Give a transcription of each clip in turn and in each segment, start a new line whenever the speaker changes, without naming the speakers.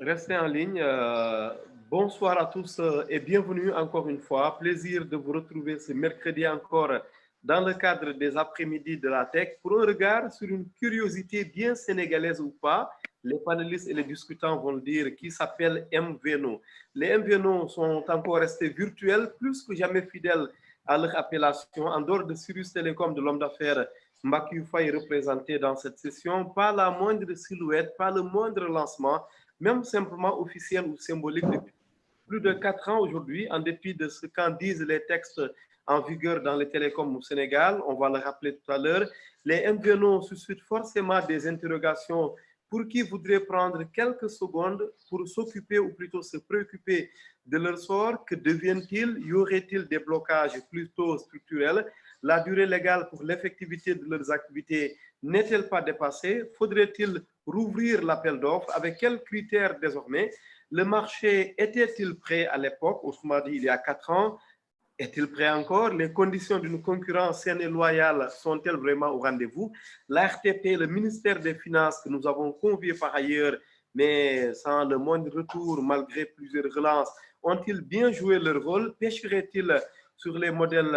Restez en ligne. Bonsoir à tous et bienvenue encore une fois. Plaisir de vous retrouver ce mercredi encore dans le cadre des après-midi de la tech pour un regard sur une curiosité bien sénégalaise ou pas. Les panélistes et les discutants vont le dire, qui s'appelle MVNO. Les MVNO sont encore restés virtuels, plus que jamais fidèles à leur appellation. En dehors de Sirius Télécom, de l'homme d'affaires Mbakiou Faye représenté dans cette session, pas la moindre silhouette, pas le moindre lancement, même simplement officiel ou symbolique depuis plus de 4 ans aujourd'hui, en dépit de ce qu'en disent les textes en vigueur dans les télécoms au Sénégal. On va le rappeler tout à l'heure. Les MVNO suscitent forcément des interrogations pour qui voudrait prendre quelques secondes pour s'occuper ou plutôt se préoccuper de leur sort. Que deviennent-ils? Y aurait-il des blocages plutôt structurels? La durée légale pour l'effectivité de leurs activités n'est-elle pas dépassée? Faudrait-il rouvrir l'appel d'offres? Avec quels critères désormais? Le marché était-il prêt à l'époque, autrement dit il y a 4 ans? Est-il prêt encore? Les conditions d'une concurrence saine et loyale sont-elles vraiment au rendez-vous? La RTP, le ministère des Finances, que nous avons convié par ailleurs, mais sans le moindre retour, malgré plusieurs relances, ont-ils bien joué leur rôle? Pêcherait-il sur les modèles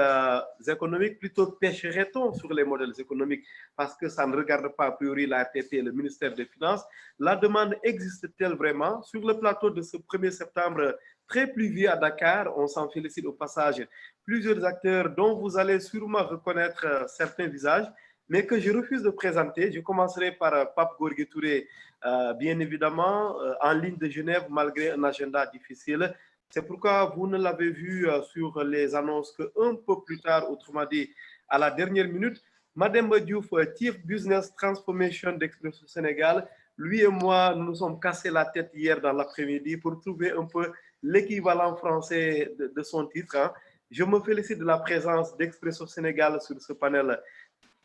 économiques? Plutôt pêcherait-on sur les modèles économiques? Parce que ça ne regarde pas a priori la RTP et le ministère des Finances. La demande existe-t-elle vraiment? Sur le plateau de ce 1er septembre, très pluvieux à Dakar, on s'en félicite au passage, plusieurs acteurs dont vous allez sûrement reconnaître certains visages, mais que je refuse de présenter. Je commencerai par Pape Gorgui Touré, bien évidemment, en ligne de Genève, malgré un agenda difficile. C'est pourquoi vous ne l'avez vu sur les annonces qu'un peu plus tard, autrement dit, à la dernière minute. Madame Diouf, Chief Business Transformation d'Expresso Sénégal, lui et moi, nous nous sommes cassés la tête hier dans l'après-midi pour trouver un peu l'équivalent français de son titre. Hein. Je me félicite de la présence d'Expresso Sénégal sur ce panel.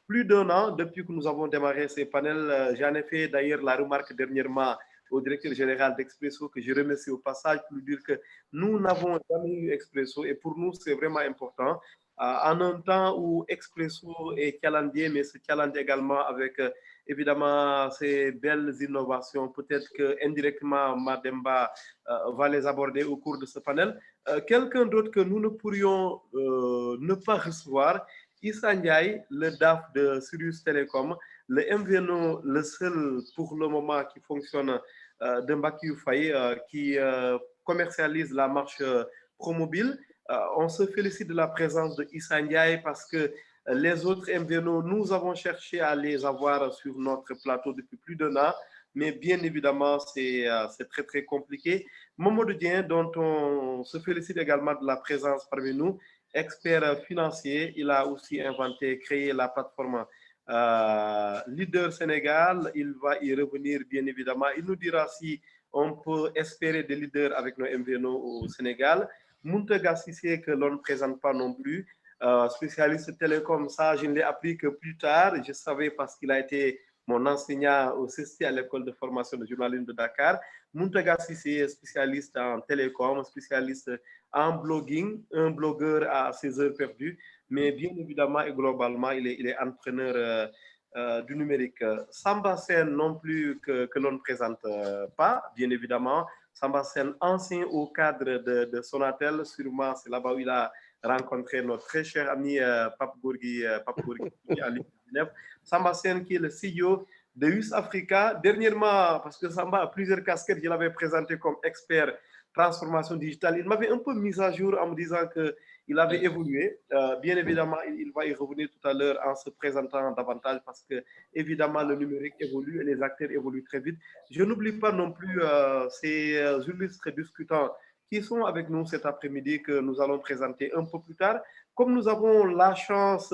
Plus d'un an depuis que nous avons démarré ces panels, j'en ai fait d'ailleurs la remarque dernièrement au directeur général d'Expresso, que je remercie au passage pour lui dire que nous n'avons jamais eu Expresso et pour nous, c'est vraiment important. En un temps où Expresso est challenger, mais se challenge également avec évidemment ces belles innovations. Peut-être que indirectement, Mademba va les aborder au cours de ce panel. Quelqu'un d'autre que nous ne pourrions ne pas recevoir, Issa Ndiaye, le DAF de Sirius Telecom, le MVNO, le seul pour le moment qui fonctionne de Mbakiou Faye, qui commercialise la marche Promobile. On se félicite de la présence de Issa Ndiaye parce que les autres MVNO, nous avons cherché à les avoir sur notre plateau depuis plus d'un an, mais bien évidemment, c'est très, très compliqué. Mamadou Dien, dont on se félicite également de la présence parmi nous, expert financier, il a aussi inventé, créé la plateforme Leader Sénégal. Il va y revenir, bien évidemment. Il nous dira si on peut espérer des leaders avec nos MVNO au Sénégal. Muntega Sissé, que l'on ne présente pas non plus, spécialiste télécom, ça, je ne l'ai appris que plus tard. Je savais parce qu'il a été mon enseignant au CESTI à l'école de formation de journalisme de Dakar. Muntega Sissé, spécialiste en télécom, spécialiste en blogging, un blogueur à ses heures perdues, mais bien évidemment et globalement, il est entraîneur du numérique. Samba Sen non plus que l'on ne présente pas, bien évidemment. Samba Sen, ancien au cadre de Sonatel, sûrement c'est là-bas où il a rencontré notre très cher ami Pape Gorgui à l'Université. Samba Sen qui est le CEO de US Africa. Dernièrement, parce que Samba a plusieurs casquettes, je l'avais présenté comme expert transformation digitale. Il m'avait un peu mis à jour en me disant qu'il avait évolué. Bien évidemment, il va y revenir tout à l'heure en se présentant davantage parce que, évidemment, le numérique évolue et les acteurs évoluent très vite. Je n'oublie pas non plus ces illustres discutants qui sont avec nous cet après-midi que nous allons présenter un peu plus tard. Comme nous avons la chance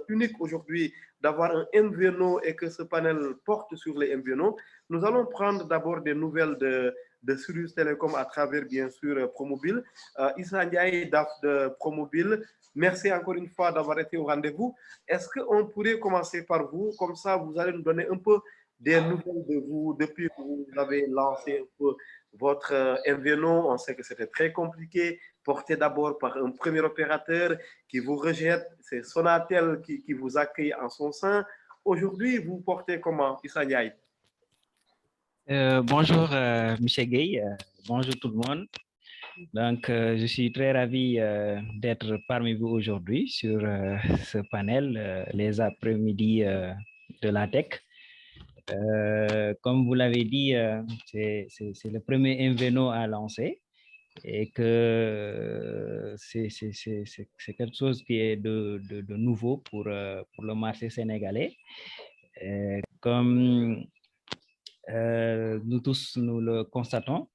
unique aujourd'hui d'avoir un MVNO et que ce panel porte sur les MVNO, nous allons prendre d'abord des nouvelles de Sirius Telecom à travers, bien sûr, Promobile. Issa Ndiaye, DAF de Promobile, merci encore une fois d'avoir été au rendez-vous. Est-ce qu'on pourrait commencer par vous? Comme ça, vous allez nous donner un peu des nouvelles de vous depuis que vous avez lancé un peu votre MVNO. On sait que c'était très compliqué, porté d'abord par un premier opérateur qui vous rejette. C'est Sonatel qui vous accueille en son sein. Aujourd'hui, vous portez comment, Issa Ndiaye?
Bonjour, Michel Gueye. Bonjour tout le monde. Donc, je suis très ravi d'être parmi vous aujourd'hui sur ce panel, les après-midi de la tech. Comme vous l'avez dit, c'est le premier Inveno à lancer et que c'est quelque chose qui est de nouveau pour le marché sénégalais. Comme nous tous, nous le constatons,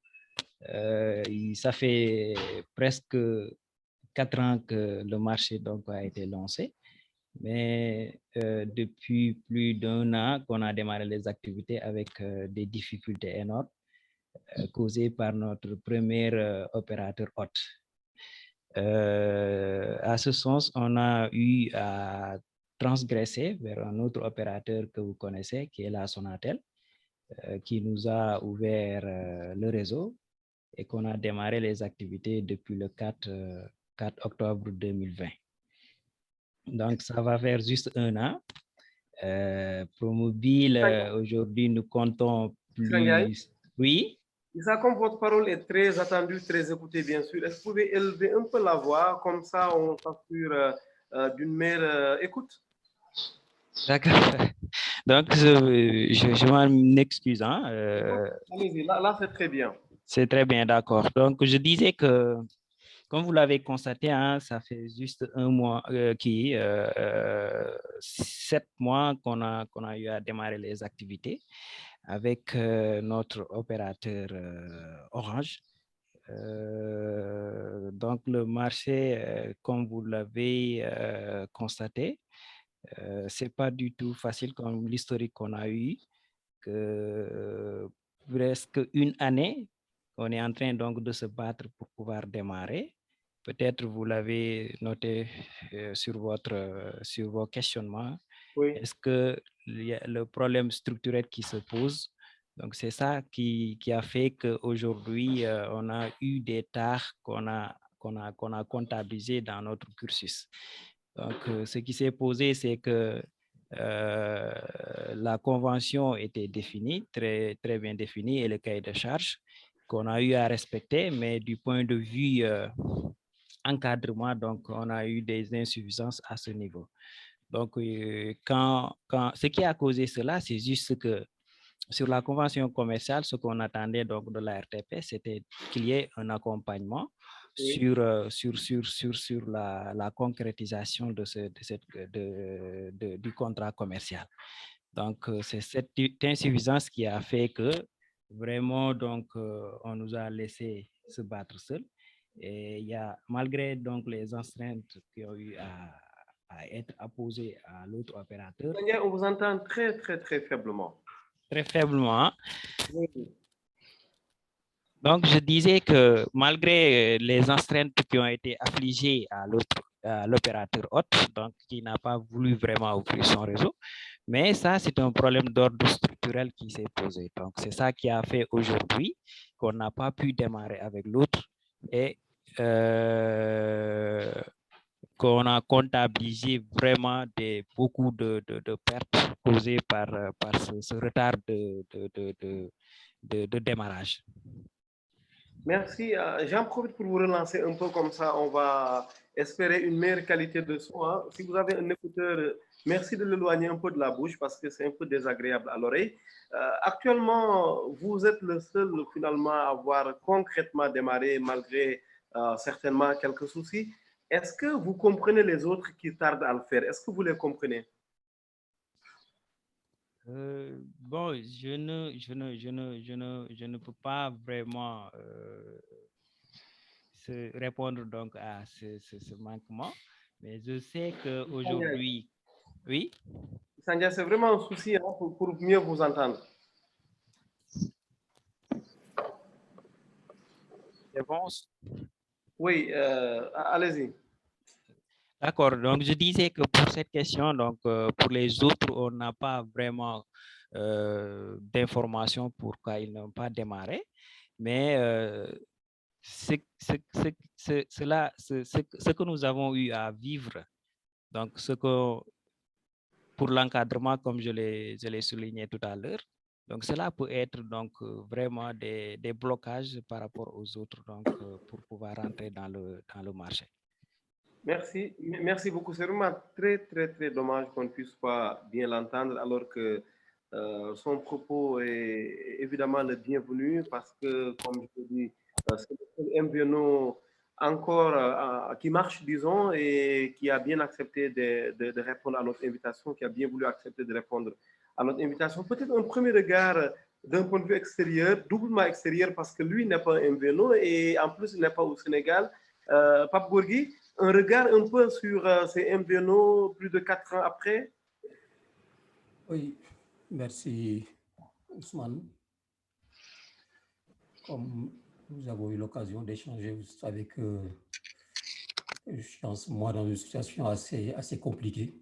ça fait presque 4 ans que le marché donc, a été lancé, mais depuis plus d'un an qu'on a démarré les activités avec des difficultés énormes causées par notre premier opérateur hôte. À ce sens, on a eu à transgresser vers un autre opérateur que vous connaissez, qui est la Sonatel, qui nous a ouvert le réseau et qu'on a démarré les activités depuis le 4 octobre 2020. Donc, ça va faire juste un an. Promobile, aujourd'hui, nous comptons plus... Oui?
Ça, comme votre parole est très attendue, très écoutée, bien sûr, est-ce que vous pouvez élever un peu la voix, comme ça on s'assure d'une meilleure écoute?
D'accord. Donc, je m'en excuse. Hein,
allez-y, là c'est très bien.
C'est très bien, d'accord. Donc, je disais que, comme vous l'avez constaté, hein, ça fait juste un mois, 7 mois qu'on a eu à démarrer les activités avec notre opérateur Orange. Donc, le marché, comme vous l'avez constaté, c'est pas du tout facile comme l'historique qu'on a eu, que presque une année, on est en train donc de se battre pour pouvoir démarrer. Peut-être vous l'avez noté sur vos questionnements.
Oui.
Est-ce que le problème structurel qui se pose, donc c'est ça qui a fait qu'aujourd'hui, on a eu des tares qu'on a comptabilisées dans notre cursus. Donc, ce qui s'est posé, c'est que la convention était définie, très, très bien définie, et le cahier de charge qu'on a eu à respecter, mais du point de vue encadrement, donc on a eu des insuffisances à ce niveau. Donc, ce qui a causé cela, c'est juste que sur la convention commerciale, ce qu'on attendait donc de la RTP, c'était qu'il y ait un accompagnement sur la concrétisation du contrat commercial. Donc, c'est cette insuffisance qui a fait que vraiment, donc, on nous a laissé se battre seuls. Et il y a, malgré donc les astreintes qui ont eu à être apposées à l'autre opérateur.
On vous entend très, très, très faiblement.
Très faiblement.
Oui.
Donc, je disais que malgré les astreintes qui ont été affligées à l'opérateur hôte, donc qui n'a pas voulu vraiment ouvrir son réseau, mais ça, c'est un problème d'ordre structurel qui s'est posé. Donc, c'est ça qui a fait aujourd'hui qu'on n'a pas pu démarrer avec l'autre et qu'on a comptabilisé vraiment beaucoup de pertes causées par ce retard de démarrage.
Merci. J'en profite pour vous relancer un peu comme ça. On va espérer une meilleure qualité de son. Hein. Si vous avez un écouteur, merci de l'éloigner un peu de la bouche parce que c'est un peu désagréable à l'oreille. Actuellement, vous êtes le seul finalement à avoir concrètement démarré malgré certainement quelques soucis. Est-ce que vous comprenez les autres qui tardent à le faire? Est-ce que vous les comprenez?
Bon, je ne peux pas vraiment répondre donc à ce manquement, mais je sais qu'aujourd'hui, oui.
Sandia, c'est vraiment un souci hein, pour mieux vous entendre.
C'est bon?
Oui, allez-y.
D'accord, donc je disais que pour cette question, donc pour les autres, on n'a pas vraiment d'informations pourquoi ils n'ont pas démarré, mais ce que nous avons eu à vivre, donc pour l'encadrement, comme je l'ai souligné tout à l'heure, Donc, cela peut être donc vraiment des blocages par rapport aux autres donc, pour pouvoir rentrer dans le marché.
Merci, merci beaucoup. C'est vraiment très, très, très dommage qu'on ne puisse pas bien l'entendre alors que son propos est évidemment le bienvenu parce que, comme je te dis, c'est le MVNO encore qui marche, disons, et qui a bien accepté de répondre à notre invitation, qui a bien voulu accepter de répondre à notre invitation. Peut-être un premier regard d'un point de vue extérieur, doublement extérieur, parce que lui n'est pas un MVNO et en plus il n'est pas au Sénégal. Pape Gorgui, un regard un peu sur ces MVNO plus de 4 ans après?
Oui, merci Ousmane. Comme nous avons eu l'occasion d'échanger, vous savez que je suis en ce moment dans une situation assez compliquée.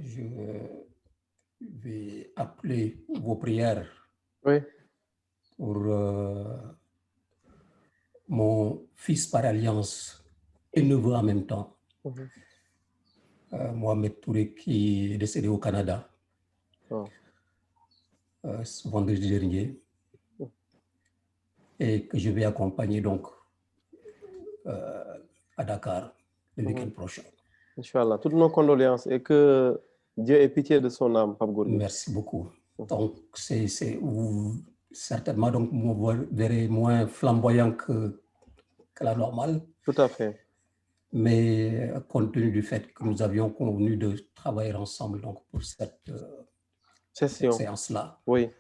Je vais appeler vos prières pour mon fils par alliance et neveu en même temps, Mohamed Touré, qui est décédé au Canada ce vendredi dernier et que je vais accompagner donc à Dakar le week-end prochain.
Inch'Allah, toutes nos condoléances et que Dieu ait pitié de son âme, Pape Gorgui.
Merci beaucoup. Donc, certainement, donc, vous verrez moins flamboyant que la normale.
Tout à fait.
Mais compte tenu du fait que nous avions convenu de travailler ensemble donc, pour cette séance-là,
oui.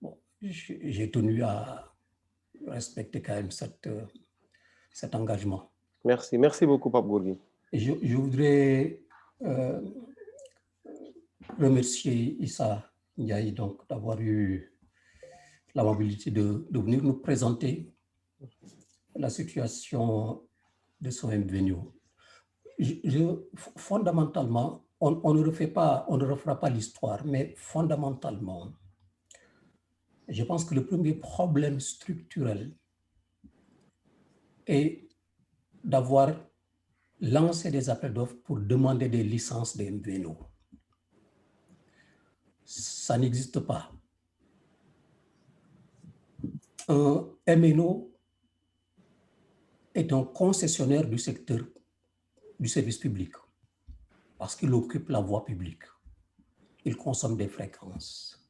Bon, j'ai tenu à respecter quand même cet engagement.
Merci, merci beaucoup, Pape Gorgui.
Je voudrais remercier Issa Ndiaye donc d'avoir eu l'amabilité de venir nous présenter la situation de son MVNO. Fondamentalement, on ne refera pas l'histoire, mais fondamentalement, je pense que le premier problème structurel est d'avoir lancé des appels d'offres pour demander des licences de MVNO. Ça n'existe pas. Un MNO est un concessionnaire du secteur du service public parce qu'il occupe la voie publique. Il consomme des fréquences.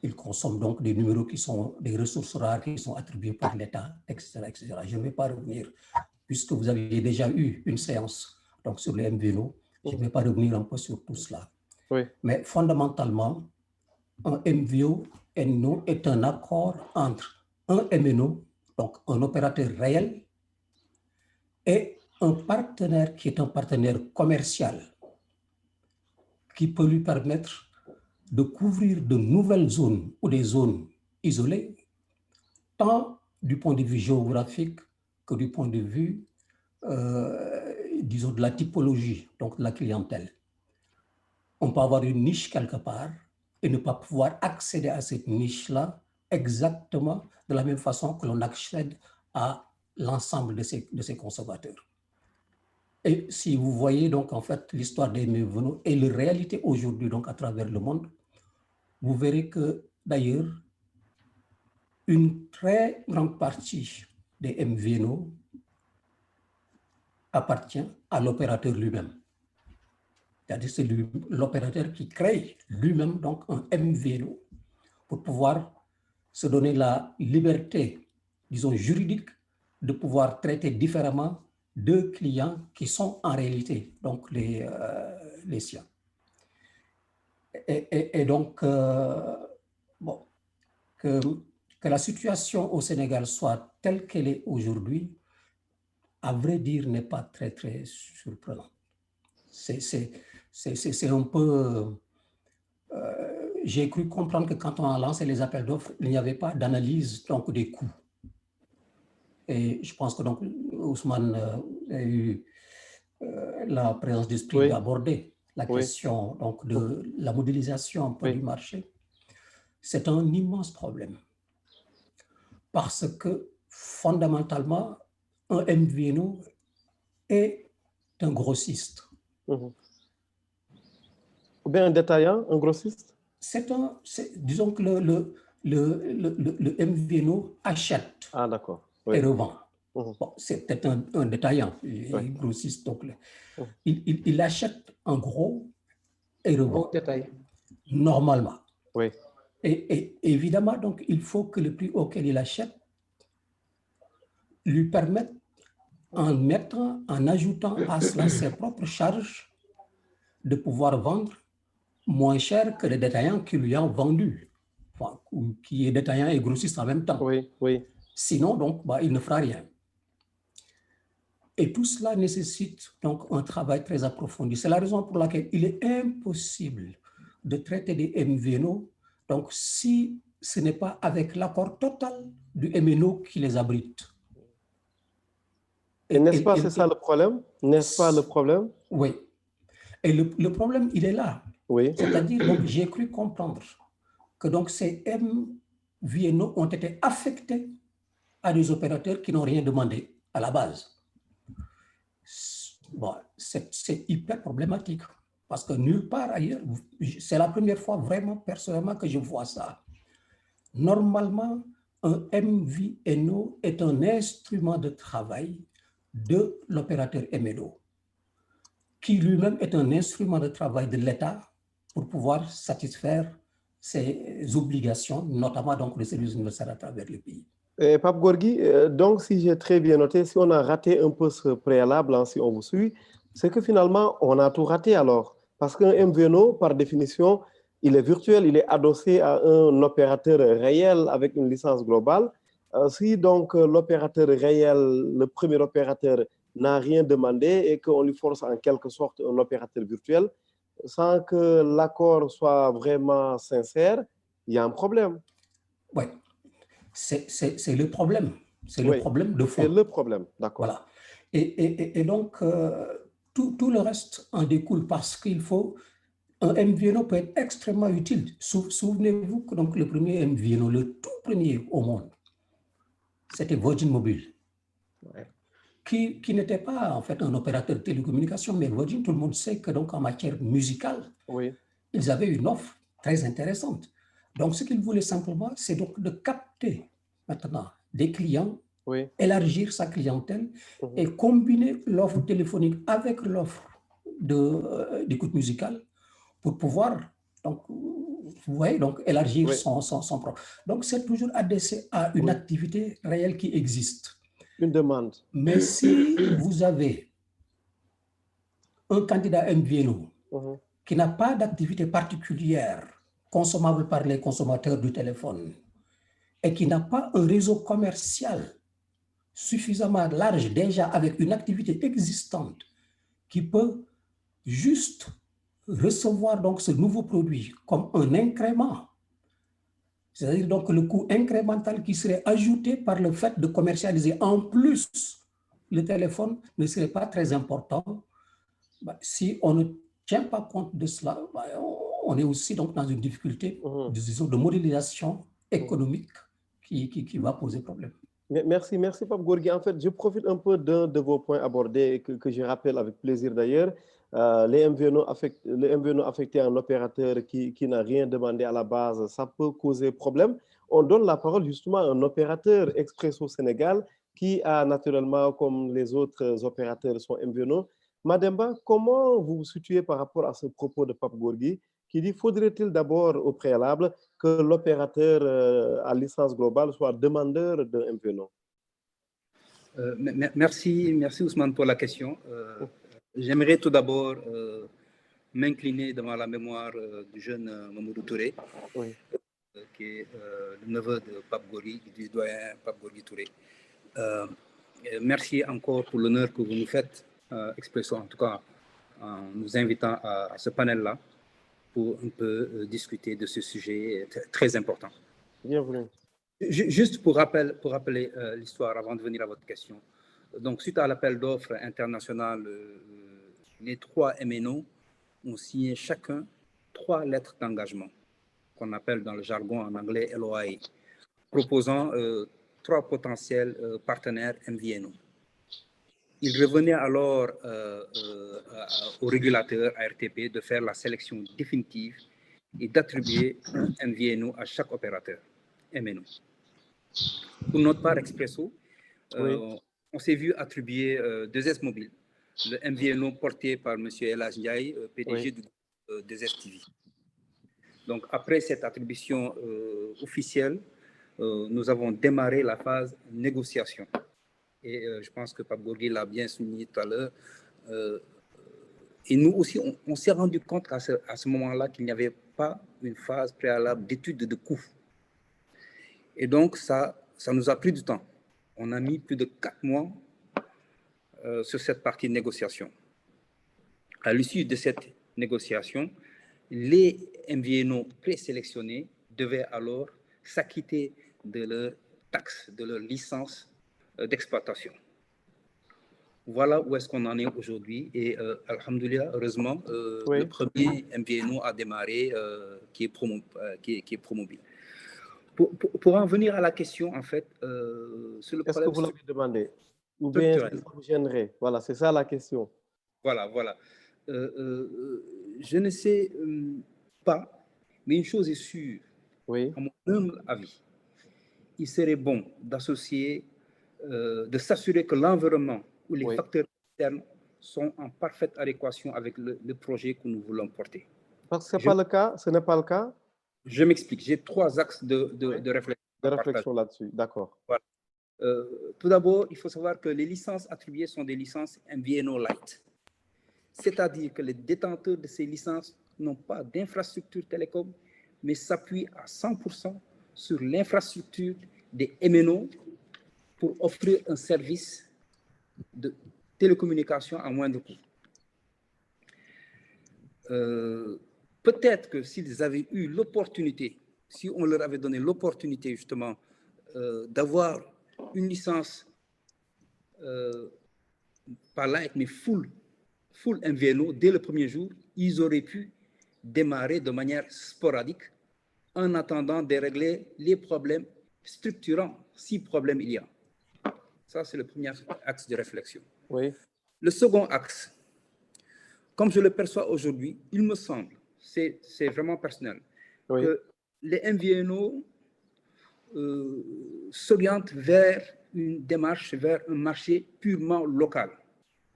Il consomme donc des numéros qui sont des ressources rares qui sont attribuées par l'État, etc., etc. Je ne vais pas revenir, puisque vous avez déjà eu une séance donc, sur les MVNO. Je ne vais pas revenir un peu sur tout cela.
Oui.
Mais fondamentalement, un MVNO est un accord entre un MNO, donc un opérateur réel, et un partenaire qui est un partenaire commercial qui peut lui permettre de couvrir de nouvelles zones ou des zones isolées, tant du point de vue géographique que du point de vue, disons, de la typologie, donc de la clientèle. On peut avoir une niche quelque part et ne pas pouvoir accéder à cette niche-là exactement de la même façon que l'on accède à l'ensemble de ces consommateurs. Et si vous voyez donc en fait l'histoire des MVNO et la réalité aujourd'hui donc à travers le monde, vous verrez que d'ailleurs une très grande partie des MVNO appartient à l'opérateur lui-même. C'est-à-dire c'est l'opérateur qui crée lui-même donc un MVNO pour pouvoir se donner la liberté, disons juridique, de pouvoir traiter différemment deux clients qui sont en réalité donc les siens. Et donc, bon, que la situation au Sénégal soit telle qu'elle est aujourd'hui, à vrai dire, n'est pas très, très surprenant. C'est un peu... j'ai cru comprendre que quand on a lancé les appels d'offres, il n'y avait pas d'analyse donc, des coûts. Et je pense que donc, Ousmane a eu la présence d'esprit d'aborder la question donc, de la modélisation un peu du marché. C'est un immense problème. Parce que fondamentalement, un MVNO est un grossiste.
Ou bien un détaillant, un grossiste?
disons que le MVNO achète
d'accord.
et revend. Bon, c'est peut-être un détaillant, grossiste. Donc, il achète en gros et revend.
Au détail.
Normalement.
Oui.
Et évidemment, donc, il faut que le prix auquel il achète lui permette, en ajoutant à cela ses propres charges, de pouvoir vendre moins cher que le détaillant qui lui a vendu, enfin, qui est détaillant et grossiste en même temps.
Oui, oui.
Sinon, donc, il ne fera rien. Et tout cela nécessite donc un travail très approfondi. C'est la raison pour laquelle il est impossible de traiter des MVNO, donc si ce n'est pas avec l'accord total du MNO qui les abrite.
Et n'est-ce pas, c'est ça le problème? N'est-ce pas le problème?
Oui. Et le problème, il est là.
Oui.
C'est-à-dire, donc, j'ai cru comprendre que donc, ces MVNO ont été affectés à des opérateurs qui n'ont rien demandé à la base. Bon, c'est hyper problématique parce que nulle part ailleurs, c'est la première fois vraiment personnellement que je vois ça. Normalement, un MVNO est un instrument de travail de l'opérateur MNO, qui lui-même est un instrument de travail de l'État pour pouvoir satisfaire ses obligations, notamment donc le service universel à travers le pays.
Pape Gorgui, donc si j'ai très bien noté, si on a raté un peu ce préalable, hein, si on vous suit, c'est que finalement, on a tout raté alors. Parce qu'un MVNO, par définition, il est virtuel, il est adossé à un opérateur réel avec une licence globale. Si donc l'opérateur réel, le premier opérateur, n'a rien demandé et qu'on lui force en quelque sorte un opérateur virtuel, sans que l'accord soit vraiment sincère, il y a un problème.
Oui. C'est le problème. C'est le problème de fond.
C'est le problème, d'accord.
Voilà. Et donc, tout le reste en découle parce qu'il faut... Un MVNO peut être extrêmement utile. Souvenez-vous que donc, le premier MVNO, le tout premier au monde, c'était Virgin Mobile, qui n'était pas en fait un opérateur de télécommunications, mais Virgin, tout le monde sait que donc en matière musicale, ils avaient une offre très intéressante. Donc, ce qu'ils voulaient simplement, c'est donc de capter maintenant des clients, élargir sa clientèle et combiner l'offre téléphonique avec l'offre d'écoute musicale pour pouvoir donc, vous voyez, donc élargir son propre. Donc, c'est toujours adressé à une activité réelle qui existe.
Une demande.
Mais si vous avez un candidat MVNO qui n'a pas d'activité particulière consommable par les consommateurs du téléphone et qui n'a pas un réseau commercial suffisamment large déjà avec une activité existante qui peut juste recevoir donc ce nouveau produit comme un incrément, c'est-à-dire donc le coût incrémental qui serait ajouté par le fait de commercialiser en plus le téléphone ne serait pas très important. Si on ne tient pas compte de cela, on est aussi donc dans une difficulté de modélisation économique qui va poser problème.
Merci Pape Gorgui. En fait, je profite un peu d'un de vos points abordés que je rappelle avec plaisir d'ailleurs. Les MVNO affectés à un opérateur qui n'a rien demandé à la base, ça peut causer problème. On donne la parole justement à un opérateur Expresso Sénégal qui a naturellement, comme les autres opérateurs, son MVNO. Mademba, comment vous vous situez par rapport à ce propos de Pape Gorgui qui dit faudrait-il d'abord au préalable que l'opérateur à licence globale soit demandeur d'un MVNO?
Merci Ousmane pour la question. J'aimerais tout d'abord m'incliner devant la mémoire du jeune Mamadou Touré, qui est le neveu de Pape Gorgui, du doyen Pape Gorgui Touré. Merci encore pour l'honneur que vous nous faites, Expresso en tout cas, en nous invitant à ce panel-là pour un peu discuter de ce sujet très important.
Bienvenue.
Juste pour rappeler l'histoire avant de venir à votre question. Donc, suite à l'appel d'offres international, les 3 MNO ont signé chacun 3 lettres d'engagement, qu'on appelle dans le jargon en anglais LOI, proposant 3 potentiels partenaires MVNO. Il revenait alors au régulateur ARTP de faire la sélection définitive et d'attribuer un MVNO à chaque opérateur MNO. Pour notre part, Expresso, on s'est vu attribuer 2S Mobile, le MVNO porté par M. El Hadj Ndiaye, PDG du groupe 2S TV. Donc, après cette attribution officielle, nous avons démarré la phase négociation. Et je pense que Pape Gorgui l'a bien souligné tout à l'heure. Et nous aussi, on s'est rendu compte à ce moment-là qu'il n'y avait pas une phase préalable d'étude de coûts. Et donc, ça nous a pris du temps. On a mis plus de 4 mois sur cette partie de négociation. À l'issue de cette négociation, les MVNO présélectionnés devaient alors s'acquitter de leurs taxes, de leur licence d'exploitation. Voilà où est-ce qu'on en est aujourd'hui. Et alhamdoulilah, heureusement, le premier MVNO a démarré qui est Promobile. Pour en venir à la question, en fait, sur le
Est-ce que vous l'avez demandé? Ou bien est-ce que ça vous gênerait? Voilà, c'est ça la question.
Voilà. Je ne sais pas, mais une chose est sûre, à mon humble avis, il serait bon d'associer, de s'assurer que l'environnement ou les facteurs externes sont en parfaite adéquation avec le projet que nous voulons porter.
Parce que ce n'est pas le cas.
Je m'explique. J'ai 3 axes de réflexion.
De réflexion là-dessus, d'accord.
Voilà. Tout d'abord, il faut savoir que les licences attribuées sont des licences MVNO Light. C'est-à-dire que les détenteurs de ces licences n'ont pas d'infrastructure télécom, mais s'appuient à 100% sur l'infrastructure des MNO pour offrir un service de télécommunication à moindre coût. Peut-être que s'ils avaient eu l'opportunité, si on leur avait donné l'opportunité justement d'avoir une licence pas light, mais full MVNO dès le premier jour, ils auraient pu démarrer de manière sporadique en attendant de régler les problèmes structurants, si problème il y a. Ça, c'est le premier axe de réflexion. Le second axe, comme je le perçois aujourd'hui, il me semble, c'est vraiment personnel, que les MVNO s'orientent vers une démarche, vers un marché purement local,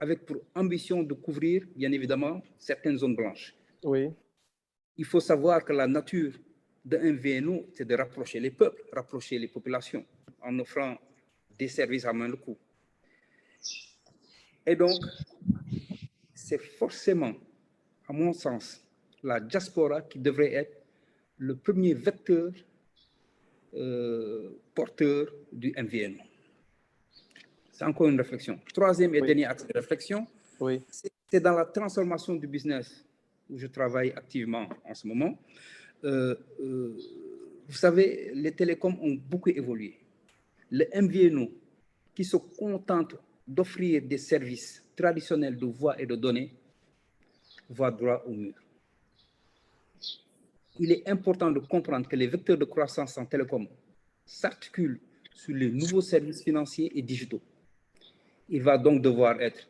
avec pour ambition de couvrir, bien évidemment, certaines zones blanches. Il faut savoir que la nature d'un MVNO, c'est de rapprocher les peuples, rapprocher les populations, en offrant des services à moindre coût. Et donc, c'est forcément, à mon sens, la diaspora qui devrait être le premier vecteur porteur du MVNO. C'est encore une réflexion. Troisième et dernier axe de réflexion, c'est dans la transformation du business où je travaille activement en ce moment. Vous savez, les télécoms ont beaucoup évolué. Le MVNO, qui se contente d'offrir des services traditionnels de voix et de données, va droit au mur. Il est important de comprendre que les vecteurs de croissance en télécom s'articulent sur les nouveaux services financiers et digitaux. Il va donc devoir être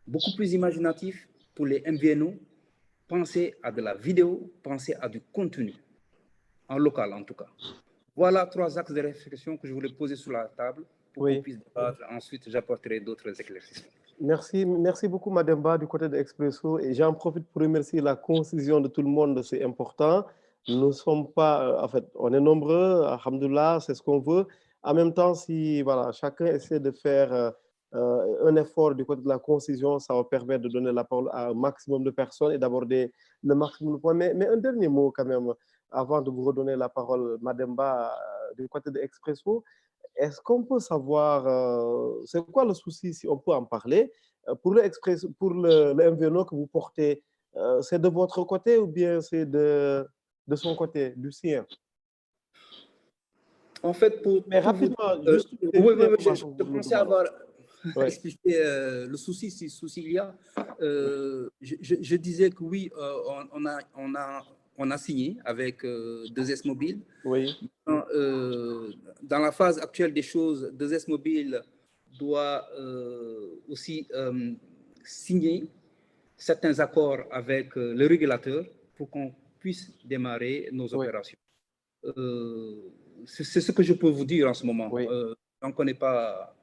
beaucoup plus imaginatif pour les MVNO, penser à de la vidéo, penser à du contenu, en local en tout cas. Voilà 3 axes de réflexion que je voulais poser sur la table pour qu'on puisse débattre. Ensuite, j'apporterai d'autres éclaircissements.
Merci beaucoup, Madame Ba, du côté de Expresso. Et j'en profite pour remercier la concision de tout le monde, c'est important. Nous ne sommes pas, en fait, on est nombreux, alhamdoulilah, c'est ce qu'on veut. En même temps, si voilà, chacun essaie de faire un effort du côté de la concision, ça va permettre de donner la parole à un maximum de personnes et d'aborder le maximum de points. Mais un dernier mot quand même, avant de vous redonner la parole, Madame Ba, du côté de Expresso. Est-ce qu'on peut savoir, c'est quoi le souci, si on peut en parler, pour le MVNO que vous portez, c'est de votre côté ou bien c'est de son côté, du sien?
En fait,
mais rapidement, juste...
je pensais avoir expliqué le souci, si souci il y a. Je disais que oui, on a signé avec 2S Mobile. Dans la phase actuelle des choses, 2S Mobile doit aussi signer certains accords avec le régulateur pour qu'on puisse démarrer nos opérations. C'est ce que je peux vous dire en ce moment. On ne connaît pas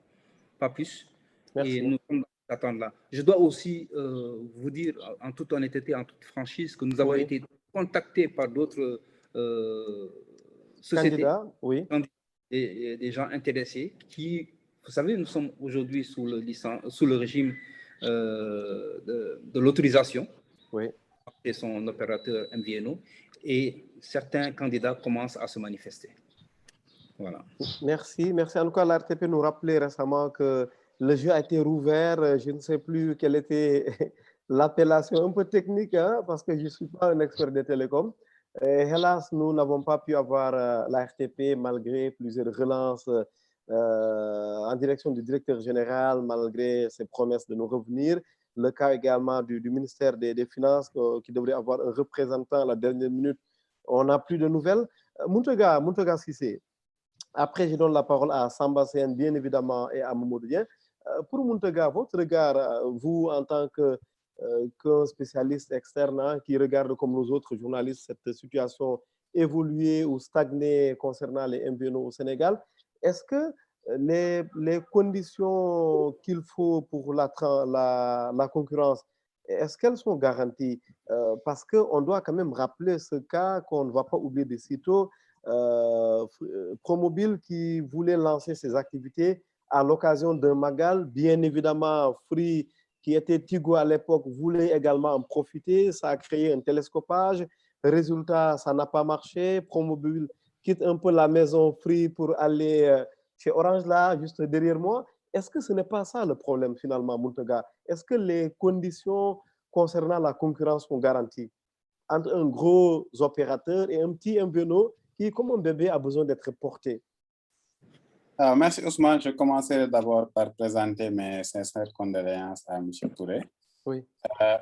plus.
Merci.
Et nous sommes dans cette attente-là. Je dois aussi vous dire en toute honnêteté, en toute franchise, que nous avons été contactés par d'autres sociétés, des gens intéressés qui, vous savez, nous sommes aujourd'hui sous le régime de l'autorisation et son opérateur MVNO, et certains candidats commencent à se manifester. Voilà.
Merci. Merci. En tout cas, l'ARTP nous rappelait récemment que le jeu a été rouvert. Je ne sais plus quelle était l'appellation un peu technique, hein, parce que je ne suis pas un expert des télécoms. Hélas, nous n'avons pas pu avoir l'ARTP malgré plusieurs relances en direction du directeur général, malgré ses promesses de nous revenir. Le cas également du ministère des Finances qui devrait avoir un représentant à la dernière minute. On n'a plus de nouvelles. Mountaga Cissé. Après, je donne la parole à Samba Sen, bien évidemment, et à Mamadou Dieng. Pour Mountaga, votre regard, vous, en tant qu'un spécialiste externe qui regarde comme nous autres journalistes cette situation évoluer ou stagner concernant les MVNO au Sénégal, est-ce que les conditions qu'il faut pour la concurrence, est-ce qu'elles sont garanties? Parce qu'on doit quand même rappeler ce cas qu'on ne va pas oublier de sitôt. Promobile qui voulait lancer ses activités à l'occasion d'un Magal. Bien évidemment, Free, qui était Tigo à l'époque, voulait également en profiter. Ça a créé un télescopage. Résultat, ça n'a pas marché. Promobile quitte un peu la maison Free pour aller chez Orange, là, juste derrière moi. Est-ce que ce n'est pas ça le problème finalement, Mountaga? Est-ce que les conditions concernant la concurrence sont garanties entre un gros opérateur et un petit MVNO qui, comme un bébé, a besoin d'être porté?
Alors, merci Ousmane. Je commencerai d'abord par présenter mes sincères condoléances à M. Touré.
Oui.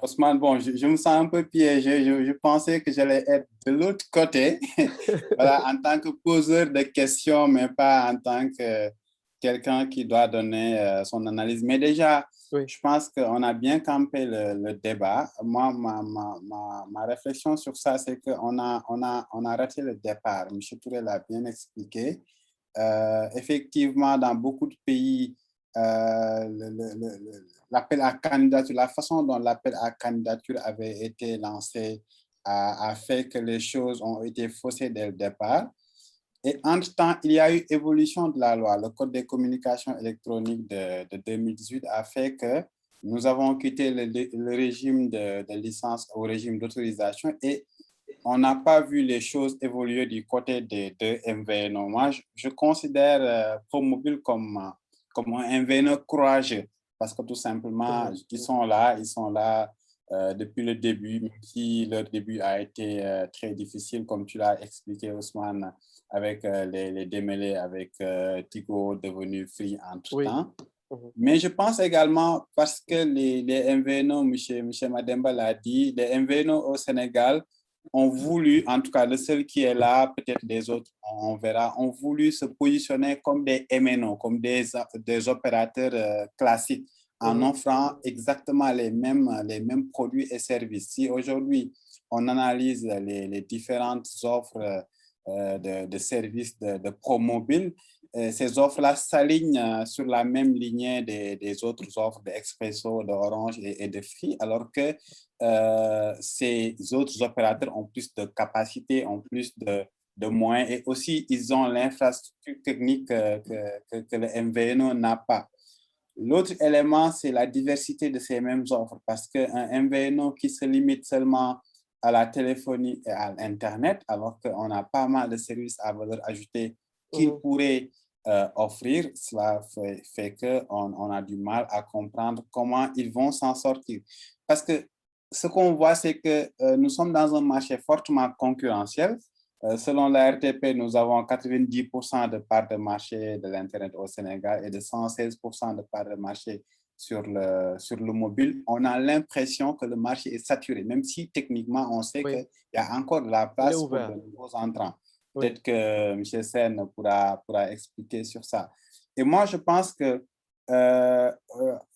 Ousmane, bon, je me sens un peu piégé. Je pensais que j'allais être de l'autre côté, voilà, en tant que poseur de questions, mais pas en tant que quelqu'un qui doit donner son analyse. Mais déjà, je pense qu'on a bien campé le débat. Moi, ma réflexion sur ça, c'est qu'on a raté le départ. M. Touré l'a bien expliqué. Effectivement, dans beaucoup de pays, l'appel à candidature, la façon dont l'appel à candidature avait été lancé a fait que les choses ont été faussées dès le départ. Et entre-temps, il y a eu évolution de la loi. Le Code des communications électroniques de 2018 a fait que nous avons quitté le régime de licence au régime d'autorisation et on n'a pas vu les choses évoluer du côté des deux MVNO. Moi, je considère Promobile comme un MVNO courageux parce que tout simplement, ils sont là depuis le début, même si leur début a été très difficile, comme tu l'as expliqué, Ousmane, avec les démêlés avec Tigo devenu Free entre-temps. Mais je pense également, parce que les MVNO, M. Mademba l'a dit, les MVNO au Sénégal ont voulu, en tout cas le seul qui est là, peut-être des autres, on verra, ont voulu se positionner comme des MNO, comme des opérateurs classiques, en offrant exactement les mêmes produits et services. Si aujourd'hui, on analyse les différentes offres de services de Promobile, ces offres-là s'alignent sur la même lignée des autres offres d'Expresso, d'Orange et de Free, alors que ces autres opérateurs ont plus de capacité, ont plus de moyens et aussi ils ont l'infrastructure technique que le MVNO n'a pas. L'autre élément, c'est la diversité de ces mêmes offres parce qu'un MVNO qui se limite seulement à la téléphonie et à l'Internet, alors qu'on a pas mal de services à valeur ajoutée qu'il pourrait offrir, cela fait qu'on a du mal à comprendre comment ils vont s'en sortir. Parce que ce qu'on voit, c'est que nous sommes dans un marché fortement concurrentiel. Selon la RTP, nous avons 90% de part de marché de l'Internet au Sénégal et de 116% de part de marché sur le mobile. On a l'impression que le marché est saturé, même si techniquement, on sait qu'il y a encore de la place pour de nouveaux entrants. Peut-être que M. Sen pourra expliquer sur ça. Et moi, je pense que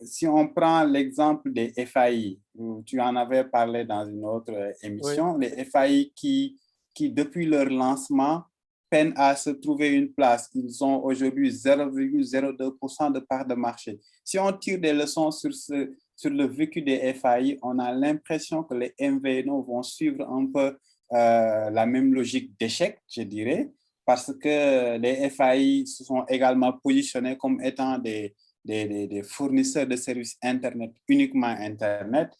si on prend l'exemple des FAI, tu en avais parlé dans une autre émission, oui. Les FAI qui, depuis leur lancement, peinent à se trouver une place. Ils ont aujourd'hui 0,02% de part de marché. Si on tire des leçons sur le vécu des FAI, on a l'impression que les MVNO vont suivre un peu la même logique d'échec, je dirais, parce que les FAI se sont également positionnés comme étant des fournisseurs de services Internet, uniquement Internet,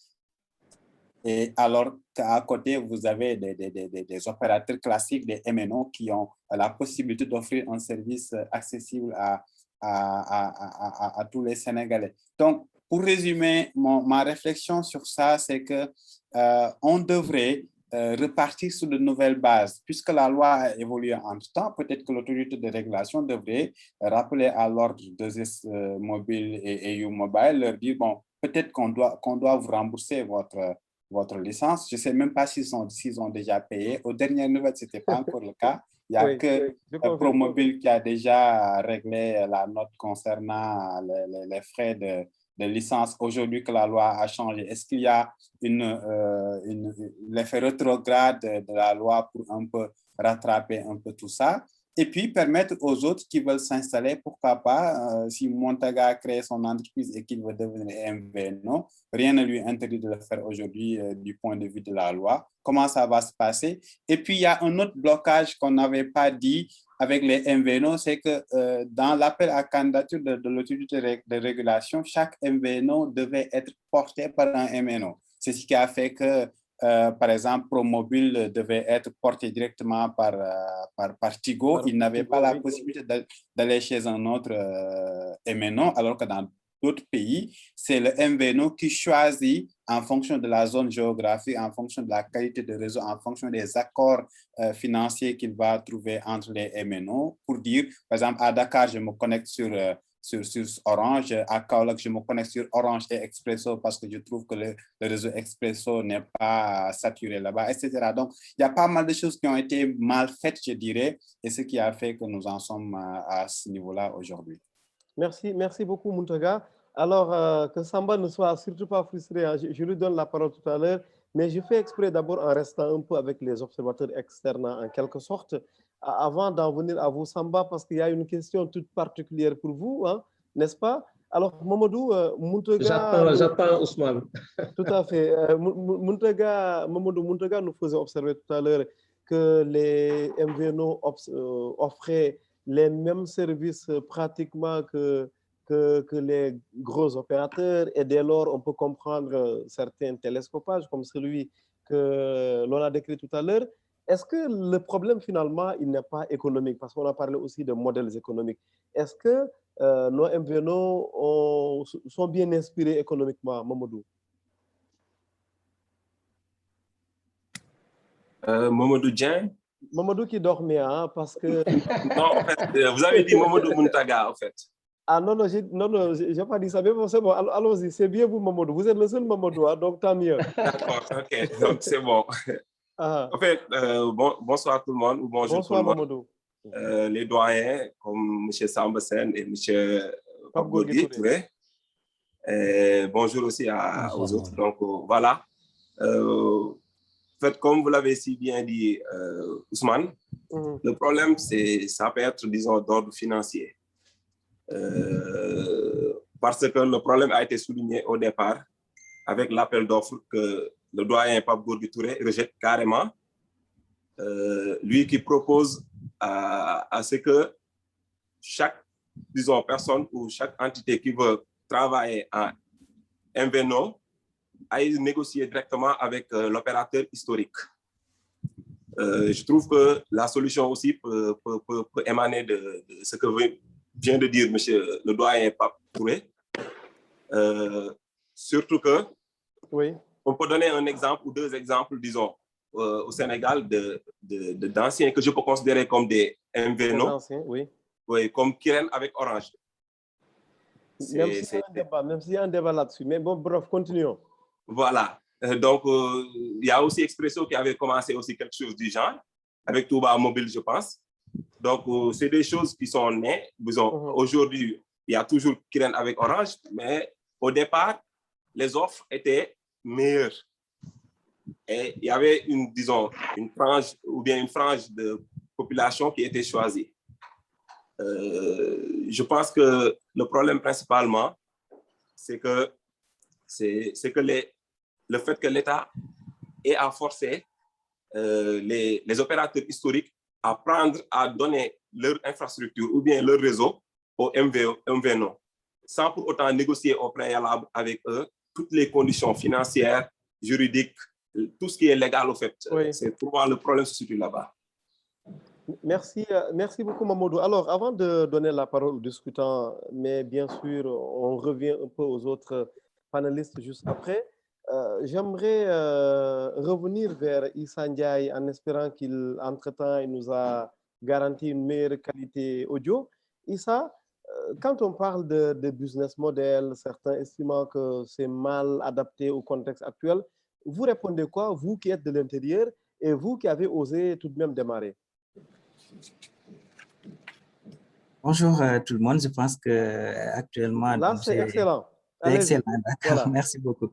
et alors qu'à côté, vous avez des opérateurs classiques, des MNO, qui ont la possibilité d'offrir un service accessible à tous les Sénégalais. Donc, pour résumer, ma réflexion sur ça, c'est que on devrait repartir sur de nouvelles bases. Puisque la loi a évolué entre-temps, peut-être que l'autorité de régulation devrait rappeler à l'ordre de Mobile et EU Mobile, leur dire, bon, peut-être qu'on doit vous rembourser votre licence. Je ne sais même pas s'ils ont déjà payé. Aux dernières nouvelles, ce n'était pas encore le cas. Il n'y a que ProMobile qui a déjà réglé la note concernant les frais de licence aujourd'hui que la loi a changé. Est-ce qu'il y a l'effet rétrograde de la loi pour un peu rattraper un peu tout ça? Et puis permettre aux autres qui veulent s'installer, pourquoi pas, si Montaga crée son entreprise et qu'il veut devenir MVNO, rien ne lui interdit de le faire aujourd'hui du point de vue de la loi. Comment ça va se passer? Et puis, il y a un autre blocage qu'on n'avait pas dit avec les MVNO, c'est que dans l'appel à candidature de l'autorité de régulation, chaque MVNO devait être porté par un MNO. C'est ce qui a fait que par exemple, ProMobile devait être porté directement par Tigo. Il n'avait pas la possibilité d'aller chez un autre MNO, alors que dans d'autres pays, c'est le MVNO qui choisit en fonction de la zone géographique, en fonction de la qualité de réseau, en fonction des accords financiers qu'il va trouver entre les MNO pour dire, par exemple, à Dakar, je me connecte sur Orange, à Kaolack, je me connecte sur Orange et Expresso parce que je trouve que le réseau Expresso n'est pas saturé là-bas, etc. Donc, il y a pas mal de choses qui ont été mal faites, je dirais, et ce qui a fait que nous en sommes à ce niveau-là aujourd'hui.
Merci beaucoup, Montaga. Alors, que Samba ne soit surtout pas frustré, hein, je lui donne la parole tout à l'heure, mais je fais exprès d'abord en restant un peu avec les observateurs externes, en quelque sorte, avant d'en venir à vous, Samba, parce qu'il y a une question toute particulière pour vous, hein, n'est-ce pas? Alors, Mamadou, Montaga...
J'attends Ousmane.
Tout à fait. Mamadou Montaga nous faisait observer tout à l'heure que les MVNO offraient les mêmes services pratiquement que les gros opérateurs, et dès lors, on peut comprendre certains télescopages comme celui que l'on a décrit tout à l'heure. Est-ce que le problème, finalement, il n'est pas économique? Parce qu'on a parlé aussi de modèles économiques. Est-ce que nos MVNO sont bien inspirés économiquement, Mamadou?
Mamadou Dieng.
Mamadou qui dormait, hein, parce que...
Non, en fait, vous avez dit Mamadou Montaga, en fait.
Ah non, je n'ai pas dit ça, mais bon, c'est bon, allons-y, c'est bien vous, Mamadou. Vous êtes le seul Mamadou, hein, donc tant mieux.
D'accord, ok, donc c'est bon. En fait, bonsoir tout le monde, ou bonjour
bonsoir,
tout le monde.
Mamadou.
Les doyens, comme M. Samba Sen et M. Pabgorgui Touré. Bonjour aussi aux autres. Donc, voilà. En fait, comme vous l'avez si bien dit, Ousmane, le problème, ça peut être, disons, d'ordre financier. Parce que le problème a été souligné au départ avec l'appel d'offres que le doyen Pabgorgui Touré rejette carrément. Lui qui propose à ce que chaque, disons, personne ou chaque entité qui veut travailler en MVNO aille négocier directement avec l'opérateur historique. Je trouve que la solution aussi peut émaner de ce que vient de dire monsieur le doyen Pape Touré. Surtout que on peut donner un exemple ou deux exemples, disons, au Sénégal d'anciens que je peux considérer comme des MVNO, oui, comme Kiren avec Orange.
Même s'il y a un débat là-dessus, mais bon, bref, continuons.
Voilà. Donc, il y a aussi Expresso qui avait commencé aussi quelque chose du genre, avec Touba Mobile, je pense. Donc, c'est des choses qui sont nées. Disons, aujourd'hui, il y a toujours Kiren avec Orange, mais au départ, les offres étaient meilleures. Et il y avait disons, une frange ou bien une frange de population qui était choisie. Je pense que le problème principalement, c'est que le fait que l'État ait à forcer les opérateurs historiques à donner leur infrastructure ou bien leur réseau au MVNO, sans pour autant négocier au préalable avec eux toutes les conditions financières, juridiques, tout ce qui est légal au fait.
Oui.
C'est pour moi le problème se situe là-bas.
Merci, merci beaucoup Mamadou. Alors, avant de donner la parole aux discutants, mais bien sûr, on revient un peu aux autres panélistes juste après. J'aimerais revenir vers Issa Ndiaye en espérant qu'entre-temps, il nous a garanti une meilleure qualité audio. Issa, quand on parle de business model, certains estimant que c'est mal adapté au contexte actuel, vous répondez quoi, vous qui êtes de l'intérieur et vous qui avez osé tout de même démarrer?
Bonjour tout le monde, je pense que actuellement...
Là, c'est excellent.
Excellent, d'accord,
voilà.
Merci beaucoup.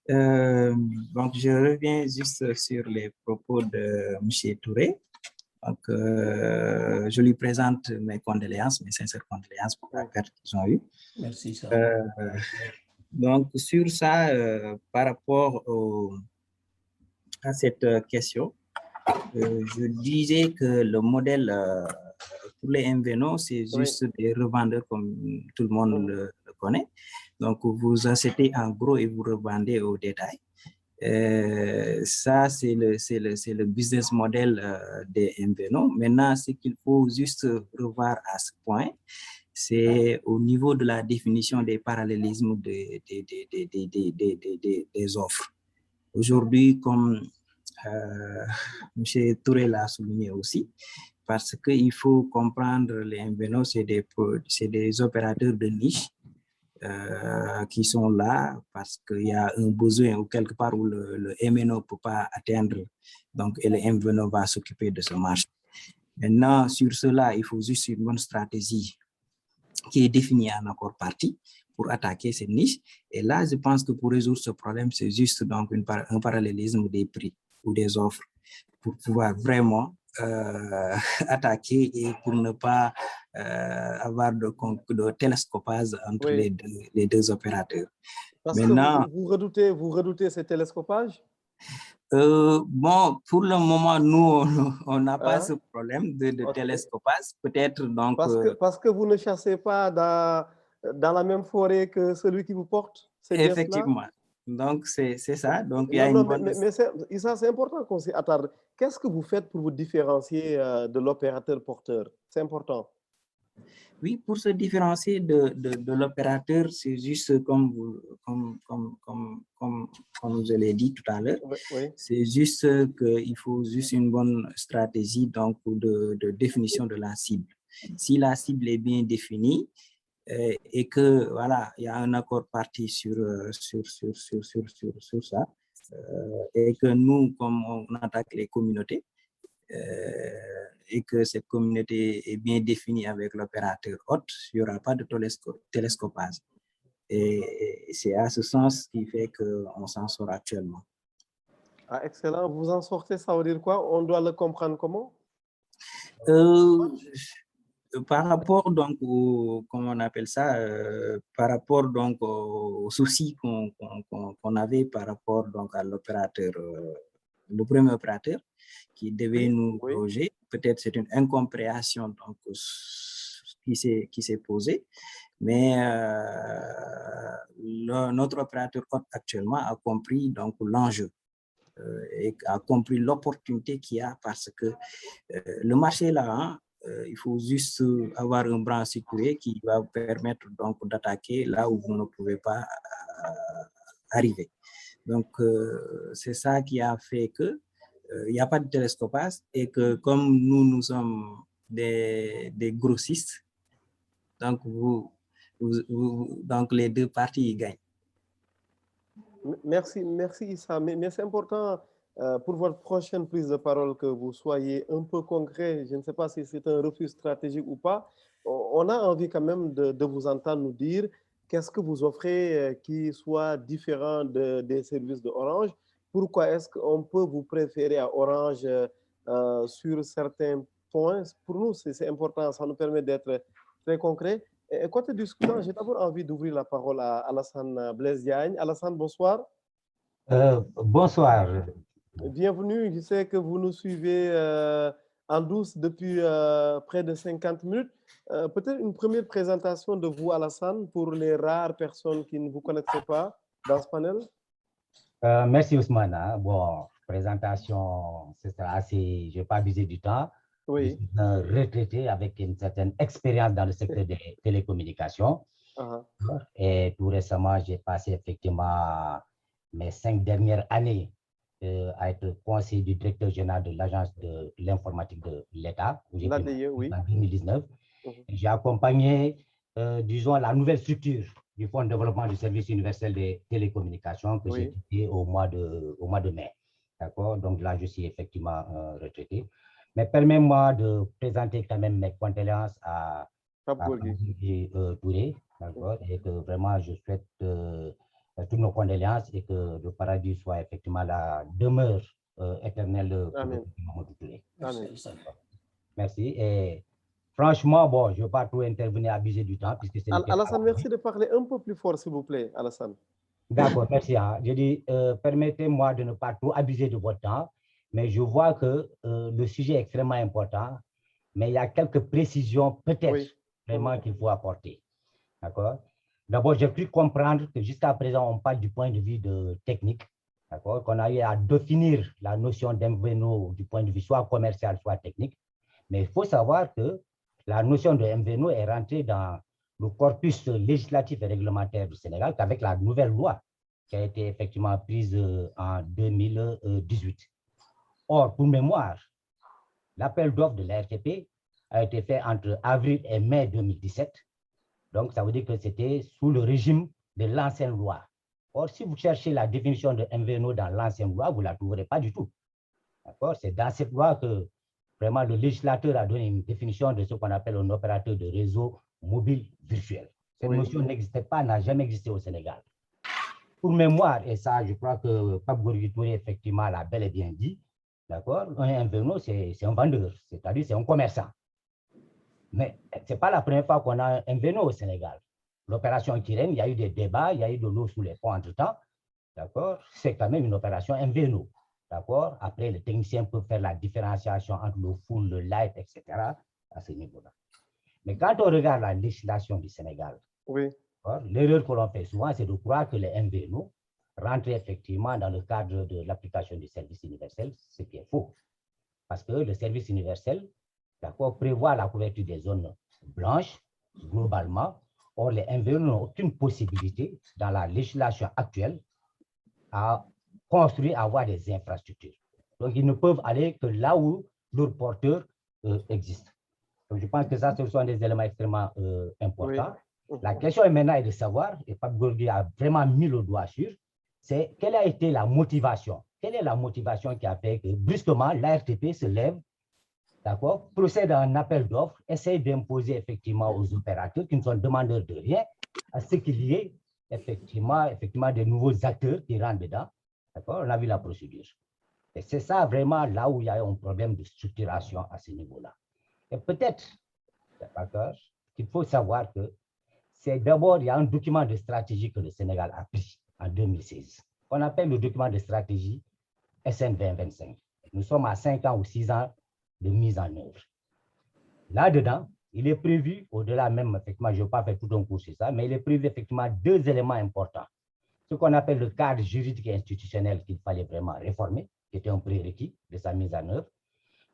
Donc, je reviens juste sur les propos de M. Touré. Donc, je lui présente mes condoléances, mes sincères condoléances pour la perte qu'ils ont eue.
Merci, ça.
Donc, sur ça, par rapport à cette question, je disais que le modèle pour les MVNO, c'est juste des revendeurs comme tout le monde le connaît. Donc, vous achetez en gros et vous revendez au détail. Ça, c'est le business model des MVNO. Maintenant, ce qu'il faut juste revoir à ce point, c'est au niveau de la définition des parallélismes des offres. Aujourd'hui, comme M. Touré l'a souligné aussi, parce qu'il faut comprendre les MVNO, c'est des opérateurs de niche qui sont là parce qu'il y a un besoin ou quelque part où le MNO ne peut pas atteindre, donc et le MVNO va s'occuper de ce marché. Maintenant, sur cela, il faut juste une bonne stratégie qui est définie en accord parti pour attaquer cette niche. Et là, je pense que pour résoudre ce problème, c'est juste donc un parallélisme des prix ou des offres pour pouvoir vraiment attaquer et pour ne pas avoir de télescopage entre les deux opérateurs.
Parce
maintenant,
que vous redoutez ces télescopages?
Bon, pour le moment, nous, on n'a pas ce problème de télescopage. Peut-être donc...
Parce que vous ne chassez pas dans la même forêt que celui qui vous porte?
Effectivement. Donc, c'est ça. Donc, il y a
non,
une bonne...
Mais ça, c'est important qu'on s'y attarde. Qu'est-ce que vous faites pour vous différencier de l'opérateur porteur? C'est important.
Oui, pour se différencier de l'opérateur, c'est juste comme je l'ai dit tout à l'heure, c'est juste qu'il faut juste une bonne stratégie donc, de définition de la cible. Si la cible est bien définie et que voilà, il y a un accord parti sur ça, et que nous, comme on attaque les communautés, et que cette communauté est bien définie avec l'opérateur hôte, il n'y aura pas de télescopage. Et c'est à ce sens qui fait qu'on s'en sort actuellement.
Ah, excellent. Vous en sortez, ça veut dire quoi? On doit le comprendre comment?
Par rapport donc comment on appelle ça, par rapport donc aux soucis qu'on avait par rapport donc à l'opérateur, le premier opérateur qui devait nous loger. Peut-être c'est une incompréhension donc qui s'est posée, mais notre opérateur actuellement a compris donc l'enjeu et a compris l'opportunité qu'il y a parce que le marché est là. Hein, il faut juste avoir un bras sécurisé qui va vous permettre donc d'attaquer là où vous ne pouvez pas arriver. Donc, c'est ça qui a fait que il n'y a pas de télescopage et que comme nous sommes des grossistes, donc, donc les deux parties y gagnent.
Merci Issa. Mais c'est important pour votre prochaine prise de parole, que vous soyez un peu concret. Je ne sais pas si c'est un refus stratégique ou pas. On a envie quand même de vous entendre nous dire qu'est-ce que vous offrez qui soit différent des services de Orange. Pourquoi est-ce qu'on peut vous préférer à Orange sur certains points? Pour nous, c'est important. Ça nous permet d'être très concret. Et côté discutant, j'ai d'abord envie d'ouvrir la parole à Alassane Blaise Diagne. Alassane, bonsoir.
Bonsoir.
Bienvenue. Je sais que vous nous suivez en douce depuis près de 50 minutes. Peut-être une première présentation de vous, Alassane, pour les rares personnes qui ne vous connaîtraient pas dans ce panel.
Merci Ousmane. Bon, présentation, ce sera assez, je ne vais pas abuser du temps.
Oui.
Je suis un retraité avec une certaine expérience dans le secteur des télécommunications. Et tout récemment, j'ai passé effectivement mes 5 dernières années à être conseiller du directeur général de l'Agence de l'informatique de l'État,
oui.
En 2019. J'ai accompagné, disons, la nouvelle structure du Fonds de développement du service universel des télécommunications que j'ai quitté au mois de mai. D'accord? Donc là, je suis effectivement retraité. Mais permets-moi de présenter quand même mes condoléances à Touré, d'accord? Et que vraiment, je souhaite toutes nos condoléances et que le paradis soit effectivement la demeure éternelle pour Mamadou Touré. Merci. Et franchement, bon, je ne veux pas trop intervenir, abuser du temps. Puisque
Alassane, merci de parler un peu plus fort, s'il vous plaît, Alassane.
D'accord, merci. Je dis, permettez-moi de ne pas trop abuser de votre temps, mais je vois que le sujet est extrêmement important, mais il y a quelques précisions peut-être vraiment qu'il faut apporter. D'accord? D'abord, j'ai cru comprendre que jusqu'à présent, on parle du point de vue technique, d'accord? Qu'on a eu à définir la notion d'MVNO du point de vue soit commercial, soit technique. Mais il faut savoir que la notion de MVNO est rentrée dans le corpus législatif et réglementaire du Sénégal qu'avec la nouvelle loi qui a été effectivement prise en 2018. Or, pour mémoire, l'appel d'offres de la RTP a été fait entre avril et mai 2017. Donc, ça veut dire que c'était sous le régime de l'ancienne loi. Or, si vous cherchez la définition de MVNO dans l'ancienne loi, vous ne la trouverez pas du tout. D'accord? C'est dans cette loi que vraiment le législateur a donné une définition de ce qu'on appelle un opérateur de réseau mobile virtuel. Cette notion n'existait pas, n'a jamais existé au Sénégal. Pour mémoire, et ça, je crois que Pape Gorgui Touré, effectivement, l'a bel et bien dit, d'accord? Un MVNO, c'est un vendeur, c'est-à-dire c'est un commerçant. Mais ce n'est pas la première fois qu'on a un MVNO au Sénégal. L'opération Kirène, il y a eu des débats, il y a eu de l'eau sous les ponts entre-temps, d'accord? C'est quand même une opération MVNO, d'accord? Après, les techniciens peuvent faire la différenciation entre le full, le light, etc. à ce niveau-là. Mais quand on regarde la législation du Sénégal, l'erreur que l'on fait souvent, c'est de croire que les MVNO rentrent effectivement dans le cadre de l'application du service universel, ce qui est faux. Parce que le service universel, d'accord, prévoit la couverture des zones blanches, globalement. Or, les MVNO n'ont aucune possibilité, dans la législation actuelle, à construire, à avoir des infrastructures. Donc, ils ne peuvent aller que là où leur porteur existe. Donc, je pense que ça, ce sont des éléments extrêmement importants. La question est maintenant de savoir, et Pape Gorgui a vraiment mis le doigt sur, c'est quelle a été la motivation. Quelle est la motivation qui a fait que brusquement, l'ARTP se lève, d'accord, procède à un appel d'offres, essaye d'imposer effectivement aux opérateurs qui ne sont demandeurs de rien, à ce qu'il y ait effectivement des nouveaux acteurs qui rentrent dedans. D'accord, on a vu la procédure. Et c'est ça vraiment là où il y a un problème de structuration à ce niveau-là. Et peut-être, d'accord, qu'il faut savoir que c'est d'abord, il y a un document de stratégie que le Sénégal a pris en 2016, qu'on appelle le document de stratégie SN 2025. Nous sommes à 5 ans ou 6 ans de mise en œuvre. Là-dedans, il est prévu, au-delà même, effectivement, je ne vais pas faire tout un cours sur ça, mais il est prévu effectivement 2 éléments importants. Ce qu'on appelle le cadre juridique et institutionnel qu'il fallait vraiment réformer, qui était un prérequis de sa mise en œuvre.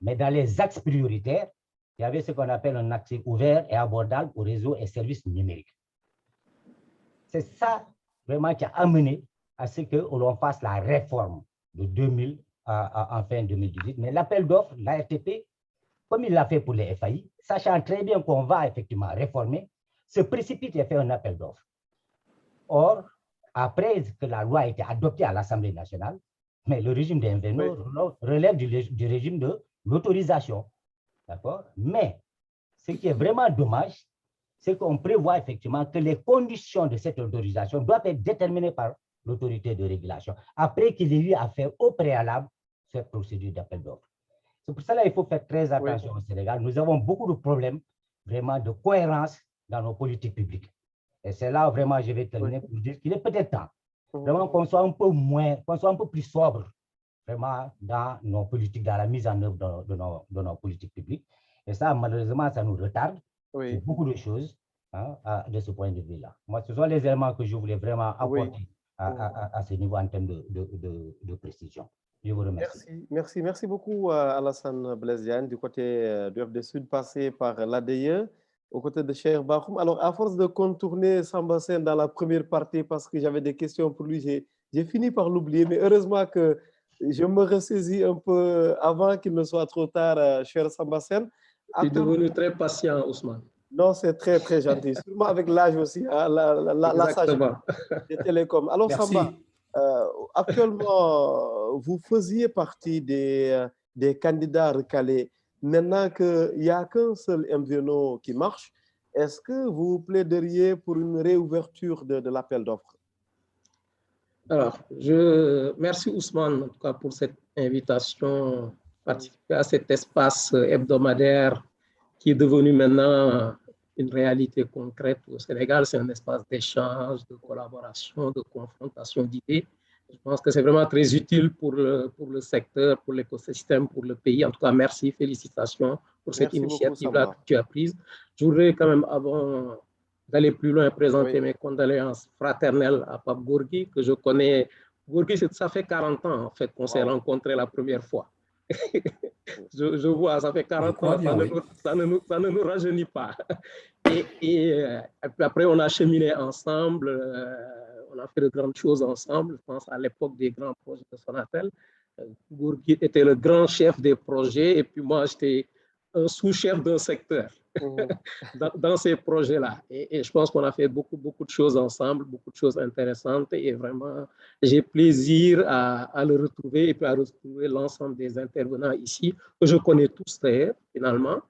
Mais dans les axes prioritaires, il y avait ce qu'on appelle un accès ouvert et abordable aux réseaux et services numériques. C'est ça vraiment qui a amené à ce que l'on fasse la réforme de 2000 en fin 2018. Mais l'appel d'offres, l'ARTP, comme il l'a fait pour les FAI, sachant très bien qu'on va effectivement réformer, se précipite et fait un appel d'offres. Or, après que la loi a été adoptée à l'Assemblée nationale, Mais le régime des MVNO relève du régime de l'autorisation. D'accord? Mais ce qui est vraiment dommage, c'est qu'on prévoit effectivement que les conditions de cette autorisation doivent être déterminées par l'autorité de régulation, après qu'il ait eu à faire au préalable cette procédure d'appel d'offres. C'est pour cela qu'il faut faire très attention au Sénégal. Nous avons beaucoup de problèmes vraiment de cohérence dans nos politiques publiques. Et c'est là vraiment, je vais terminer pour dire qu'il est peut-être temps vraiment qu'on soit un peu moins, qu'on soit un peu plus sobre vraiment dans nos politiques, dans la mise en œuvre de nos politiques publiques. Et ça, malheureusement, ça nous retarde sur beaucoup de choses de ce point de vue-là. Moi, ce sont les éléments que je voulais vraiment apporter à ce niveau en termes de précision. Je vous remercie.
Merci beaucoup Alassane Blaise Diagne du côté du FD Sud, passé par l'ADIE, aux côtés de Cheikh Bakhoum. Alors, à force de contourner Samba Sène dans la première partie, parce que j'avais des questions pour lui, j'ai fini par l'oublier, mais heureusement que je me ressaisis un peu avant qu'il ne soit trop tard, cher Samba Sène.
Tu es devenu très patient, Ousmane.
Non, c'est très, très gentil. Sûrement avec l'âge aussi, la sagesse des télécoms. Alors, Samba, actuellement, vous faisiez partie des candidats recalés. Maintenant qu'il n'y a qu'un seul MVNO qui marche, est-ce que vous plaideriez pour une réouverture de l'appel d'offres?
Alors, merci Ousmane en tout cas pour cette invitation, participer à cet espace hebdomadaire qui est devenu maintenant une réalité concrète au Sénégal. C'est un espace d'échange, de collaboration, de confrontation d'idées. Je pense que c'est vraiment très utile pour le secteur, pour l'écosystème, pour le pays. En tout cas, merci, félicitations pour cette initiative-là que tu as prise. Je voudrais quand même, avant d'aller plus loin, présenter mes condoléances fraternelles à Pape Gorgui, que je connais. Gorgui, ça fait 40 ans en fait qu'on s'est rencontrés la première fois. je vois, ça fait 40 ans, ça ne nous rajeunit pas. Et après, on a cheminé ensemble, on a fait de grandes choses ensemble. Je pense à l'époque des grands projets de Sonatel. Gorgui était le grand chef des projets et puis moi, j'étais un sous-chef d'un secteur dans ces projets-là. Et je pense qu'on a fait beaucoup de choses ensemble, beaucoup de choses intéressantes et vraiment, j'ai plaisir à le retrouver et puis à retrouver l'ensemble des intervenants ici, que je connais tous d'ailleurs, finalement,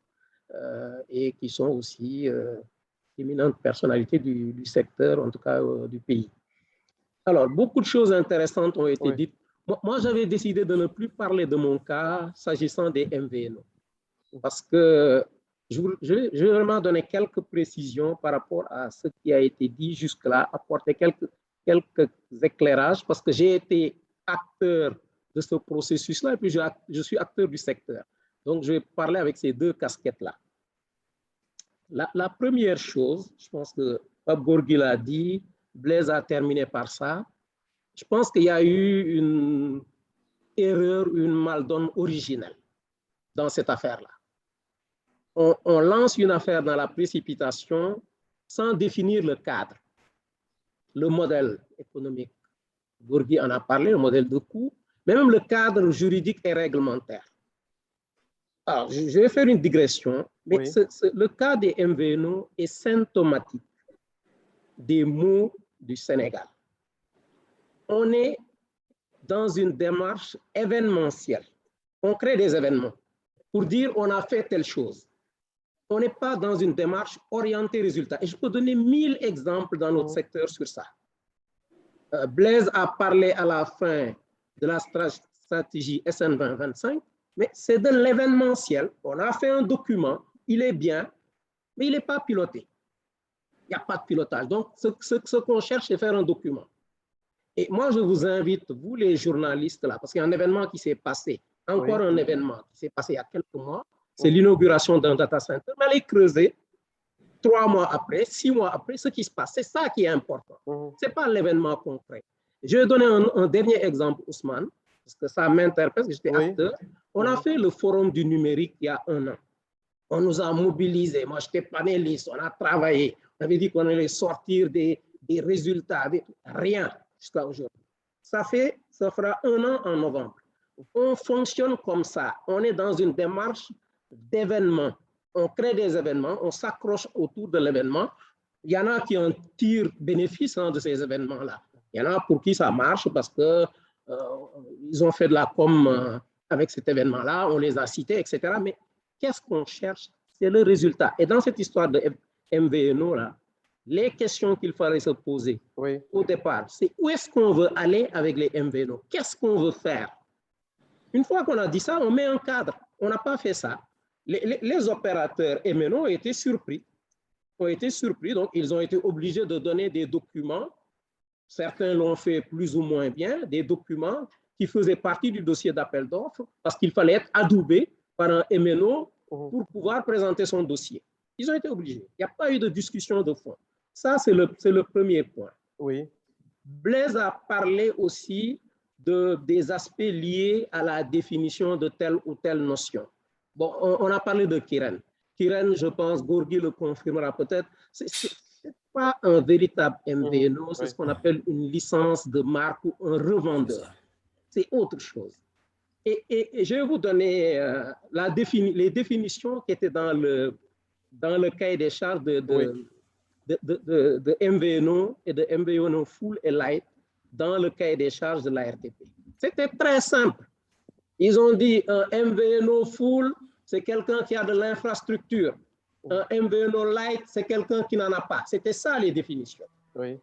et qui sont aussi éminentes personnalités du secteur, en tout cas du pays. Alors, beaucoup de choses intéressantes ont été dites. Moi, j'avais décidé de ne plus parler de mon cas s'agissant des MVNO. Parce que je vais vraiment donner quelques précisions par rapport à ce qui a été dit jusque-là, apporter quelques éclairages, parce que j'ai été acteur de ce processus-là et puis je suis acteur du secteur. Donc, je vais parler avec ces deux casquettes-là. La première chose, je pense que Pape Gorgui l'a dit, Blaise a terminé par ça. Je pense qu'il y a eu une erreur, une maldonne originelle dans cette affaire-là. On lance une affaire dans la précipitation sans définir le cadre, le modèle économique. Gorgui en a parlé, le modèle de coût, mais même le cadre juridique et réglementaire. Alors, je vais faire une digression, mais le cas des MVNO est symptomatique des maux du Sénégal. On est dans une démarche événementielle. On crée des événements pour dire on a fait telle chose. On n'est pas dans une démarche orientée résultat. Et je peux donner 1000 exemples dans notre secteur sur ça. Blaise a parlé à la fin de la stratégie SN 2025, mais c'est de l'événementiel. On a fait un document, il est bien, mais il n'est pas piloté. Il n'y a pas de pilotage. Donc, ce qu'on cherche, c'est faire un document. Et moi, je vous invite, vous les journalistes, là, parce qu'il y a un événement qui s'est passé, encore un événement qui s'est passé il y a quelques mois, c'est l'inauguration d'un data center. Mais allez creuser 3 mois après, 6 mois après, ce qui se passe. C'est ça qui est important. Ce n'est pas l'événement concret. Je vais donner un dernier exemple, Ousmane, parce que ça m'interpelle, parce que j'étais acteur. On a fait le forum du numérique il y a 1 an. On nous a mobilisés. Moi, j'étais panéliste. On a travaillé. On avait dit qu'on allait sortir des résultats. Rien jusqu'à aujourd'hui. Ça fera 1 an en novembre. On fonctionne comme ça. On est dans une démarche d'événements. On crée des événements, on s'accroche autour de l'événement. Il y en a qui en tirent bénéfice de ces événements-là. Il y en a pour qui ça marche parce que ils ont fait de la com avec cet événement-là, on les a cités, etc. Mais qu'est-ce qu'on cherche? C'est le résultat. Et dans cette histoire de MVNO, là, les questions qu'il fallait se poser au départ, c'est où est-ce qu'on veut aller avec les MVNO? Qu'est-ce qu'on veut faire? Une fois qu'on a dit ça, on met un cadre. On n'a pas fait ça. Les opérateurs MNO ont été surpris. Donc ils ont été obligés de donner des documents. Certains l'ont fait plus ou moins bien, des documents qui faisaient partie du dossier d'appel d'offres parce qu'il fallait être adoubé par un MNO pour pouvoir présenter son dossier. Ils ont été obligés. Il n'y a pas eu de discussion de fond. Ça, c'est le premier point.
Oui.
Blaise a parlé aussi des aspects liés à la définition de telle ou telle notion. Bon, on a parlé de Kiren. Kiren, je pense, Gorgui le confirmera peut-être, c'est pas un véritable MVNO, c'est ce qu'on appelle une licence de marque ou un revendeur. C'est autre chose. Et je vais vous donner les définitions qui étaient dans le cahier des charges de MVNO et de MVNO Full et Light dans le cahier des charges de la RTP. C'était très simple. Ils ont dit un MVNO Full, c'est quelqu'un qui a de l'infrastructure. Un MVNO Light, c'est quelqu'un qui n'en a pas. C'était ça les définitions.
Oui.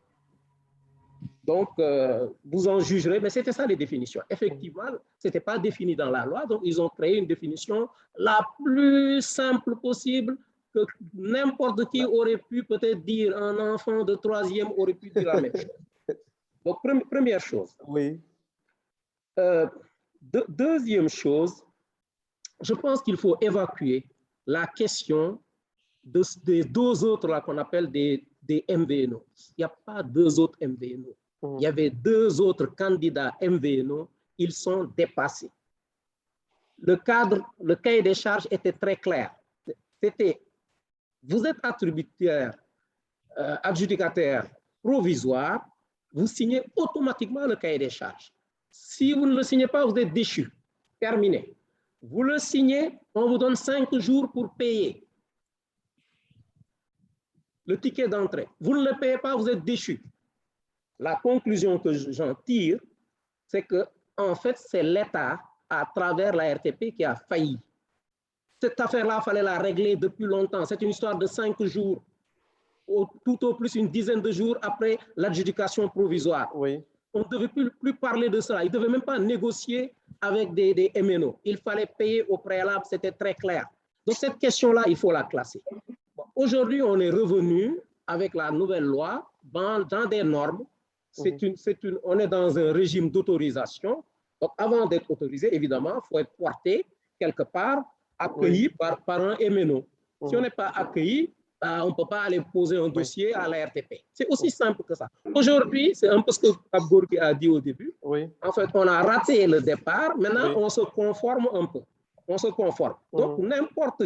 Donc, vous en jugerez, mais c'était ça les définitions. Effectivement, ce n'était pas défini dans la loi, donc ils ont créé une définition la plus simple possible que n'importe qui aurait pu peut-être dire, un enfant de 3e aurait pu dire la même chose. Donc, première chose.
Oui.
Deuxième chose, je pense qu'il faut évacuer la question des deux autres là qu'on appelle des MVNO. Il n'y a pas deux autres MVNO. Il y avait deux autres candidats MVNO, ils sont dépassés. Le cahier des charges était très clair. C'était, vous êtes adjudicataire provisoire, vous signez automatiquement le cahier des charges. Si vous ne le signez pas, vous êtes déchu. Terminé. Vous le signez, on vous donne 5 jours pour payer le ticket d'entrée. Vous ne le payez pas, vous êtes déchu. La conclusion que j'en tire, c'est que, en fait, c'est l'État, à travers la RTP, qui a failli. Cette affaire-là, il fallait la régler depuis longtemps. C'est une histoire de 5 jours, tout au plus une dizaine de jours après l'adjudication provisoire.
Oui.
On ne devait plus parler de ça. Ils ne devaient même pas négocier avec des MNO. Il fallait payer au préalable, c'était très clair. Donc, cette question-là, il faut la classer. Bon, aujourd'hui, on est revenu avec la nouvelle loi dans des normes. On est dans un régime d'autorisation. Donc, avant d'être autorisé, évidemment, il faut être porté quelque part, accueilli par un MNO. Si on n'est pas accueilli, on ne peut pas aller poser un dossier à la RTP. C'est aussi simple que ça. Aujourd'hui, c'est un peu ce que Abgourki a dit au début. En fait, on a raté le départ. Maintenant, on se conforme un peu. On se conforme. Donc, n'importe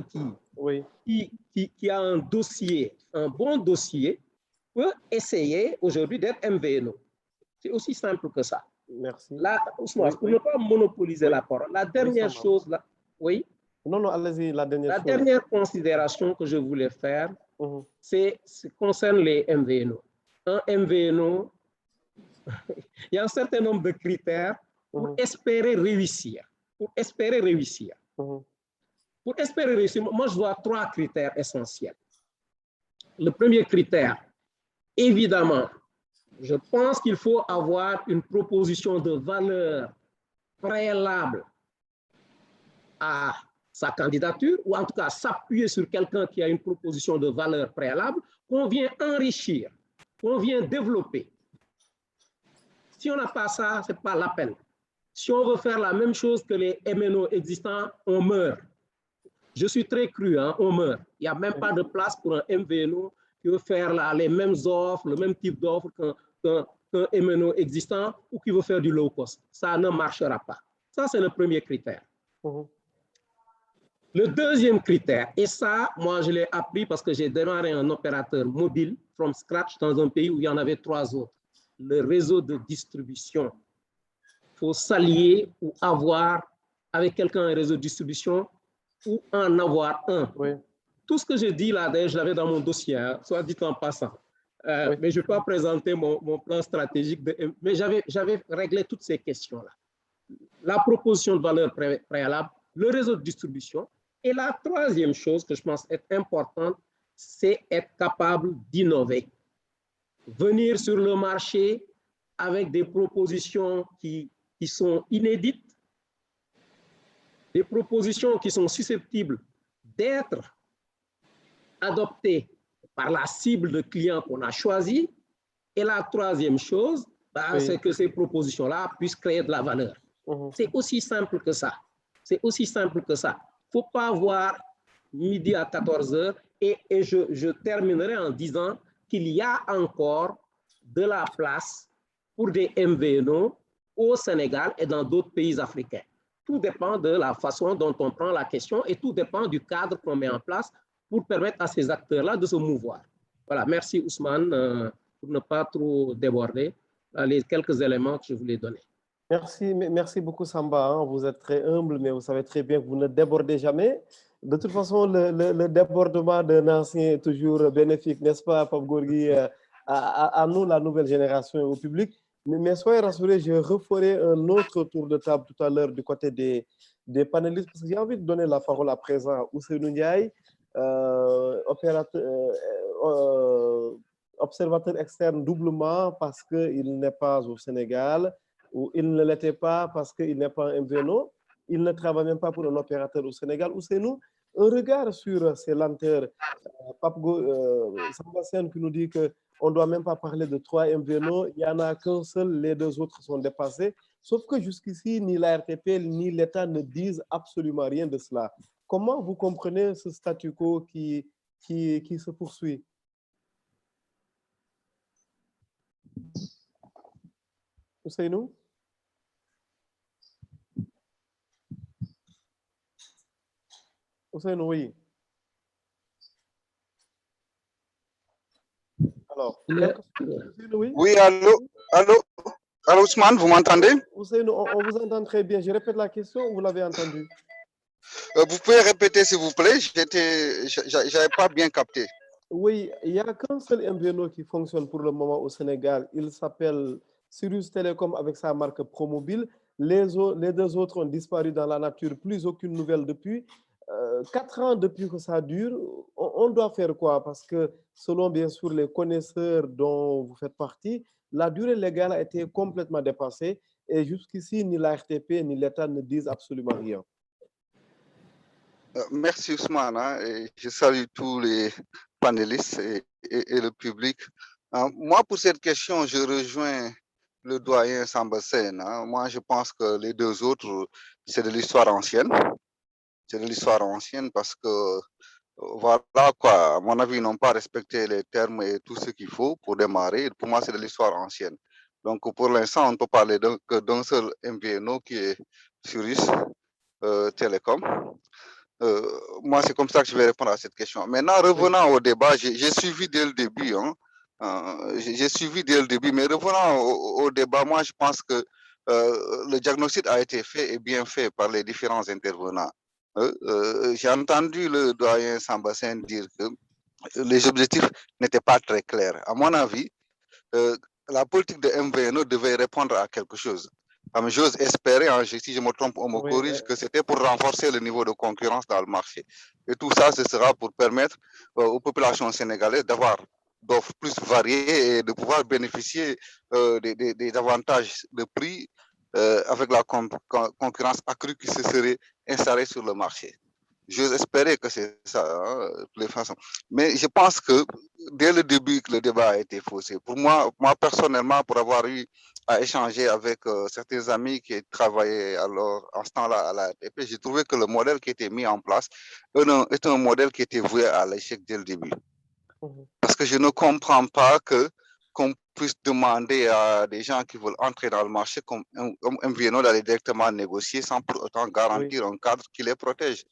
qui a un dossier, un bon dossier, peut essayer aujourd'hui d'être MVNO. C'est aussi simple que ça.
Merci.
Là, Ousmane, pour ne pas monopoliser la parole, la dernière chose, là,
Non, allez-y, la dernière chose.
La dernière considération que je voulais faire, concerne les MVNO. Un MVNO, il y a un certain nombre de critères pour espérer réussir. Pour espérer réussir. Pour espérer réussir, moi, je vois 3 critères essentiels. Le premier critère, évidemment, je pense qu'il faut avoir une proposition de valeur préalable à sa candidature, ou en tout cas s'appuyer sur quelqu'un qui a une proposition de valeur préalable, qu'on vient enrichir, qu'on vient développer. Si on n'a pas ça, ce n'est pas la peine. Si on veut faire la même chose que les MNO existants, on meurt. Je suis très cru, hein, on meurt. Il n'y a même pas de place pour un MVNO qui veut faire les mêmes offres, le même type d'offre qu'un MNO existant ou qui veut faire du low cost. Ça ne marchera pas. Ça, c'est le premier critère. Le deuxième critère, et ça, moi, je l'ai appris parce que j'ai démarré un opérateur mobile from scratch dans un pays où il y en avait 3 autres. Le réseau de distribution. Il faut s'allier ou avoir avec quelqu'un un réseau de distribution ou en avoir un. Tout ce que je dis là, d'ailleurs, je l'avais dans mon dossier, hein, soit dit en passant. Mais je ne peux pas présenter mon plan stratégique. Mais j'avais réglé toutes ces questions-là. La proposition de valeur préalable, le réseau de distribution. Et la troisième chose que je pense être importante, c'est être capable d'innover. Venir sur le marché avec des propositions qui sont inédites, des propositions qui sont susceptibles d'être adoptées par la cible de clients qu'on a choisi. Et la troisième chose, c'est que ces propositions-là puissent créer de la valeur. C'est aussi simple que ça. C'est aussi simple que ça. Il ne faut pas voir midi à 14h et je terminerai en disant qu'il y a encore de la place pour des MVNO au Sénégal et dans d'autres pays africains. Tout dépend de la façon dont on prend la question et tout dépend du cadre qu'on met en place pour permettre à ces acteurs-là de se mouvoir. Voilà, merci Ousmane pour ne pas trop déborder les quelques éléments que je voulais donner.
Merci beaucoup Samba. Vous êtes très humble, mais vous savez très bien que vous ne débordez jamais. De toute façon, le débordement d'un ancien est toujours bénéfique, n'est-ce pas, Pape Gorgui, à nous, la nouvelle génération et au public. Mais soyez rassurés, je referai un autre tour de table tout à l'heure du côté des panélistes, parce que j'ai envie de donner la parole à présent à Ousseynou Ndiaye, observateur externe doublement parce qu'il n'est pas au Sénégal, ou il ne l'était pas parce qu'il n'est pas un MVNO, il ne travaille même pas pour un opérateur au Sénégal. Ousseynou, un regard sur ces lenteurs. Samba Sène qui nous dit qu'on ne doit même pas parler de 3 MVNO, il n'y en a qu'un seul, les 2 autres sont dépassés. Sauf que jusqu'ici, ni la RTP ni l'État ne disent absolument rien de cela. Comment vous comprenez ce statu quo qui se poursuit? Ousseynou? Ousseynou, oui. Alors,
oui, allô, Ousmane, vous m'entendez?
Ousseynou, on vous entend très bien. Je répète la question, vous l'avez entendu?
Vous pouvez répéter, s'il vous plaît? Je n'avais pas bien capté.
Oui, il n'y a qu'un seul MVNO qui fonctionne pour le moment au Sénégal. Il s'appelle Sirius Télécom avec sa marque Promobile. Les 2 autres ont disparu dans la nature, plus aucune nouvelle depuis. 4 ans depuis que ça dure, on doit faire quoi? Parce que selon bien sûr les connaisseurs dont vous faites partie, la durée légale a été complètement dépassée et jusqu'ici, ni la RTP ni l'État ne disent absolument rien.
Merci Ousmane, et je salue tous les panélistes et le public. Moi, pour cette question, je rejoins le doyen Samba Sène. Moi, je pense que les 2 autres, c'est de l'histoire ancienne. C'est de l'histoire ancienne parce que, voilà quoi, à mon avis, ils n'ont pas respecté les termes et tout ce qu'il faut pour démarrer. Pour moi, c'est de l'histoire ancienne. Donc, pour l'instant, on ne peut parler que d'un seul MVNO qui est Sirius Télécom. Moi, c'est comme ça que je vais répondre à cette question. Maintenant, revenant au débat, j'ai suivi dès le début. J'ai suivi dès le début, mais revenant au débat, moi, je pense que le diagnostic a été fait et bien fait par les différents intervenants. J'ai entendu le doyen Samba Sène dire que les objectifs n'étaient pas très clairs. À mon avis, la politique de MVNO devait répondre à quelque chose. J'ose espérer, si je me trompe, on me corrige, que c'était pour renforcer le niveau de concurrence dans le marché. Et tout ça, ce sera pour permettre aux populations sénégalaises d'avoir d'offres plus variées et de pouvoir bénéficier des avantages de prix avec la concurrence accrue qui se serait installée sur le marché. J'ose espérer que c'est ça, de toutes les façons. Mais je pense que dès le début, le débat a été faussé. Pour moi personnellement, pour avoir eu à échanger avec certains amis qui travaillaient alors en ce temps-là à la RTP, j'ai trouvé que le modèle qui était mis en place est un modèle qui était voué à l'échec dès le début. Parce que je ne comprends pas qu'on puisse demander à des gens qui veulent entrer dans le marché comme un MVNO d'aller directement négocier sans pour autant garantir un cadre qui les protège.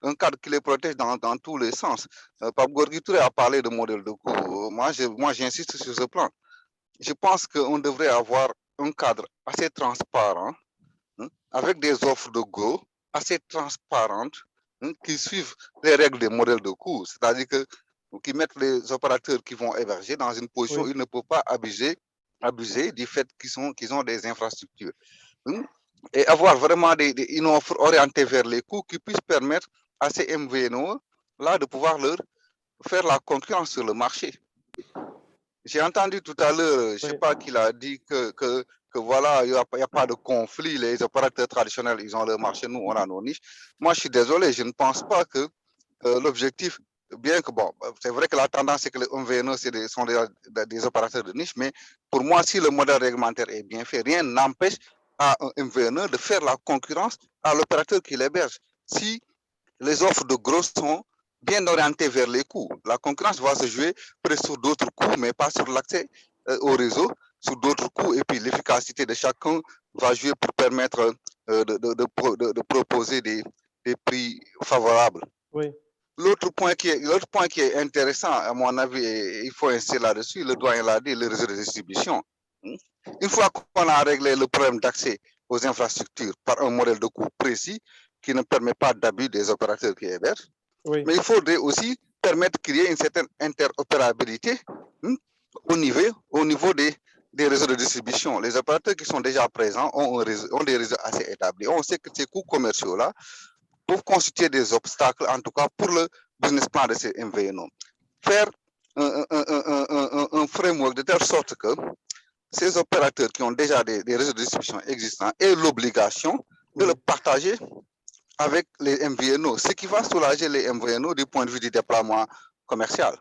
Un cadre qui les protège dans tous les sens. Pape Gorgui Touré a parlé de modèle de coût. Moi, j'insiste sur ce plan. Je pense qu'on devrait avoir un cadre assez transparent, avec des offres de go assez transparentes, qui suivent les règles des modèles de coût. C'est-à-dire que qui mettent les opérateurs qui vont héberger dans une position où ils ne peuvent pas abuser du fait qu'ils ont des infrastructures. Et avoir vraiment une offre orientée vers les coûts qui puisse permettre à ces MVNO là de pouvoir leur faire la concurrence sur le marché. J'ai entendu tout à l'heure, je ne sais pas qui l'a dit, que voilà, il n'y a pas de conflit, les opérateurs traditionnels, ils ont leur marché, nous, on a nos niches. Moi, je suis désolé, je ne pense pas que l'objectif, bien que, bon, c'est vrai que la tendance, c'est que les MVNO sont des opérateurs de niche, mais pour moi, si le modèle réglementaire est bien fait, rien n'empêche à un MVNO de faire la concurrence à l'opérateur qui l'héberge. Si les offres de gros sont bien orientées vers les coûts, la concurrence va se jouer presque sur d'autres coûts, mais pas sur l'accès au réseau, sur d'autres coûts, et puis l'efficacité de chacun va jouer pour permettre de proposer des prix favorables.
Oui.
L'autre point qui est intéressant, à mon avis, et il faut insister là-dessus, le doyen l'a dit, le réseau de distribution. Une fois qu'on a réglé le problème d'accès aux infrastructures par un modèle de coût précis qui ne permet pas d'abus des opérateurs qui hébergent, mais il faudrait aussi permettre qu'il y ait une certaine interopérabilité au niveau des réseaux de distribution. Les opérateurs qui sont déjà présents ont des réseaux assez établis. On sait que ces coûts commerciaux-là peuvent constituer des obstacles, en tout cas pour le business plan de ces MVNO. Faire un framework de telle sorte que ces opérateurs qui ont déjà des réseaux de distribution existants aient l'obligation de le partager avec les MVNO, ce qui va soulager les MVNO du point de vue du déploiement commercial.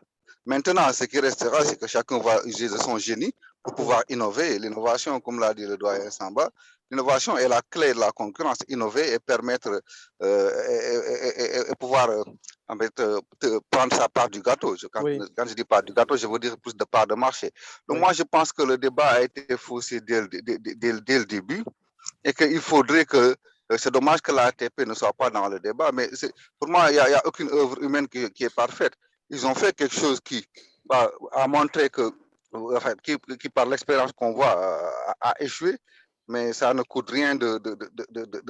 Maintenant, ce qui restera, c'est que chacun va user de son génie pour pouvoir innover. L'innovation, comme l'a dit le doyen Samba, l'innovation est la clé de la concurrence. Innover et permettre et pouvoir en fait, prendre sa part du gâteau. Quand je dis part du gâteau, je veux dire plus de part de marché. Donc moi, je pense que le débat a été faussé dès le début et qu'il faudrait que c'est dommage que l'ATP ne soit pas dans le débat, mais pour moi, il n'y a aucune œuvre humaine qui est parfaite. Ils ont fait quelque chose qui a montré que, enfin, qui par l'expérience qu'on voit, a échoué, mais ça ne coûte rien de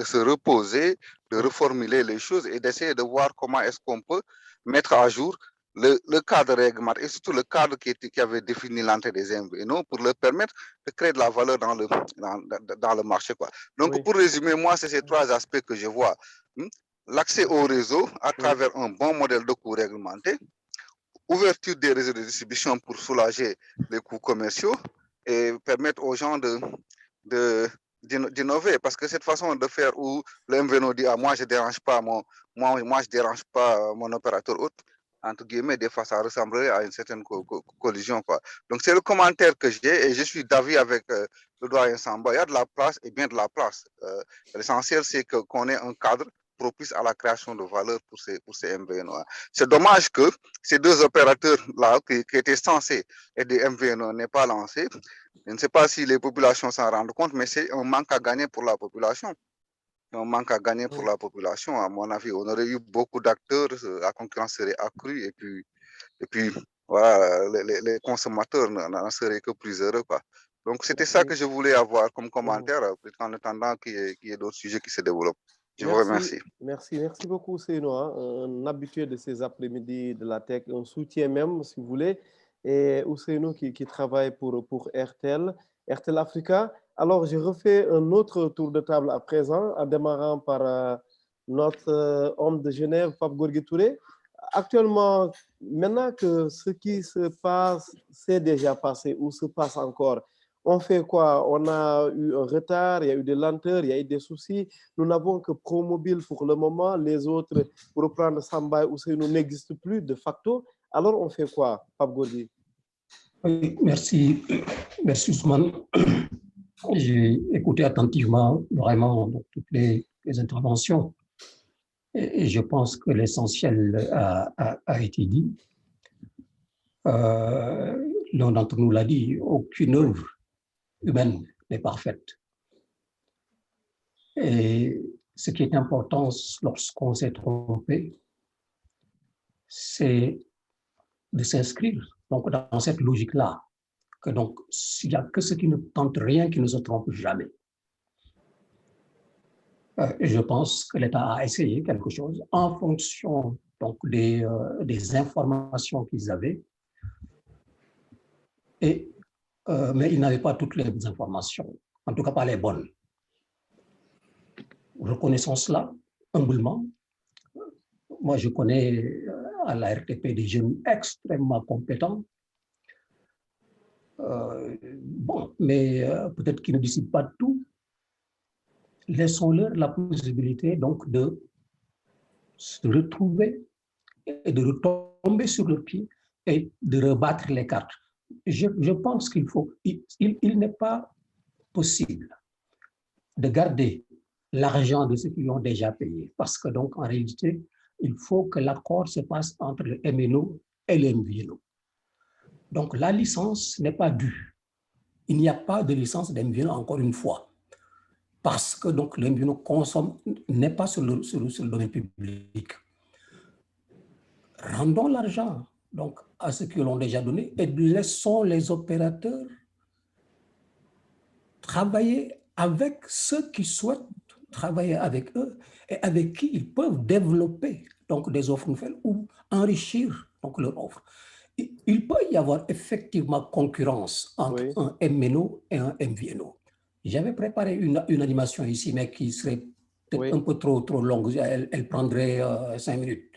se reposer, de reformuler les choses et d'essayer de voir comment est-ce qu'on peut mettre à jour le cadre réglementaire et surtout le cadre qui avait défini l'entrée des MVNO pour leur permettre de créer de la valeur dans le marché, quoi. Donc, pour résumer, moi, c'est ces trois aspects que je vois. L'accès au réseau à travers un bon modèle de coût réglementé, ouverture des réseaux de distribution pour soulager les coûts commerciaux et permettre aux gens d'innover, parce que cette façon de faire où le MVNO dit moi je dérange pas mon opérateur autre, entre guillemets, des fois ça ressemblerait à une certaine collision, quoi. Donc c'est le commentaire que j'ai et je suis d'avis avec le doyen Samba. Il y a de la place et bien de la place. L'essentiel c'est qu'on ait un cadre propice à la création de valeur pour ces MVNO. C'est dommage que ces deux opérateurs-là qui étaient censés être des MVNO n'aient pas lancé. Je ne sais pas si les populations s'en rendent compte, mais c'est un manque à gagner pour la population. Un manque à gagner pour la population, à mon avis. On aurait eu beaucoup d'acteurs, la concurrence serait accrue et puis voilà, les consommateurs n'en seraient que plus heureux, quoi. Donc c'était ça que je voulais avoir comme commentaire, en attendant qu'il y ait d'autres sujets qui se développent. Je vous remercie.
Merci beaucoup, Seyno, un habitué de ces après-midi de la tech, un soutien même, si vous voulez, et Ousseynou qui travaille pour RTL Africa. Alors, je refais un autre tour de table à présent, en démarrant par notre homme de Genève, Pape Gorgui Touré. Actuellement, maintenant que ce qui se passe, s'est déjà passé ou se passe encore, on fait quoi? On a eu un retard, il y a eu des lenteurs, il y a eu des soucis. Nous n'avons que ProMobile pour le moment. Les autres, pour reprendre Samba ou Ousseynou, n'existent plus de facto. Alors, on fait quoi, Pape Gorgui?
Oui, merci Ousmane. J'ai écouté attentivement vraiment toutes les interventions et je pense que l'essentiel a été dit. L'un d'entre nous l'a dit, aucune œuvre humaine n'est parfaite. Et ce qui est important lorsqu'on s'est trompé, c'est de s'inscrire donc dans cette logique-là, que donc s'il n'y a que ceux qui ne tentent rien qui ne se trompent jamais. Je pense que l'État a essayé quelque chose en fonction donc, des informations qu'ils avaient, mais ils n'avaient pas toutes les informations, en tout cas pas les bonnes. Reconnaissons cela humblement. Moi, je connais à la RTP des jeunes extrêmement compétents, mais peut-être qu'ils ne décident pas de tout. Laissons-leur la possibilité donc de se retrouver et de retomber sur le pied et de rebattre les cartes. Je pense qu'il n'est pas possible de garder l'argent de ceux qui ont déjà payé, parce que donc en réalité, il faut que l'accord se passe entre le MNO et le MVNO. Donc la licence n'est pas due. Il n'y a pas de licence d'MVNO encore une fois, parce que donc le MVNO n'est pas sur le domaine public. Rendons l'argent donc à ceux qui l'ont déjà donné et laissons les opérateurs travailler avec ceux qui souhaitent travailler avec eux et avec qui ils peuvent développer donc des offres nouvelles ou enrichir donc leur offre. Il peut y avoir effectivement concurrence entre un MNO et un MVNO. J'avais préparé une animation ici, mais qui serait peut-être un peu trop longue. Elle prendrait 5 minutes.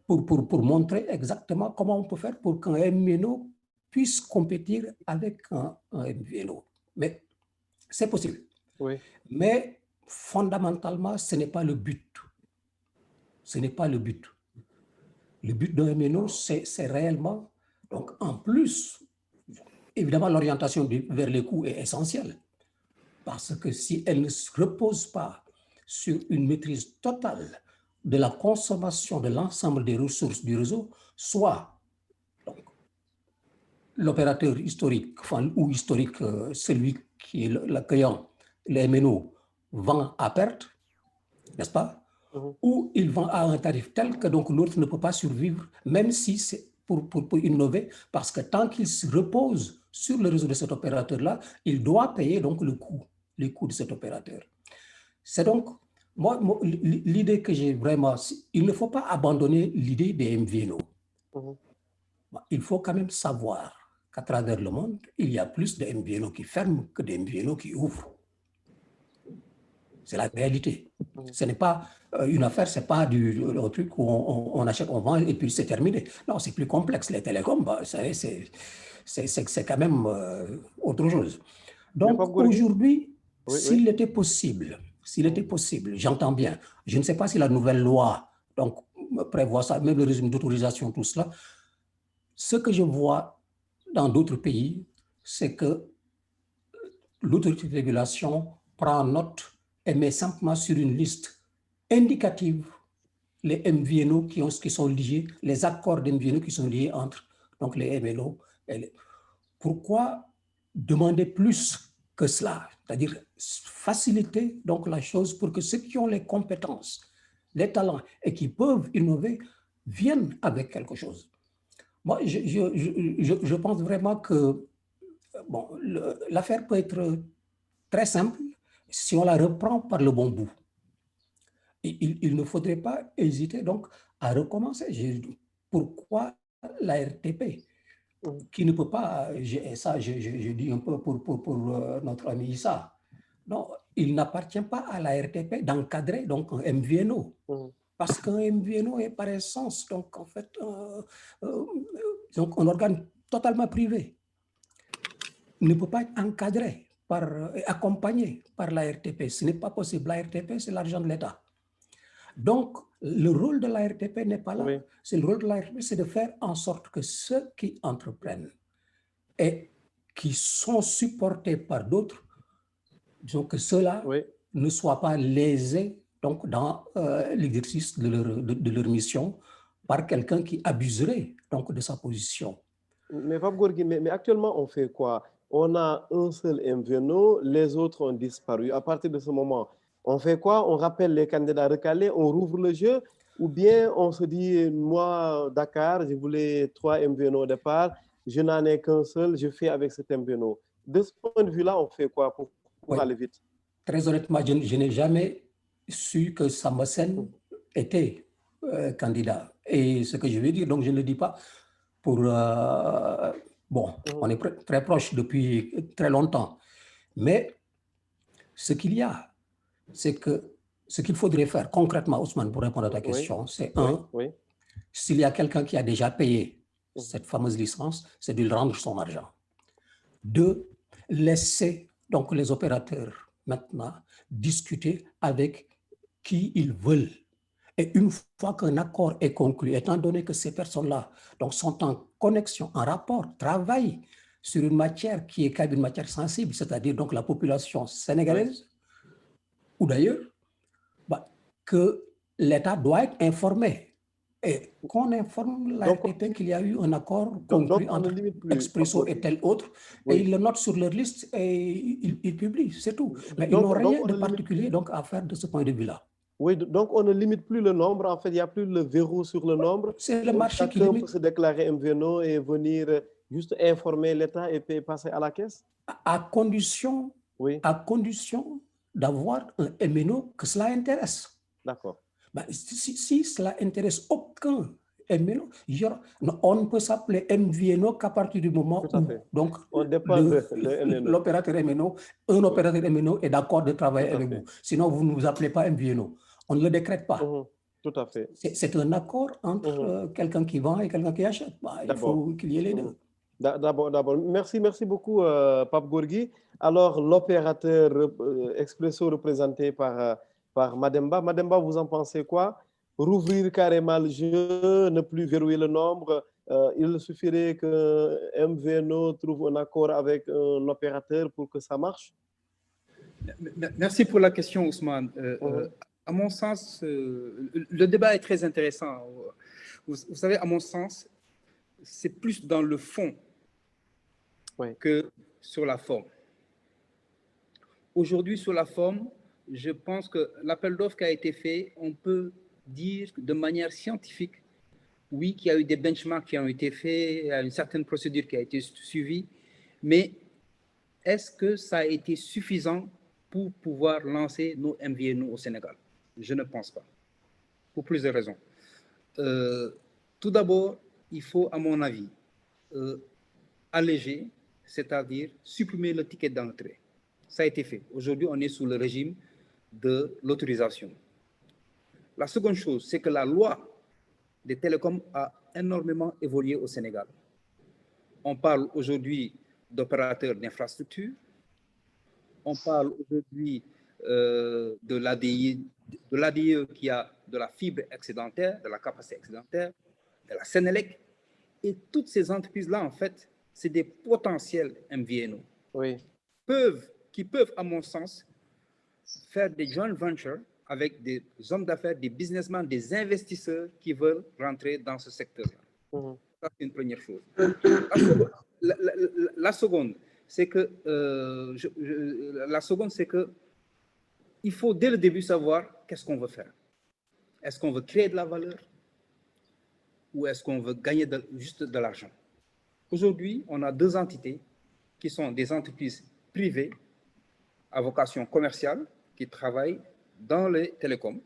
Pour montrer exactement comment on peut faire pour qu'un MNO puisse compétir avec un MVNO. Mais c'est possible. Mais fondamentalement, ce n'est pas le but. Ce n'est pas le but. Le but d'un MNO, c'est réellement, donc en plus, évidemment, l'orientation vers les coûts est essentielle. Parce que si elle ne se repose pas sur une maîtrise totale de la consommation de l'ensemble des ressources du réseau, soit l'opérateur historique, celui qui est l'accueillant, le MNO, vend à perte, n'est-ce pas? Ou il vend à un tarif tel que donc l'autre ne peut pas survivre, même si c'est pour innover, parce que tant qu'il se repose sur le réseau de cet opérateur-là, il doit payer donc les coûts de cet opérateur. C'est donc, moi l'idée que j'ai vraiment, il ne faut pas abandonner l'idée des MVNO. Il faut quand même savoir qu'à travers le monde, il y a plus de MVNO qui ferment que de MVNO qui ouvrent. C'est la réalité. Ce n'est pas une affaire, ce n'est pas un truc où on achète, on vend et puis c'est terminé. Non, c'est plus complexe. Les télécoms, vous savez, c'est quand même autre chose. Donc aujourd'hui, s'il était possible, j'entends bien, je ne sais pas si la nouvelle loi donc, prévoit ça, même le régime d'autorisation, tout cela, ce que je vois dans d'autres pays, c'est que l'autorité de régulation prend note et met simplement sur une liste indicative les MVNO qui sont liés, les accords d'MVNO qui sont liés entre donc les MNO et les... Pourquoi demander plus que cela? C'est-à-dire faciliter donc la chose pour que ceux qui ont les compétences, les talents et qui peuvent innover viennent avec quelque chose. Moi, je pense vraiment que bon, l'affaire peut être très simple si on la reprend par le bon bout. Il ne faudrait pas hésiter donc à recommencer. Pourquoi la RTP qui ne peut pas, ça je dis un peu pour notre ami Issa, non, il n'appartient pas à la RTP d'encadrer donc un MVNO. Parce qu'un MVNO est par essence donc en fait donc un organe totalement privé. Il ne peut pas être encadré accompagné par la RTP. Ce n'est pas possible. La RTP, c'est l'argent de l'État. Donc, le rôle de la RTP n'est pas là. C'est le rôle de la RTP, c'est de faire en sorte que ceux qui entreprennent et qui sont supportés par d'autres, disons que ceux-là ne soient pas lésés donc, dans l'exercice de leur mission par quelqu'un qui abuserait donc, de sa position.
Mais Pape Gorgui, mais actuellement, on fait quoi? On a un seul MVNO, les autres ont disparu. À partir de ce moment, on fait quoi? On rappelle les candidats recalés, on rouvre le jeu, ou bien on se dit, moi, Dakar, je voulais 3 MVNO au départ, je n'en ai qu'un seul, je fais avec cet MVNO. De ce point de vue-là, on fait quoi pour aller vite?
Très honnêtement, je n'ai jamais su que Samba Sen était candidat. Et ce que je veux dire, donc je ne le dis pas pour... bon, on est très proche depuis très longtemps. Mais ce qu'il y a, c'est que ce qu'il faudrait faire concrètement, Ousmane, pour répondre à ta question, c'est s'il y a quelqu'un qui a déjà payé cette fameuse licence, c'est de lui rendre son argent. 2, laisser donc les opérateurs maintenant discuter avec qui ils veulent. Et une fois qu'un accord est conclu, étant donné que ces personnes-là donc, sont en connexion, en rapport, travaillent sur une matière qui est quand même une matière sensible, c'est-à-dire donc la population sénégalaise, ou d'ailleurs, que l'État doit être informé. Et qu'on informe la RTP qu'il y a eu un accord conclu entre Expresso et tel autre, et ils le notent sur leur liste et ils publient, c'est tout. Mais ils n'ont rien de particulier donc, à faire de ce point de vue-là.
Oui, donc on ne limite plus le nombre, en fait, il n'y a plus le verrou sur le nombre.
C'est le marché qui
limite. Chacun peut se déclarer MVNO et venir juste informer l'État et passer à la caisse?
À condition d'avoir un MNO que cela intéresse.
D'accord.
Si cela intéresse aucun MNO, on ne peut s'appeler MVNO qu'à partir du moment où donc, l'opérateur MNO, un opérateur MNO est d'accord de travailler avec vous. Sinon, vous ne vous appelez pas MVNO. On ne le décrète pas.
Tout à fait.
C'est un accord entre quelqu'un qui vend et quelqu'un qui achète. Il faut qu'il y ait les deux.
D'abord. Merci beaucoup, Pape Gorgui. Alors, l'opérateur Expresso représenté par Mademba. Mademba, vous en pensez quoi? Rouvrir carrément le jeu, ne plus verrouiller le nombre. Il suffirait que MVNO trouve un accord avec un opérateur pour que ça marche?
Merci pour la question, Ousmane. À mon sens, le débat est très intéressant. Vous savez, à mon sens, c'est plus dans le fond que sur la forme. Aujourd'hui, sur la forme, je pense que l'appel d'offres qui a été fait, on peut dire de manière scientifique, oui, qu'il y a eu des benchmarks qui ont été faits, il y a une certaine procédure qui a été suivie, mais est-ce que ça a été suffisant pour pouvoir lancer nos MVNO au Sénégal? Je ne pense pas, pour plusieurs raisons. Tout d'abord, il faut, à mon avis, alléger, c'est-à-dire supprimer le ticket d'entrée. Ça a été fait. Aujourd'hui, on est sous le régime de l'autorisation. La seconde chose, c'est que la loi des télécoms a énormément évolué au Sénégal. On parle aujourd'hui d'opérateurs d'infrastructure, on parle aujourd'hui de l'ADIE qui a de la fibre excédentaire, de la capacité excédentaire, de la Sénélec, et toutes ces entreprises-là, en fait, c'est des potentiels MVNO qui peuvent, à mon sens, faire des joint ventures avec des hommes d'affaires, des businessmen, des investisseurs qui veulent rentrer dans ce secteur-là. Ça, c'est une première chose. La seconde, c'est que il faut dès le début savoir qu'est-ce qu'on veut faire. Est-ce qu'on veut créer de la valeur ou est-ce qu'on veut gagner juste de l'argent? Aujourd'hui, on a deux entités qui sont des entreprises privées à vocation commerciale qui travaillent dans les télécoms.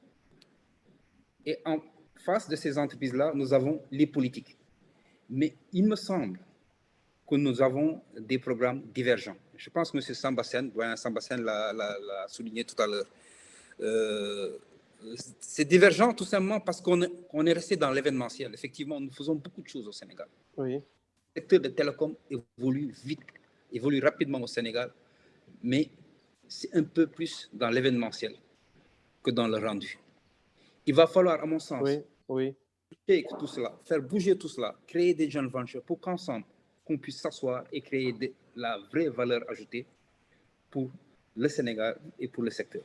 Et en face de ces entreprises-là, nous avons les politiques. Mais il me semble que nous avons des programmes divergents. Je pense que M. Sambassène, doyen Sambassène l'a souligné tout à l'heure. C'est divergent tout simplement parce qu'on est resté dans l'événementiel. Effectivement, nous faisons beaucoup de choses au Sénégal. Le secteur de télécom évolue vite, évolue rapidement au Sénégal, mais c'est un peu plus dans l'événementiel que dans le rendu. Il va falloir, à mon sens, tout cela, faire bouger tout cela, créer des joint ventures pour qu'ensemble, qu'on puisse s'asseoir et créer la vraie valeur ajoutée pour le Sénégal et pour le secteur.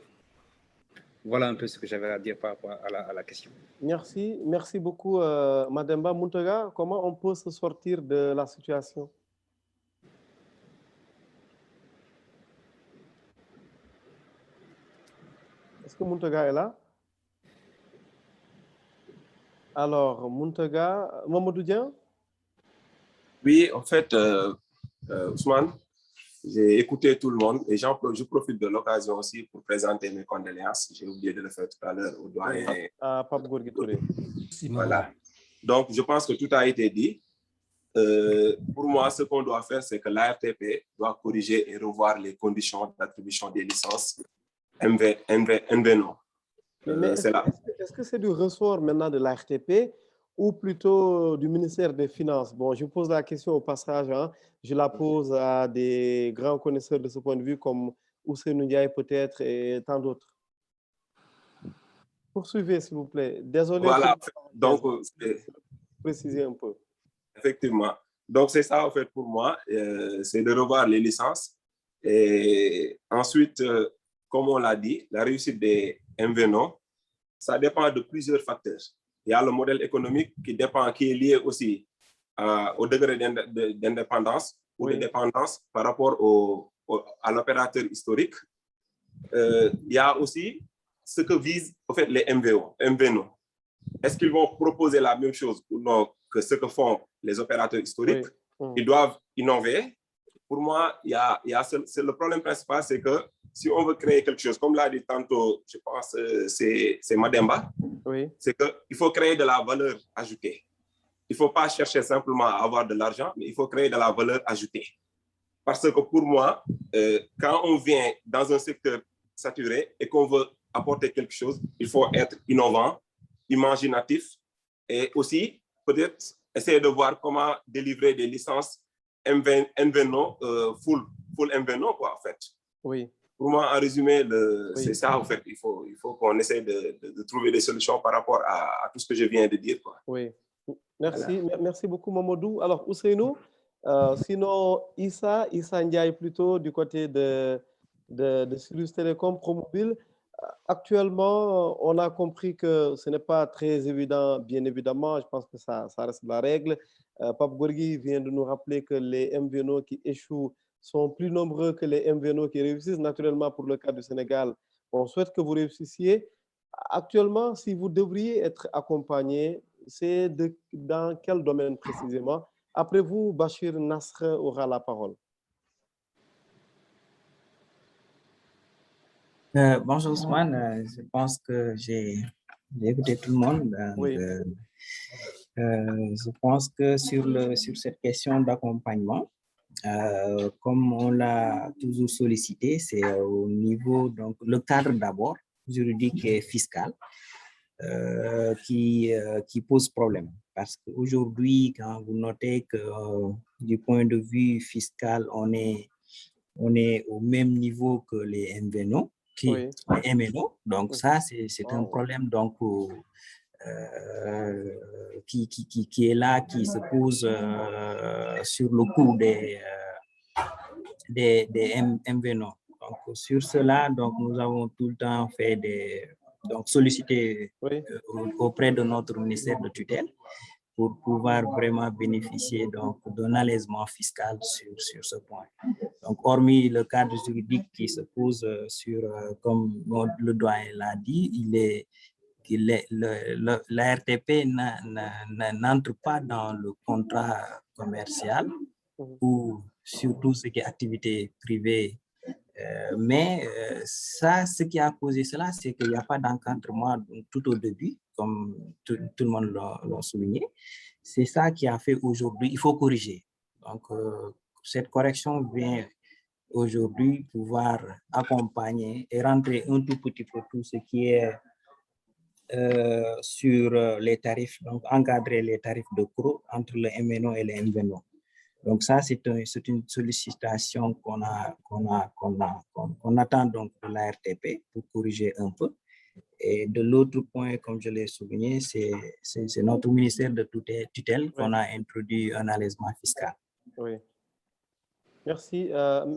Voilà un peu ce que j'avais à dire par rapport à la question.
Merci beaucoup, Mademba. Mountaga, comment on peut se sortir de la situation? Est-ce que Mountaga est là? Alors, Mountaga, Mamadou Dieng?
Oui, en fait, Ousmane, J'ai écouté tout le monde et je profite de l'occasion aussi pour présenter mes condoléances. J'ai oublié de le faire tout à l'heure au doyen.
Pape Gorgui Touré.
Voilà. Donc, je pense que tout a été dit. Pour moi, ce qu'on doit faire, c'est que l'ARTP doit corriger et revoir les conditions d'attribution des licences MVNO.
Est-ce que c'est du ressort maintenant de l'ARTP ou plutôt du ministère des Finances? Bon, je pose la question au passage, hein. Je la pose à des grands connaisseurs de ce point de vue comme Ousseynou Ndiaye peut-être et tant d'autres. Poursuivez, s'il vous plaît. Désolé.
Voilà, donc,
préciser un peu.
Effectivement. Donc, c'est ça, en fait, pour moi, c'est de revoir les licences. Et ensuite, comme on l'a dit, la réussite des MVNO, ça dépend de plusieurs facteurs. Il y a le modèle économique qui est lié aussi au degré d'indépendance ou de dépendance par rapport à l'opérateur historique. Il y a aussi ce que visent en fait, les MVNO. Est-ce qu'ils vont proposer la même chose ou non que ce que font les opérateurs historiques? Ils doivent innover. Pour moi, c'est le problème principal, c'est que si on veut créer quelque chose, comme l'a dit tantôt, je pense, c'est Mademba, c'est qu'il faut créer de la valeur ajoutée. Il ne faut pas chercher simplement à avoir de l'argent, mais il faut créer de la valeur ajoutée. Parce que pour moi, quand on vient dans un secteur saturé et qu'on veut apporter quelque chose, il faut être innovant, imaginatif et aussi peut-être essayer de voir comment délivrer des licences MVNO, full MVNO, quoi, en fait.
Oui.
Pour moi, en résumé, c'est ça, en fait. Il faut qu'on essaie de trouver des solutions par rapport à tout ce que je viens de dire, quoi.
Oui. Merci.
Voilà.
Merci beaucoup, Mamadou. Alors, Ousseynou, sinon, Issa Ndiaye plutôt du côté de Sirius Télécom Promobile. Actuellement, on a compris que ce n'est pas très évident, bien évidemment. Je pense que ça reste la règle. Pape Gorgui vient de nous rappeler que les MVNO qui échouent sont plus nombreux que les MVNO qui réussissent. Naturellement, pour le cas du Sénégal, on souhaite que vous réussissiez. Actuellement, si vous devriez être accompagné, c'est dans quel domaine précisément? Après vous, Bachir Nasr aura la parole.
Bonjour Ousmane, je pense que j'ai écouté tout le monde.
Oui.
Je pense que sur cette question d'accompagnement, comme on l'a toujours sollicité, c'est au niveau, donc le cadre d'abord, juridique et fiscal, qui pose problème. Parce qu'aujourd'hui, quand vous notez que du point de vue fiscal, on est au même niveau que les MVNO, les MNO. Donc ça, c'est un problème donc, qui est là, qui se pose sur le coût des MVNO. Donc sur cela, donc, nous avons tout le temps fait sollicité auprès de notre ministère de tutelle pour pouvoir vraiment bénéficier d'un allègement fiscal sur ce point. Donc, hormis le cadre juridique qui se pose comme le doyen l'a dit, la RTP n'entre pas dans le contrat commercial ou surtout ce qui est activité privée. Mais ce qui a causé cela, c'est qu'il n'y a pas d'encadrement tout au début, comme tout le monde l'a souligné. C'est ça qui a fait aujourd'hui, il faut corriger. Donc, cette correction vient aujourd'hui pouvoir accompagner et rentrer un tout petit peu tout ce qui est sur les tarifs, donc encadrer les tarifs de CRO entre le MNO et le MVNO. Donc ça, c'est une sollicitation qu'on attend donc de la RTP pour corriger un peu. Et de l'autre point, comme je l'ai souligné, c'est notre ministère de tutelle qu'on a introduit un allègement fiscal.
Oui. Merci.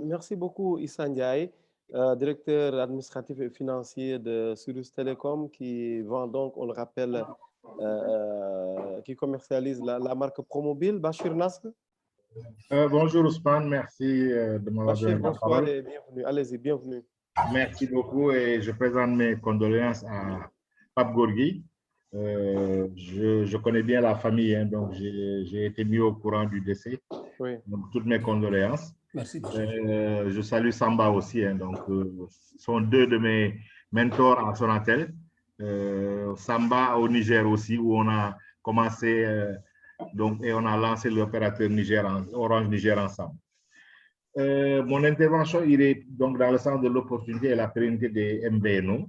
Merci beaucoup, Issa Ndiaye, directeur administratif et financier de Sirius Télécom, qui vend donc, on le rappelle, qui commercialise la marque Promobile. Bachir Nasr.
Bonjour Ousmane, merci de m'avoir donné la parole.
Et bienvenue. Allez-y, bienvenue.
Merci beaucoup et je présente mes condoléances à Pape Gorgui. Je connais bien la famille, hein, donc j'ai été mis au courant du décès.
Oui.
Donc, toutes mes condoléances.
Merci.
Je salue Samba aussi, hein, donc sont deux de mes mentors en Sonatel. Samba au Niger aussi, où on a commencé donc, et on a lancé l'opérateur Orange Niger ensemble. Mon intervention irait donc dans le sens de l'opportunité et la pérennité des MVNO,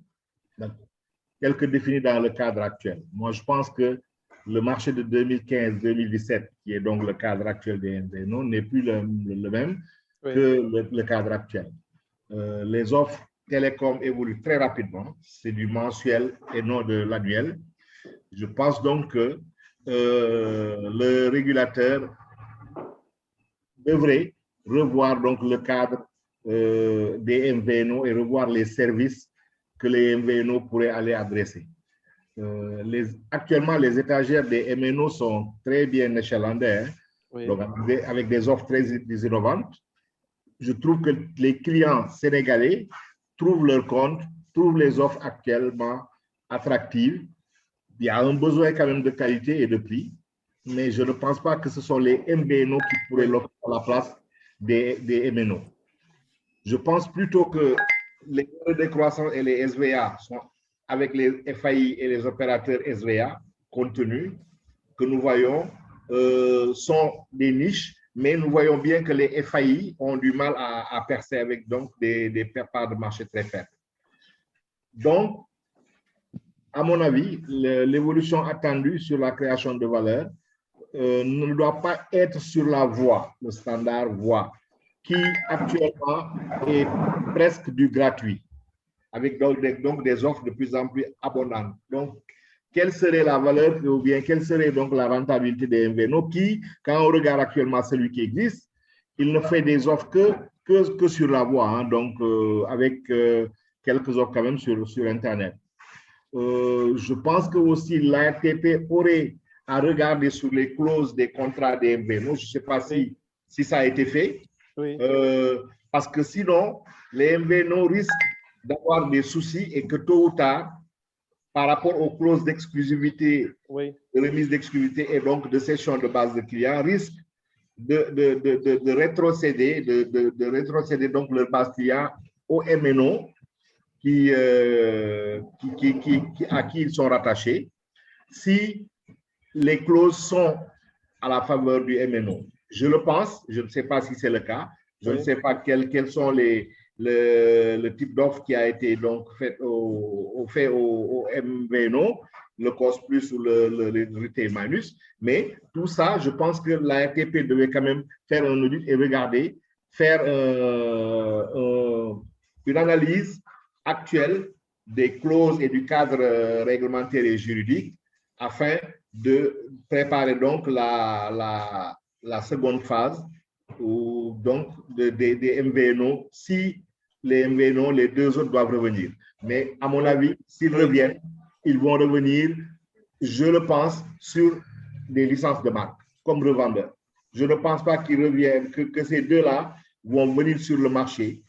tel que défini dans le cadre actuel. Moi, je pense que le marché de 2015-2017, qui est donc le cadre actuel des MVNO, n'est plus le même que le cadre actuel. Les offres télécom évoluent très rapidement, c'est du mensuel et non de l'annuel. Je pense donc que le régulateur devrait revoir donc le cadre des MVNO et revoir les services que les MVNO pourraient aller adresser. Actuellement, les étagères des MNO sont très bien échalandées, hein, donc avec des offres très innovantes. Je trouve que les clients sénégalais trouvent leur compte, trouvent les offres actuellement attractives. Il y a un besoin quand même de qualité et de prix, mais je ne pense pas que ce sont les MVNO qui pourraient l'offrir à la place des MNO. Je pense plutôt que les taux de croissance et les SVA sont avec les FAI et les opérateurs SVA contenus que nous voyons sont des niches, mais nous voyons bien que les FAI ont du mal à percer avec donc des parts de marché très faibles. Donc, à mon avis, l'évolution attendue sur la création de valeur ne doit pas être sur la voie, le standard voie, qui actuellement est presque du gratuit, avec donc des offres de plus en plus abondantes. Donc, quelle serait la valeur ou bien quelle serait donc la rentabilité des MVNO qui, quand on regarde actuellement celui qui existe, il ne fait des offres que sur la voie, hein, donc avec quelques offres quand même sur Internet. Je pense que aussi l'ARTP aurait à regarder sur les clauses des contrats des MVNO. Je ne sais pas si ça a été fait. Parce que sinon, les MVNO risquent d'avoir des soucis et que tôt ou tard, par rapport aux clauses d'exclusivité, de remise d'exclusivité et donc de cession de base de clients, risquent de rétrocéder, de rétrocéder donc leur base client aux MNO à qui ils sont rattachés, si les clauses sont à la faveur du MNO. Je le pense, je ne sais pas si c'est le cas, je ne sais pas quels sont le type d'offre qui a été donc fait au MVNO, le cost plus ou le retail minus, mais tout ça, je pense que la RTP devait quand même faire un audit et regarder, faire une analyse actuelle des clauses et du cadre réglementaire et juridique afin de préparer donc la seconde phase ou donc des MVNO, si les MVNO, les deux autres doivent revenir. Mais à mon avis, s'ils reviennent, ils vont revenir, je le pense, sur des licences de marque comme revendeurs. Je ne pense pas qu'ils reviennent, que ces deux-là vont venir sur le marché.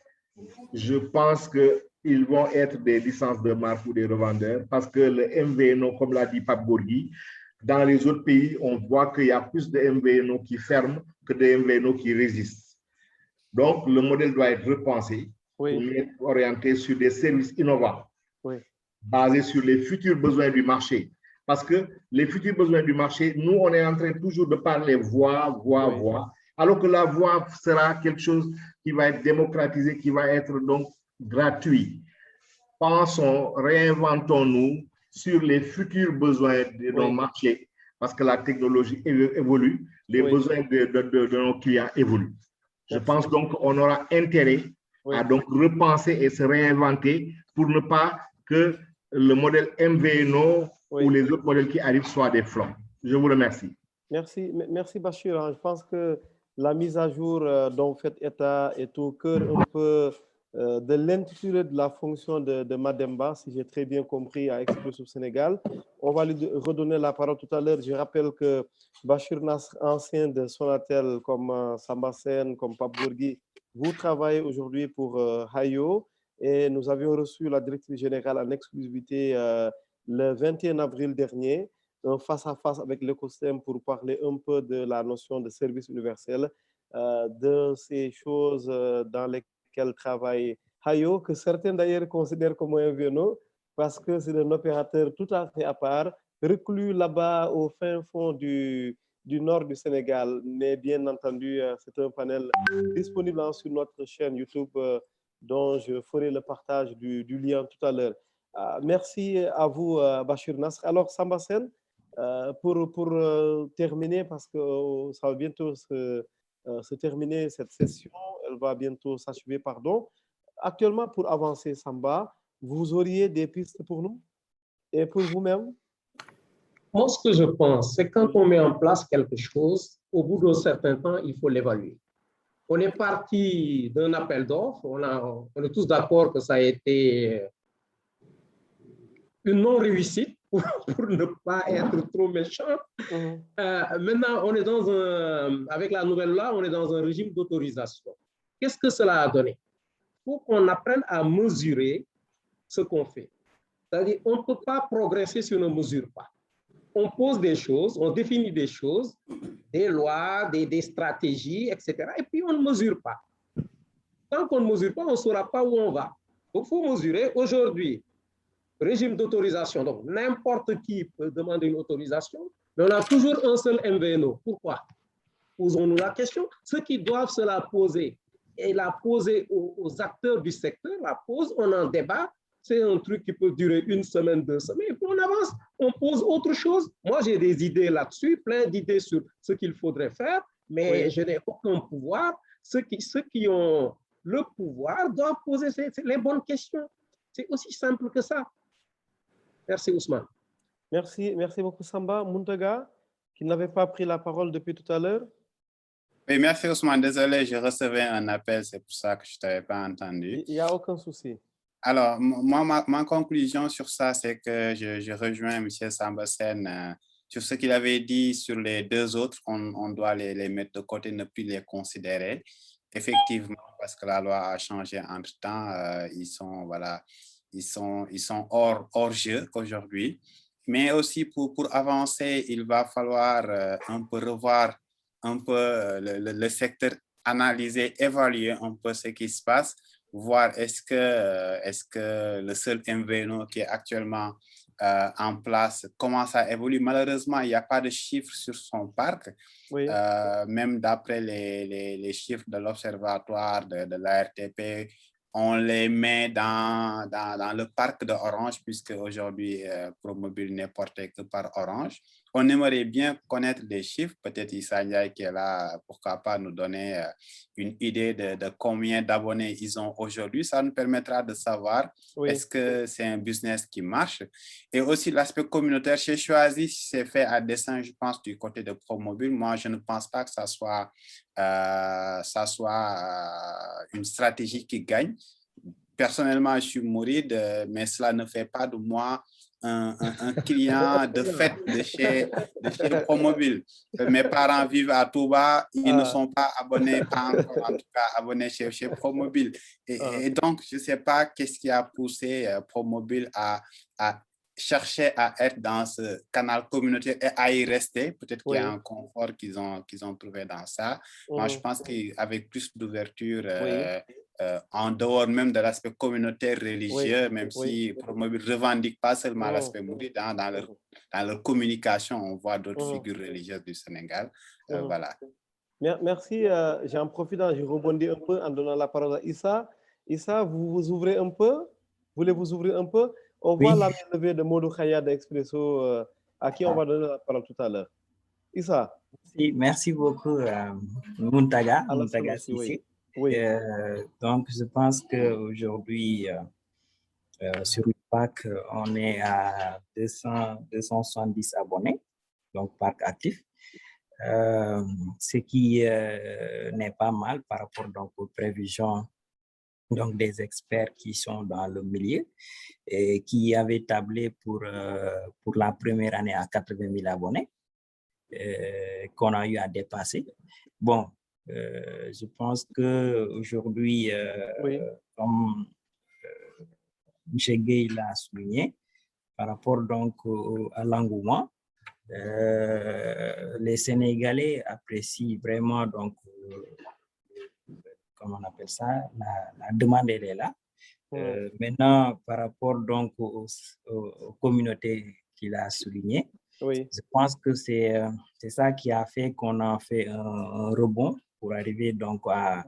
Je pense qu'ils vont être des licences de marque ou des revendeurs parce que le MVNO, comme l'a dit Pape Gorgui, dans les autres pays, on voit qu'il y a plus de MVNO qui ferment que de MVNO qui résistent. Donc, le modèle doit être repensé pour être orienté sur des services innovants, basés sur les futurs besoins du marché. Parce que les futurs besoins du marché, nous, on est en train toujours de parler voix, alors que la voix sera quelque chose qui va être démocratisé, qui va être donc gratuit. Pensons, réinventons-nous sur les futurs besoins de nos marchés, parce que la technologie évolue, les besoins de nos clients évoluent. Je pense donc qu'on aura intérêt à donc repenser et se réinventer pour ne pas que le modèle MVNO ou les autres modèles qui arrivent soient des flops. Je vous remercie.
Merci Bachir. Je pense que la mise à jour dont vous faites état est au cœur un peu de l'intitulé de la fonction de Mademba, si j'ai très bien compris, à Expresso Sénégal. On va lui redonner la parole tout à l'heure. Je rappelle que Bachir Nasr, ancien de Sonatel, comme Samba Sen, comme Pape Gorgui, vous travaillez aujourd'hui pour Hayo et nous avions reçu la directrice générale en exclusivité le 21 avril dernier, un face-à-face avec l'écosystème pour parler un peu de la notion de service universel. de ces choses dans lesquelles travaille Hayo, que certains d'ailleurs considèrent comme un VNO, parce que c'est un opérateur tout à fait à part, reclus là-bas au fin fond du nord du Sénégal. Mais bien entendu, c'est un panel disponible sur notre chaîne YouTube dont je ferai le partage du lien tout à l'heure. Merci à vous, Bachir Nasr. Alors, Samba Sen, pour terminer, parce que ça va bientôt se terminer cette session, elle va bientôt s'achever, pardon. Actuellement, pour avancer, Samba, vous auriez des pistes pour nous et pour vous-même?
Moi, ce que je pense, c'est quand on met en place quelque chose, au bout d'un certain temps, il faut l'évaluer. On est parti d'un appel d'offres, on est tous d'accord que ça a été une non-réussite, pour ne pas être trop méchant. Maintenant, on est avec la nouvelle loi, on est dans un régime d'autorisation. Qu'est-ce que cela a donné? Il faut qu'on apprenne à mesurer ce qu'on fait. C'est-à-dire, on ne peut pas progresser si on ne mesure pas. On pose des choses, on définit des choses, des lois, des stratégies, etc. Et puis, on ne mesure pas. Tant qu'on ne mesure pas, on ne saura pas où on va. Donc, il faut mesurer. Aujourd'hui, régime d'autorisation. Donc, n'importe qui peut demander une autorisation, mais on a toujours un seul MVNO. Pourquoi? Posons-nous la question. Ceux qui doivent se la poser et la poser aux acteurs du secteur, la pose, on en débat. C'est un truc qui peut durer 1 semaine, 2 semaines, et puis on avance, on pose autre chose. Moi, j'ai des idées là-dessus, plein d'idées sur ce qu'il faudrait faire, mais je n'ai aucun pouvoir. Ceux qui ont le pouvoir doivent poser les bonnes questions. C'est aussi simple que ça. Merci, Ousmane.
Merci beaucoup, Samba. Muntaga, qui n'avait pas pris la parole depuis tout à l'heure.
Oui, merci, Ousmane. Désolé, je recevais un appel, c'est pour ça que je ne t'avais pas entendu.
Il n'y a aucun souci.
Alors, moi, ma conclusion sur ça, c'est que je rejoins M. Samba Sen sur ce qu'il avait dit sur les 2 autres. On doit les mettre de côté, ne plus les considérer. Effectivement, parce que la loi a changé entre-temps, ils sont hors jeu aujourd'hui. Mais aussi, pour avancer, il va falloir un peu revoir un peu le secteur, analyser, évaluer un peu ce qui se passe, voir est-ce que le seul MVNO qui est actuellement en place, comment ça évolue. Malheureusement, il n'y a pas de chiffres sur son parc. Oui. Même d'après les chiffres de l'Observatoire de l'ARTP, on les met dans le parc d'Orange, puisque aujourd'hui, Promobile n'est porté que par Orange. On aimerait bien connaître des chiffres, peut-être Issa Ndiaye qui est là, pourquoi pas nous donner une idée de combien d'abonnés ils ont aujourd'hui. Ça nous permettra de savoir est-ce que c'est un business qui marche. Et aussi l'aspect communautaire, j'ai choisi, c'est fait à dessein, je pense, du côté de Promobile. Moi, je ne pense pas que ça soit une stratégie qui gagne. Personnellement, je suis mouride, mais cela ne fait pas de moi un client de fait de chez Promobile. Mes parents vivent à Touba, ils ne sont pas abonnés, pas encore en tout cas abonnés chez Promobile. Et donc, je ne sais pas qu'est-ce qui a poussé Promobile à chercher à être dans ce canal communautaire et à y rester. Peut-être qu'il y a un confort qu'ils ont trouvé dans ça. Moi, je pense qu'avec plus d'ouverture, en dehors même de l'aspect communautaire religieux, même si Promobile ne revendique pas seulement l'aspect mouride, dans leur communication, on voit d'autres figures religieuses du Sénégal. Voilà.
Merci. J'en profite, je rebondis un peu en donnant la parole à Issa. Issa, vous vous ouvrez un peu? Voulez-vous ouvrir un peu? On voit la main levée de Modou Khaya d'Expresso, à qui on va donner la parole tout à l'heure. Issa.
Merci beaucoup, Muntaga Sissi. Donc, je pense qu'aujourd'hui, sur le parc, on est à 270 abonnés, donc parc actif, ce qui n'est pas mal par rapport donc, aux prévisions donc, des experts qui sont dans le milieu et qui avaient tablé pour la première année à 80 000 abonnés qu'on a eu à dépasser. Bon, je pense qu'aujourd'hui, comme M. Gueye l'a souligné, par rapport donc à l'engouement, les Sénégalais apprécient vraiment donc comment on appelle ça, la demande, elle est là. Maintenant, par rapport donc aux communautés qu'il a soulignées, je pense que c'est ça qui a fait qu'on a fait un rebond pour arriver donc à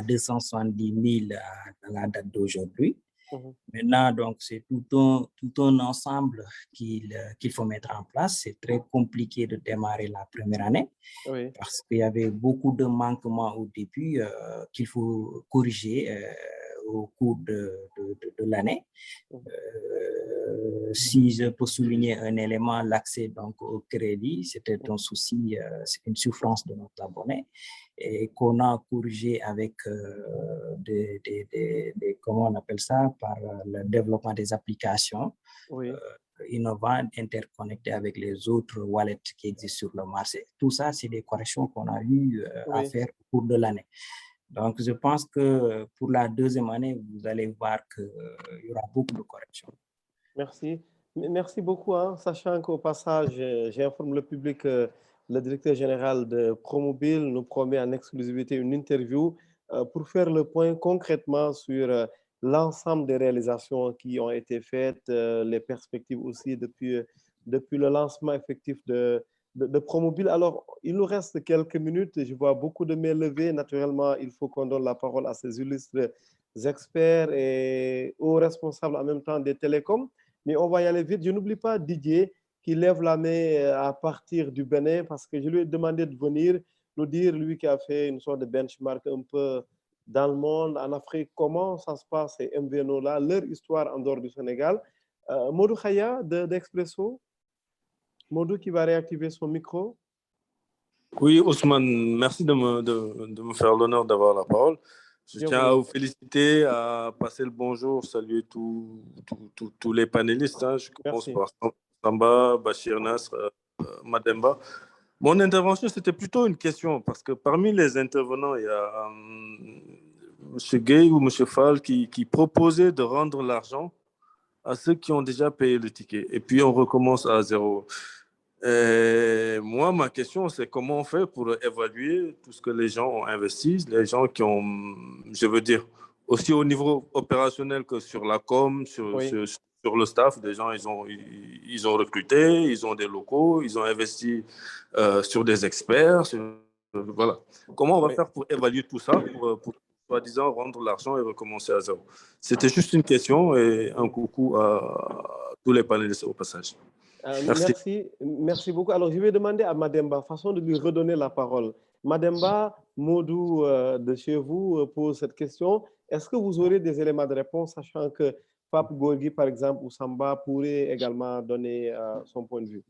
270 000 à la date d'aujourd'hui. Maintenant, donc, c'est tout un ensemble qu'il faut mettre en place. C'est très compliqué de démarrer la première année parce qu'il y avait beaucoup de manquements au début qu'il faut corriger au cours de l'année. Si je peux souligner un élément, l'accès donc au crédit, c'était un souci, c'est une souffrance de notre abonné et qu'on a corrigé avec comment on appelle ça, par le développement des applications innovantes, interconnectées avec les autres wallets qui existent sur le marché. Tout ça, c'est des corrections qu'on a eu à faire au cours de l'année. Donc, je pense que pour la deuxième année, vous allez voir qu'il y aura beaucoup de corrections.
Merci. Merci beaucoup. Sachant qu'au passage, j'informe le public que le directeur général de Promobile nous promet en exclusivité une interview pour faire le point concrètement sur l'ensemble des réalisations qui ont été faites, les perspectives aussi depuis le lancement effectif de Promobile. Alors, il nous reste quelques minutes. Je vois beaucoup de mains levées. Naturellement, il faut qu'on donne la parole à ces illustres experts et aux responsables en même temps des télécoms. Mais on va y aller vite. Je n'oublie pas Didier qui lève la main à partir du Bénin parce que je lui ai demandé de venir nous dire, lui qui a fait une sorte de benchmark un peu dans le monde, en Afrique, comment ça se passe, ces MVNO-là, leur histoire en dehors du Sénégal. Modou Khaya d'Expresso. Modou qui va réactiver son micro.
Oui, Ousmane, merci de me faire l'honneur d'avoir la parole. Je tiens à vous féliciter, à passer le bonjour, saluer tous les panélistes. Je commence par Samba, Bachir Nasr, Mademba. Mon intervention, c'était plutôt une question, parce que parmi les intervenants, il y a M. Gay ou M. Fall qui proposait de rendre l'argent à ceux qui ont déjà payé le ticket. Et puis, on recommence à zéro. Et moi, ma question, c'est comment on fait pour évaluer tout ce que les gens ont investi, les gens qui ont, je veux dire, aussi au niveau opérationnel que sur la com, sur le staff, des gens, ils ont recruté, ils ont des locaux, ils ont investi sur des experts. Voilà. Comment on va faire pour évaluer tout ça, pour soi-disant rendre l'argent et recommencer à zéro? C'était juste une question et un coucou à tous les panélistes au passage.
Merci beaucoup. Alors, je vais demander à Mademba, façon de lui redonner la parole. Mademba, Modou de chez vous pose cette question. Est-ce que vous aurez des éléments de réponse, sachant que Pape Gorgui, par exemple, ou Samba pourrait également donner son point de vue?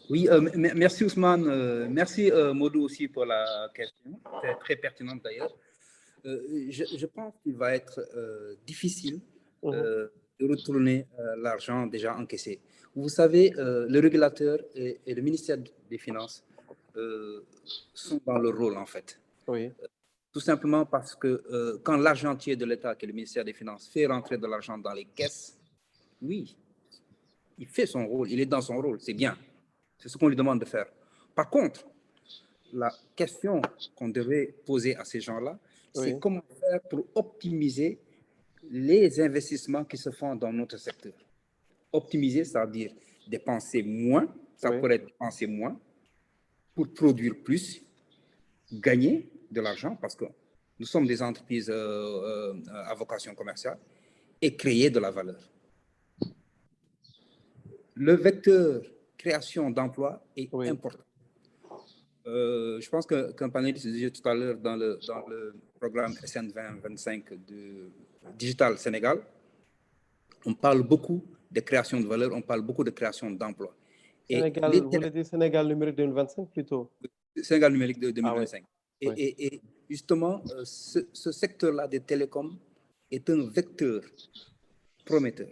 Oui, merci Ousmane. Merci Modou aussi pour la question. C'est très pertinente d'ailleurs. Je pense qu'il va être difficile de retourner l'argent déjà encaissé. Vous savez, le régulateur et le ministère des Finances sont dans leur rôle, en fait. Tout simplement parce que quand l'argentier de l'État, qui est le ministère des Finances, fait rentrer de l'argent dans les caisses, oui, il fait son rôle, il est dans son rôle, c'est bien. C'est ce qu'on lui demande de faire. Par contre, la question qu'on devrait poser à ces gens-là, c'est comment faire pour optimiser les investissements qui se font dans notre secteur. Optimiser, c'est-à-dire dépenser moins, ça pourrait être dépenser moins pour produire plus, gagner de l'argent, parce que nous sommes des entreprises à vocation commerciale, et créer de la valeur. Le vecteur création d'emplois est important. Je pense qu'un panéliste disait tout à l'heure dans le programme SN 2025 de Digital Sénégal, on parle beaucoup de création de valeur, on parle beaucoup de création d'emplois.
Sénégal, vous voulez dire Sénégal numérique 2025 plutôt?
Sénégal numérique de 2025. Et justement, ce secteur-là des télécoms est un vecteur prometteur.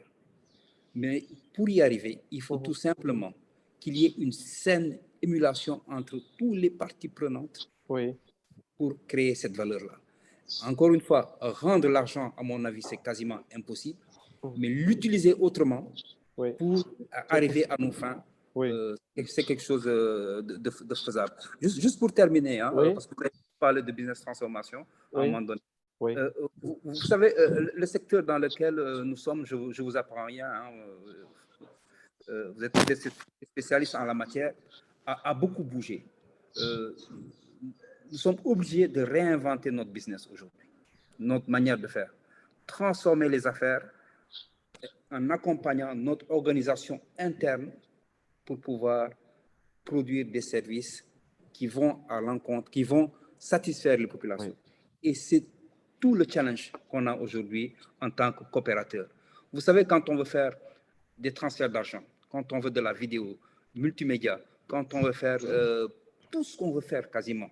Mais pour y arriver, il faut tout simplement qu'il y ait une saine émulation entre tous les parties prenantes pour créer cette valeur-là. Encore une fois, rendre l'argent, à mon avis, c'est quasiment impossible, mais l'utiliser autrement pour arriver à nos fins c'est quelque chose de faisable. Juste pour terminer, hein, parce que vous avez parlé de business transformation à un moment donné. Vous savez, le secteur dans lequel nous sommes, je ne vous apprends rien, hein, vous êtes des spécialistes en la matière, a beaucoup bougé. Nous sommes obligés de réinventer notre business aujourd'hui, notre manière de faire, transformer les affaires en accompagnant notre organisation interne pour pouvoir produire des services qui vont à l'encontre, qui vont satisfaire les populations. Et c'est tout le challenge qu'on a aujourd'hui en tant que coopérateur. Vous savez, quand on veut faire des transferts d'argent, quand on veut de la vidéo, multimédia, quand on veut faire tout ce qu'on veut faire quasiment,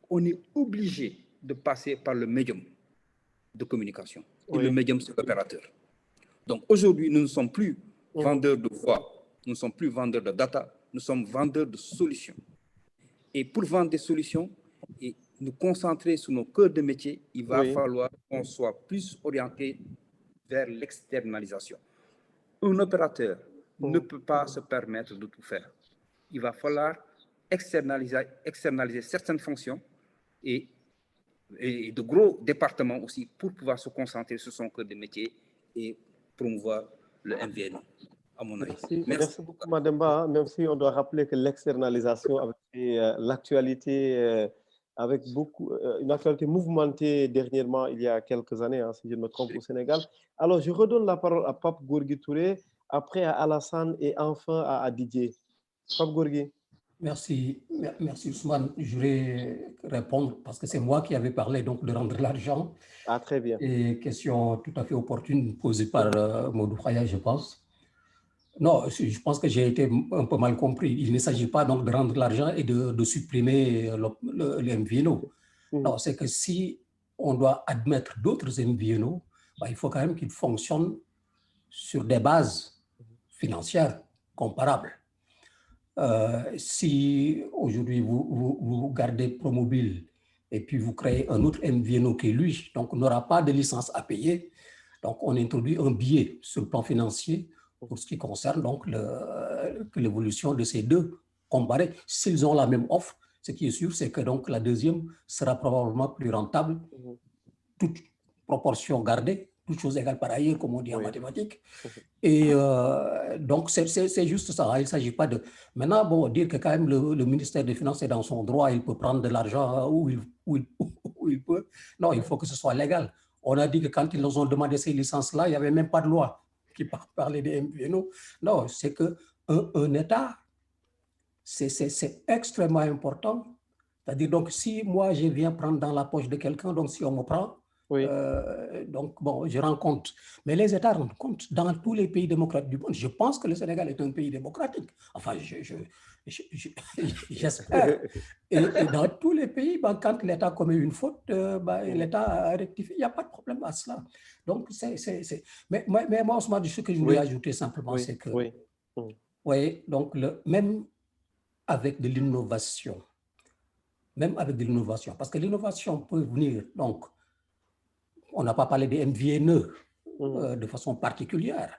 on est obligé de passer par le médium de communication. Et le médium, c'est l'opérateur. Donc aujourd'hui, nous ne sommes plus vendeurs de voix, nous ne sommes plus vendeurs de data, nous sommes vendeurs de solutions. Et pour vendre des solutions et nous concentrer sur nos cœurs de métier, il va falloir qu'on soit plus orienté vers l'externalisation. Un opérateur ne peut pas se permettre de tout faire. Il va falloir externaliser certaines fonctions et de gros départements aussi pour pouvoir se concentrer sur son cœur de métier et promouvoir le MVNO, à mon avis.
Merci beaucoup, Madame Ba. Même si on doit rappeler que l'externalisation avec l'actualité, avec une actualité mouvementée dernièrement, il y a quelques années, hein, si je ne me trompe, au Sénégal. Alors, je redonne la parole à Pape Gorgui Touré, après à Alassane et enfin à Didier. Pape Gorgui.
Merci Ousmane. Je vais répondre parce que c'est moi qui avais parlé donc de rendre l'argent.
Ah, très bien.
Et question tout à fait opportune posée par Modou Khaya, je pense. Non, je pense que j'ai été un peu mal compris. Il ne s'agit pas donc de rendre l'argent et de supprimer le MVNO. Non, c'est que si on doit admettre d'autres MVNO, bah, il faut quand même qu'ils fonctionnent sur des bases financières comparables. Si aujourd'hui vous gardez Promobile et puis vous créez un autre MVNO qui lui, donc n'aura pas de licence à payer, donc on introduit un biais sur le plan financier pour ce qui concerne donc l'évolution de ces deux comparés. S'ils ont la même offre, ce qui est sûr, c'est que donc la deuxième sera probablement plus rentable, toute proportion gardée, toute chose égale par ailleurs, comme on dit en mathématiques. Et donc, c'est juste ça. Il ne s'agit pas de... Maintenant, bon, dire que quand même le ministère des Finances est dans son droit, il peut prendre de l'argent où il peut. Non, il faut que ce soit légal. On a dit que quand ils nous ont demandé ces licences-là, il n'y avait même pas de loi qui parlait des MVNO. Non, c'est qu'un État, c'est extrêmement important. C'est-à-dire, donc, si moi, je viens prendre dans la poche de quelqu'un, donc si on me prend, donc, bon, je rends compte. Mais les États rendent compte dans tous les pays démocratiques du monde. Je pense que le Sénégal est un pays démocratique. Enfin, j'espère. Et dans tous les pays, ben, quand l'État commet une faute, ben, l'État rectifie. Il n'y a pas de problème à cela. Donc, Mais moi, Ousmane, ce que je voulais ajouter simplement, c'est que, voyez, donc, même avec de l'innovation, parce que l'innovation peut venir, donc, on n'a pas parlé des MVNE de façon particulière,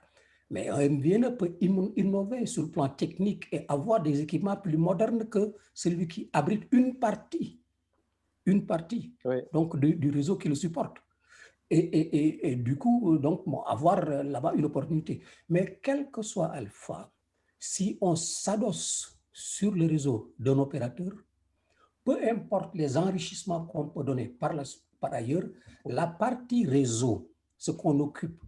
mais un MVNE peut innover sur le plan technique et avoir des équipements plus modernes que celui qui abrite une partie donc du réseau qui le supporte. Et du coup, donc, bon, avoir là-bas une opportunité. Mais quel que soit Alpha, si on s'adosse sur le réseau d'un opérateur, peu importe les enrichissements qu'on peut donner par ailleurs, la partie réseau, ce qu'on occupe,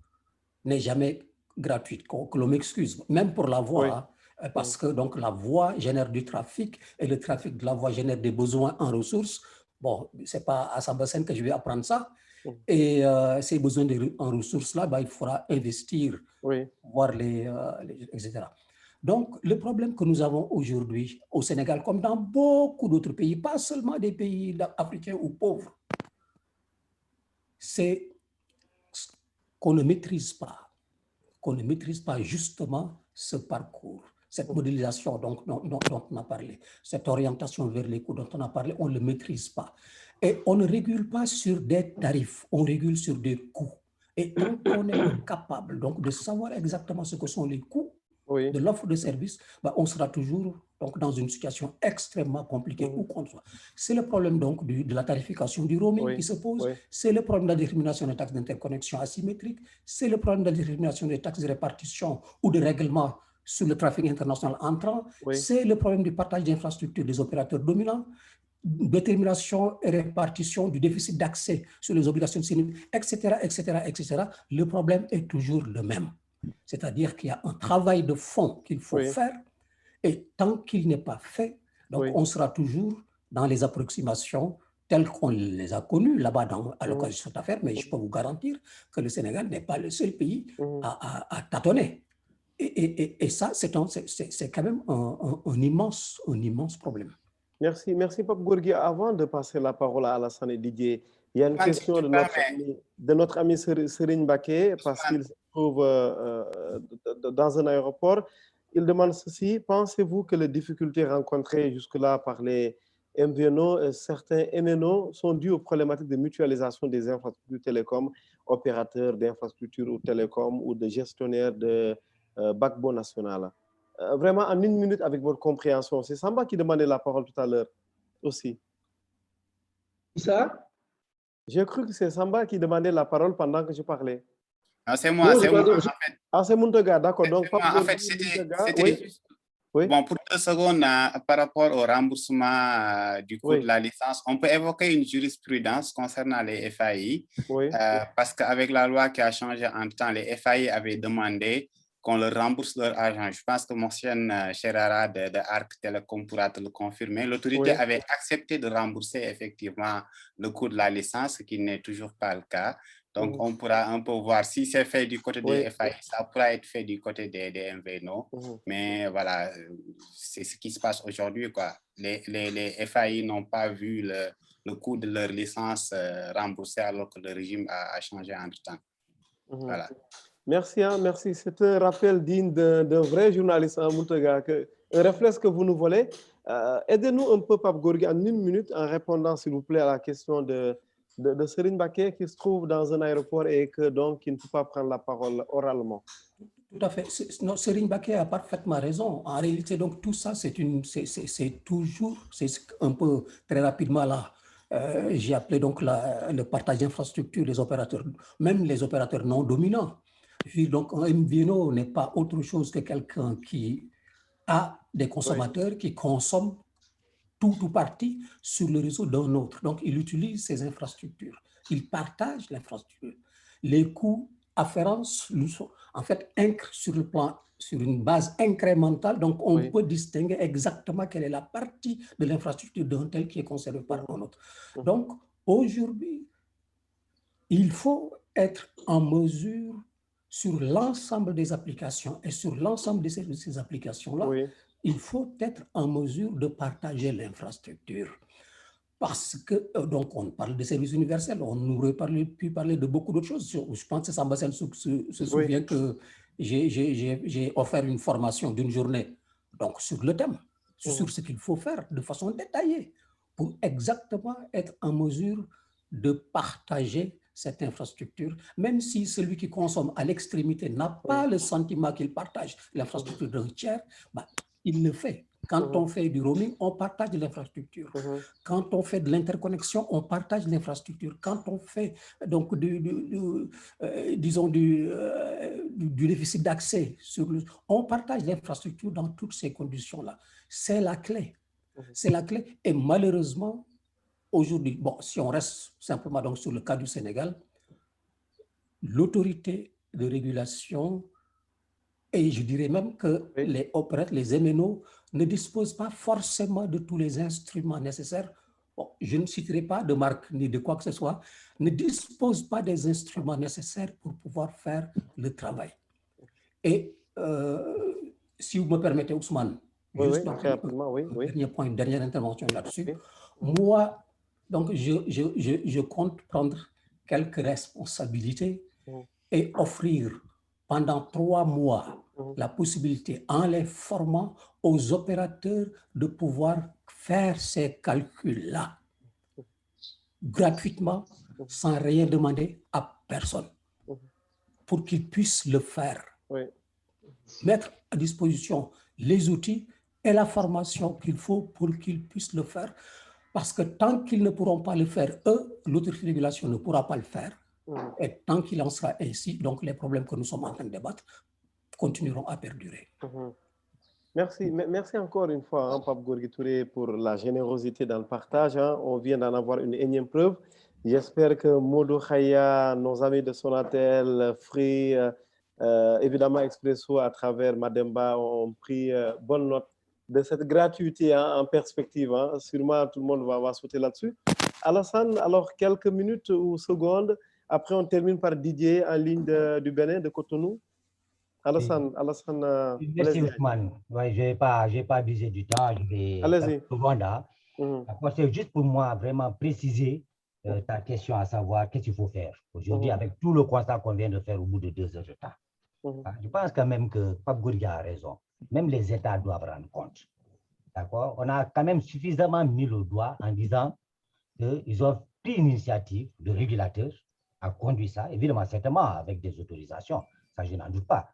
n'est jamais gratuite, que l'on m'excuse, même pour la voie, parce que donc, la voie génère du trafic et le trafic de la voie génère des besoins en ressources. Bon, ce n'est pas à Sambassène que je vais apprendre ça. Et ces besoins en ressources-là, bah, il faudra investir, voir etc. Donc, le problème que nous avons aujourd'hui au Sénégal, comme dans beaucoup d'autres pays, pas seulement des pays africains ou pauvres, c'est qu'on ne maîtrise pas justement ce parcours, cette modélisation dont on a parlé, cette orientation vers les coûts dont on a parlé, on ne le maîtrise pas. Et on ne régule pas sur des tarifs, on régule sur des coûts. Et quand on est capable donc, de savoir exactement ce que sont les coûts, de l'offre de services, on sera toujours donc, dans une situation extrêmement compliquée où qu'on soit. C'est le problème donc de la tarification du roaming qui se pose, c'est le problème de la détermination des taxes d'interconnexion asymétrique, c'est le problème de la détermination des taxes de répartition ou de règlement sur le trafic international entrant, c'est le problème du partage d'infrastructures des opérateurs dominants, détermination et répartition du déficit d'accès sur les obligations de CNI, etc., etc., etc. Le problème est toujours le même. C'est-à-dire qu'il y a un travail de fond qu'il faut faire, et tant qu'il n'est pas fait, donc on sera toujours dans les approximations telles qu'on les a connues là-bas à l'occasion de cette affaire, mais je peux vous garantir que le Sénégal n'est pas le seul pays à tâtonner. Et ça, c'est quand même un immense problème.
Merci, Pape Gorgui. Avant de passer la parole à Alassane et Didier, il y a une question de notre ami Serigne Baké, parce qu'il se trouve dans un aéroport. Il demande ceci: pensez-vous que les difficultés rencontrées jusque-là par les MVNO et certains MNO sont dues aux problématiques de mutualisation des infrastructures télécom, opérateurs d'infrastructures ou télécom ou de gestionnaires de backbone national? Vraiment, en une minute, avec votre compréhension. C'est Samba qui demandait la parole tout à l'heure aussi.
Ça?
J'ai cru que c'est Samba qui demandait la parole pendant que je parlais.
Non, c'est moi, c'est moi. En fait.
Ah, c'est Muntega, d'accord. Donc,
en fait, c'était juste... Bon, pour 2 secondes, par rapport au remboursement du coût de la licence, on peut évoquer une jurisprudence concernant les FAI, parce qu'avec la loi qui a changé en temps, les FAI avaient demandé qu'on leur rembourse leur argent. Je pense que Mohsen Cherara de Arc Telecom pourra te le confirmer. L'autorité avait accepté de rembourser effectivement le coût de la licence, ce qui n'est toujours pas le cas. Donc, on pourra un peu voir si c'est fait du côté des FAI, ça pourra être fait du côté des MVNO. Mais voilà, c'est ce qui se passe aujourd'hui, quoi. Les FAI n'ont pas vu le coût de leur licence remboursé alors que le régime a changé entre-temps. Voilà.
Merci, merci. C'est un rappel digne d'un vrai journaliste, Muntega, un réflexe que vous nous volez. Aidez-nous un peu, Pape Gorgui, en une minute, en répondant, s'il vous plaît, à la question de Serigne Baké, qui se trouve dans un aéroport et que donc il ne peut pas prendre la parole oralement.
Tout à fait. Serigne Baké a parfaitement raison. En réalité, donc tout ça, c'est toujours, c'est un peu très rapidement là. J'ai appelé donc le partage d'infrastructures des opérateurs, même les opérateurs non dominants. Donc, un MVNO n'est pas autre chose que quelqu'un qui a des consommateurs qui consomment tout ou partie sur le réseau d'un autre. Donc, il utilise ces infrastructures. Il partage l'infrastructure. Les coûts afférents sont en fait sur une base incrémentale. Donc, on peut distinguer exactement quelle est la partie de l'infrastructure d'un tel qui est conservée par un autre. Donc, aujourd'hui, il faut être en mesure sur l'ensemble des applications et sur l'ensemble de ces applications-là, il faut être en mesure de partager l'infrastructure. Parce que, donc, on parle de services universels, on aurait pu parler de beaucoup d'autres choses. Je pense que Samba Sen se souvient que j'ai offert une formation d'une journée donc, sur le thème, sur ce qu'il faut faire de façon détaillée pour exactement être en mesure de partager cette infrastructure, même si celui qui consomme à l'extrémité n'a pas le sentiment qu'il partage l'infrastructure d'un tiers, il le fait. Quand on fait du roaming, on partage l'infrastructure. Quand on fait de l'interconnexion, on partage l'infrastructure. Quand on fait donc disons du déficit d'accès, on partage l'infrastructure dans toutes ces conditions-là. C'est la clé. C'est la clé. Et malheureusement, aujourd'hui, bon, si on reste simplement donc sur le cas du Sénégal, l'autorité de régulation, et je dirais même que les opérateurs, les MNO, ne disposent pas forcément de tous les instruments nécessaires. Bon, je ne citerai pas de marque ni de quoi que ce soit, ne disposent pas des instruments nécessaires pour pouvoir faire le travail. Et si vous me permettez, Ousmane, juste dernier point, une dernière intervention là-dessus. Moi, donc, je compte prendre quelques responsabilités et offrir pendant 3 mois la possibilité, en les formant aux opérateurs, de pouvoir faire ces calculs-là gratuitement, sans rien demander à personne, pour qu'ils puissent le faire. à disposition les outils et la formation qu'il faut pour qu'ils puissent le faire. Parce que tant qu'ils ne pourront pas le faire, eux, l'autorité de régulation ne pourra pas le faire. Et tant qu'il en sera ainsi, donc les problèmes que nous sommes en train de débattre continueront à perdurer.
Merci encore une fois, hein, Pape Gorgui Touré, pour la générosité dans le partage. Hein. On vient d'en avoir une énième preuve. J'espère que Modou Khaya, nos amis de Sonatel, Free, évidemment Expresso à travers Mademba ont pris bonne note de cette gratuité, hein, en perspective. Hein. Sûrement, tout le monde va sauter là-dessus. Alassane, alors quelques minutes ou secondes. Après, on termine par Didier en ligne du Bénin, de Cotonou. Alassane,
merci Ousmane. Ouais, je n'ai pas abusé du temps. Je vais c'est juste pour moi vraiment préciser ta question, à savoir qu'est-ce qu'il faut faire aujourd'hui avec tout le constat qu'on vient de faire au bout de 2 heures de temps. Je pense quand même que Pape Gorgui a raison. Même les États doivent rendre compte. D'accord? On a quand même suffisamment mis le doigt en disant qu'ils ont pris une initiative de régulateur à conduire ça, évidemment, certainement avec des autorisations. Ça, je n'en doute pas.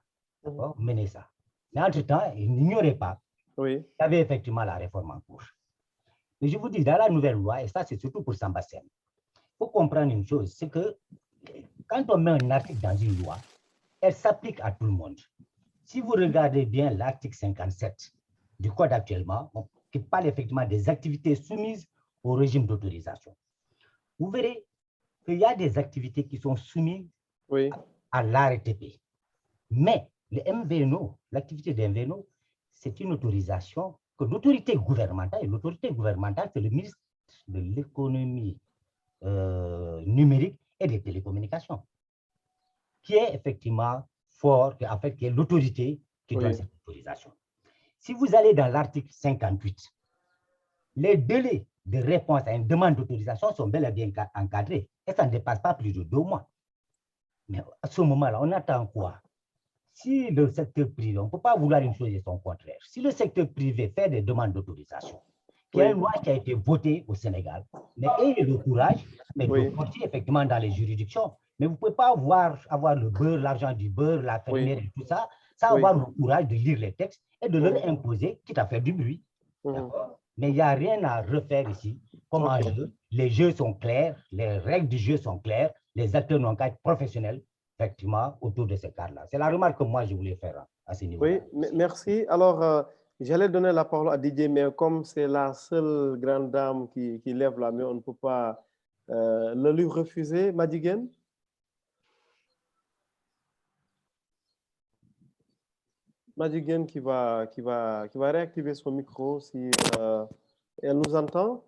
Mener ça. Mais entre-temps, ils n'ignoraient pas qu'il y avait effectivement la réforme en cours. Mais je vous dis, dans la nouvelle loi, et ça c'est surtout pour Sambastien, il faut comprendre une chose, c'est que quand on met un article dans une loi, elle s'applique à tout le monde. Si vous regardez bien l'article 57 du Code actuellement, qui parle effectivement des activités soumises au régime d'autorisation, vous verrez qu'il y a des activités qui sont soumises à l'ARTP. Mais le MVNO, l'activité des MVNO, c'est une autorisation que l'autorité gouvernementale, et l'autorité gouvernementale, c'est le ministre de l'économie numérique et des télécommunications, qui est effectivement fort, en fait, qui est l'autorité qui donne cette autorisation. Si vous allez dans l'article 58, les délais de réponse à une demande d'autorisation sont bel et bien encadrés et ça ne dépasse pas plus de 2 mois. Mais à ce moment-là, on attend quoi? Si le secteur privé, on ne peut pas vouloir une chose et son contraire. Si le secteur privé fait des demandes d'autorisation, il y a une loi qui a été votée au Sénégal, mais ayez le courage de porter effectivement dans les juridictions. Mais vous ne pouvez pas avoir le beurre, l'argent du beurre, la fermière et tout ça, sans avoir le courage de lire les textes et de leur imposer, quitte à faire du bruit. Mais il n'y a rien à refaire ici. Comme en jeu, les jeux sont clairs, les règles du jeu sont claires, les acteurs n'ont qu'à être professionnels, effectivement, autour de ces cas-là. C'est la remarque que moi, je voulais faire à ce niveau.
Oui, merci. Alors, j'allais donner la parole à Didier, mais comme c'est la seule grande dame qui lève la main, on ne peut pas le lui refuser. Madigen? Madigen qui va réactiver son micro si elle nous entend.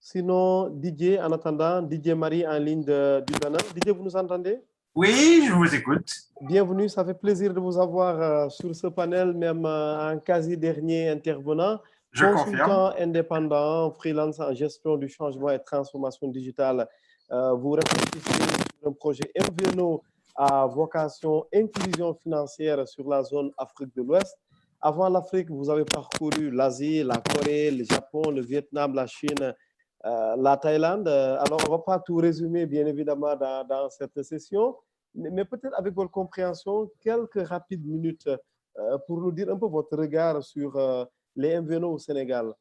Sinon, Didier, en attendant, Didier Marie en ligne du Bénin. Didier, vous nous entendez?
Oui, je vous écoute.
Bienvenue, ça fait plaisir de vous avoir sur ce panel, même en quasi-dernier intervenant.
Je
consultant indépendant, freelance en gestion du changement et transformation digitale. Vous réfléchissez sur un projet MVNO à vocation inclusion financière sur la zone Afrique de l'Ouest. Avant l'Afrique, vous avez parcouru l'Asie, la Corée, le Japon, le Vietnam, la Chine, la Thaïlande. Alors, on ne va pas tout résumer, bien évidemment, dans cette session, mais peut-être avec votre compréhension, quelques rapides minutes pour nous dire un peu votre regard sur les MVNO au Sénégal.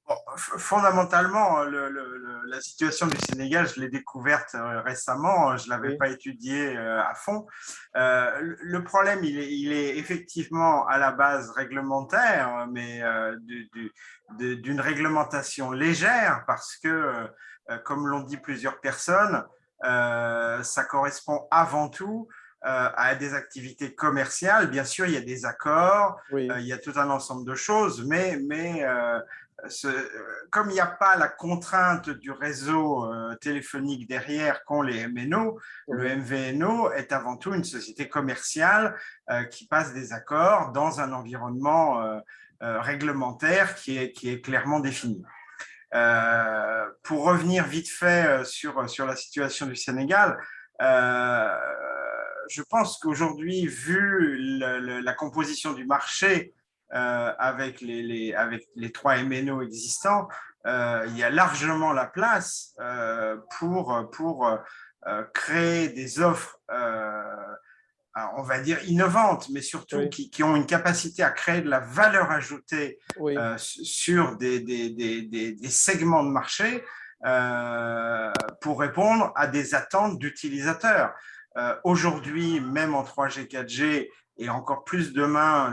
Bon, fondamentalement, la situation du Sénégal, je l'ai découverte récemment, je ne l'avais pas étudiée à fond. Le problème, il est effectivement à la base réglementaire, mais d'une réglementation légère, parce que, comme l'ont dit plusieurs personnes, ça correspond avant tout à des activités commerciales. Bien sûr, il y a des accords, il y a tout un ensemble de choses, mais comme il n'y a pas la contrainte du réseau téléphonique derrière qu'ont les MNO, le MVNO est avant tout une société commerciale qui passe des accords dans un environnement réglementaire qui est clairement défini. Pour revenir vite fait sur la situation du Sénégal, je pense qu'aujourd'hui, vu la composition du marché avec les 3 MNO existants, il y a largement la place pour créer des offres on va dire, innovantes, mais surtout qui ont une capacité à créer de la valeur ajoutée sur des segments de marché pour répondre à des attentes d'utilisateurs. Aujourd'hui, même en 3G, 4G, et encore plus demain,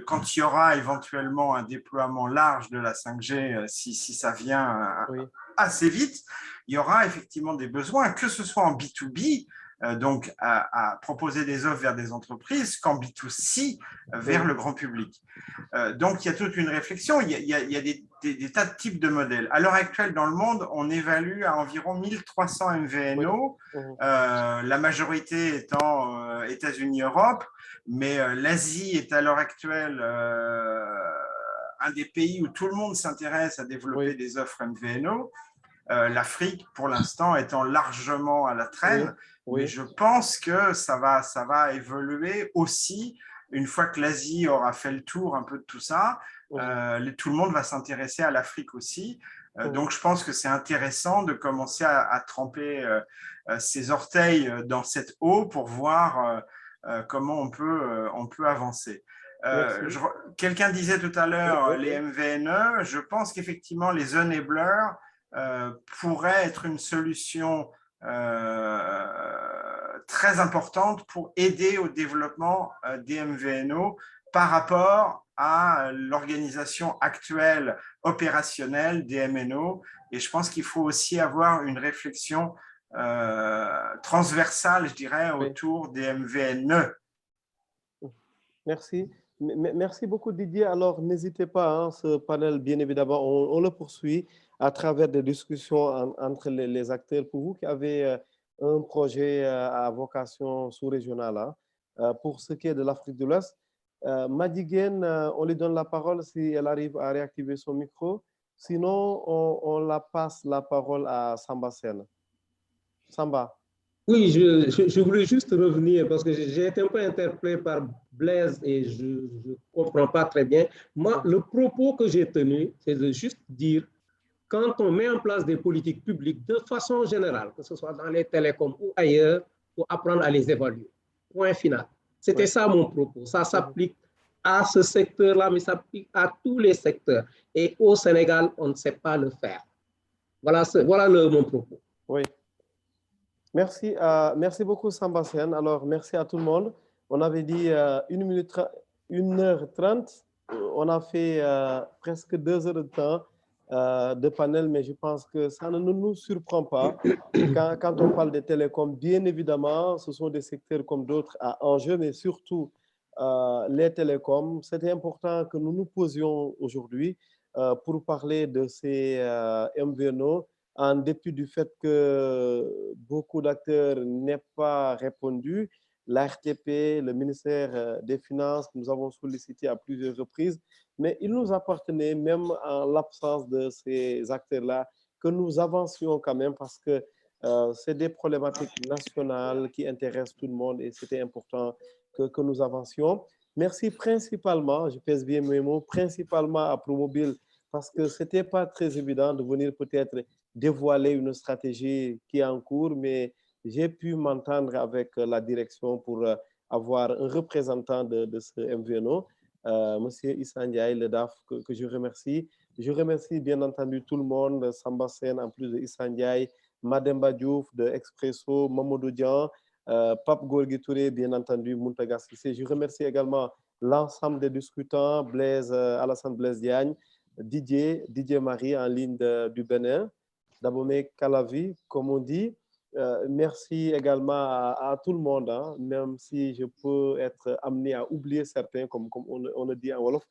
quand il y aura éventuellement un déploiement large de la 5G, si ça vient assez vite, il y aura effectivement des besoins, que ce soit en B2B, donc à proposer des offres vers des entreprises, qu'en B2C vers le grand public. Donc, il y a toute une réflexion, il y a des tas de types de modèles. À l'heure actuelle, dans le monde, on évalue à environ 1300 MVNO, la majorité étant États-Unis, Europe, mais l'Asie est à l'heure actuelle un des pays où tout le monde s'intéresse à développer des offres MVNO. L'Afrique, pour l'instant, étant largement à la traîne, mais je pense que ça va évoluer aussi. Une fois que l'Asie aura fait le tour un peu de tout ça, tout le monde va s'intéresser à l'Afrique aussi. Donc, je pense que c'est intéressant de commencer à tremper ses orteils dans cette eau pour voir comment on peut avancer. Quelqu'un disait tout à l'heure les MVNE. Je pense qu'effectivement, les enablers pourraient être une solution très importante pour aider au développement des MVNO par rapport à l'organisation actuelle opérationnelle des MNO. Et je pense qu'il faut aussi avoir une réflexion transversale, je dirais, autour des MVNE.
Merci. Merci beaucoup, Didier. Alors, n'hésitez pas, ce panel, bien évidemment, on le poursuit à travers des discussions entre les acteurs. Pour vous qui avez un projet à vocation sous-régionale, pour ce qui est de l'Afrique de l'Ouest, Madiguen, on lui donne la parole si elle arrive à réactiver son micro. Sinon, on la passe la parole à Samba Sen. Samba.
Oui, je voulais juste revenir parce que j'ai été un peu interpellé par Blaise et je ne comprends pas très bien. Moi, le propos que j'ai tenu, c'est de juste dire, quand on met en place des politiques publiques de façon générale, que ce soit dans les télécoms ou ailleurs, pour apprendre à les évaluer. Point final. C'était ça mon propos. Ça s'applique à ce secteur-là, mais ça s'applique à tous les secteurs. Et au Sénégal, on ne sait pas le faire. Voilà mon propos.
Oui. Merci, merci beaucoup Samba Sen. Alors, merci à tout le monde. On avait dit 1h30. On a fait presque 2 heures de temps de panel, mais je pense que ça ne nous surprend pas. Quand on parle des télécoms, bien évidemment, ce sont des secteurs comme d'autres à enjeu, mais surtout les télécoms. C'était important que nous nous posions aujourd'hui pour parler de ces MVNO, en dépit du fait que beaucoup d'acteurs n'aient pas répondu. L'ARTP, le ministère des Finances, nous avons sollicité à plusieurs reprises, mais il nous appartenait, même en l'absence de ces acteurs-là, que nous avancions quand même parce que c'est des problématiques nationales qui intéressent tout le monde et c'était important que nous avancions. Merci principalement, je pèse bien mes mots, principalement à Promobile parce que ce n'était pas très évident de venir peut-être dévoiler une stratégie qui est en cours, mais j'ai pu m'entendre avec la direction pour avoir un représentant de ce MVNO, Monsieur Issa Ndiaye, le DAF, que je remercie. Je remercie bien entendu tout le monde, Samba Sen, en plus de Issa Ndiaye, Mademba Diouf de Expresso, Mamadou Dian, Pape Gorgui Touré, bien entendu, Mountaga Sissé. Je remercie également l'ensemble des discutants, Alassane Blaise Diagne, Didier Marie en ligne du Bénin, Dabomé Kalavi, comme on dit. Merci également à tout le monde, même si je peux être amené à oublier certains, comme on le dit en Wolof.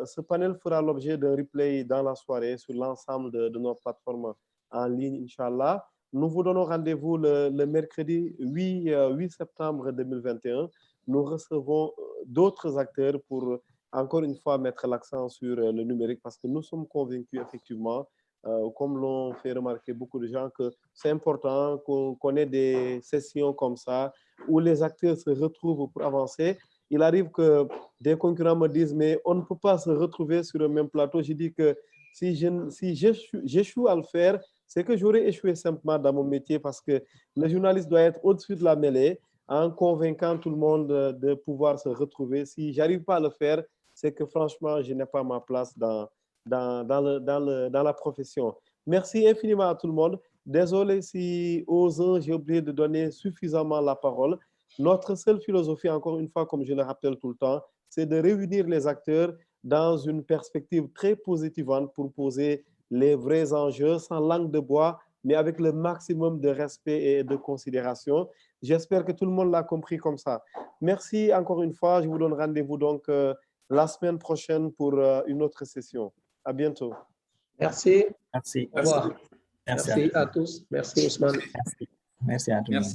Ce panel fera l'objet d'un replay dans la soirée sur l'ensemble de nos plateformes en ligne, Inch'Allah. Nous vous donnons rendez-vous le mercredi 8 septembre 2021. Nous recevons d'autres acteurs pour, encore une fois, mettre l'accent sur le numérique parce que nous sommes convaincus, effectivement, comme l'ont fait remarquer beaucoup de gens, que c'est important qu'on ait des sessions comme ça où les acteurs se retrouvent pour avancer. Il arrive que des concurrents me disent, mais on ne peut pas se retrouver sur le même plateau. Je dis que si j'échoue à le faire, c'est que j'aurais échoué simplement dans mon métier parce que le journaliste doit être au-dessus de la mêlée en convainquant tout le monde de pouvoir se retrouver. Si je n'arrive pas à le faire, c'est que franchement, je n'ai pas ma place dans la profession. Merci infiniment à tout le monde. Désolé si aux uns, j'ai oublié de donner suffisamment la parole. Notre seule philosophie, encore une fois, comme je le rappelle tout le temps, c'est de réunir les acteurs dans une perspective très positivante pour poser les vrais enjeux sans langue de bois, mais avec le maximum de respect et de considération. J'espère que tout le monde l'a compris comme ça. Merci encore une fois. Je vous donne rendez-vous donc la semaine prochaine pour une autre session. À bientôt.
Merci.
Merci.
Au revoir. Merci à tous. Merci Ousmane.
Merci à tout le monde.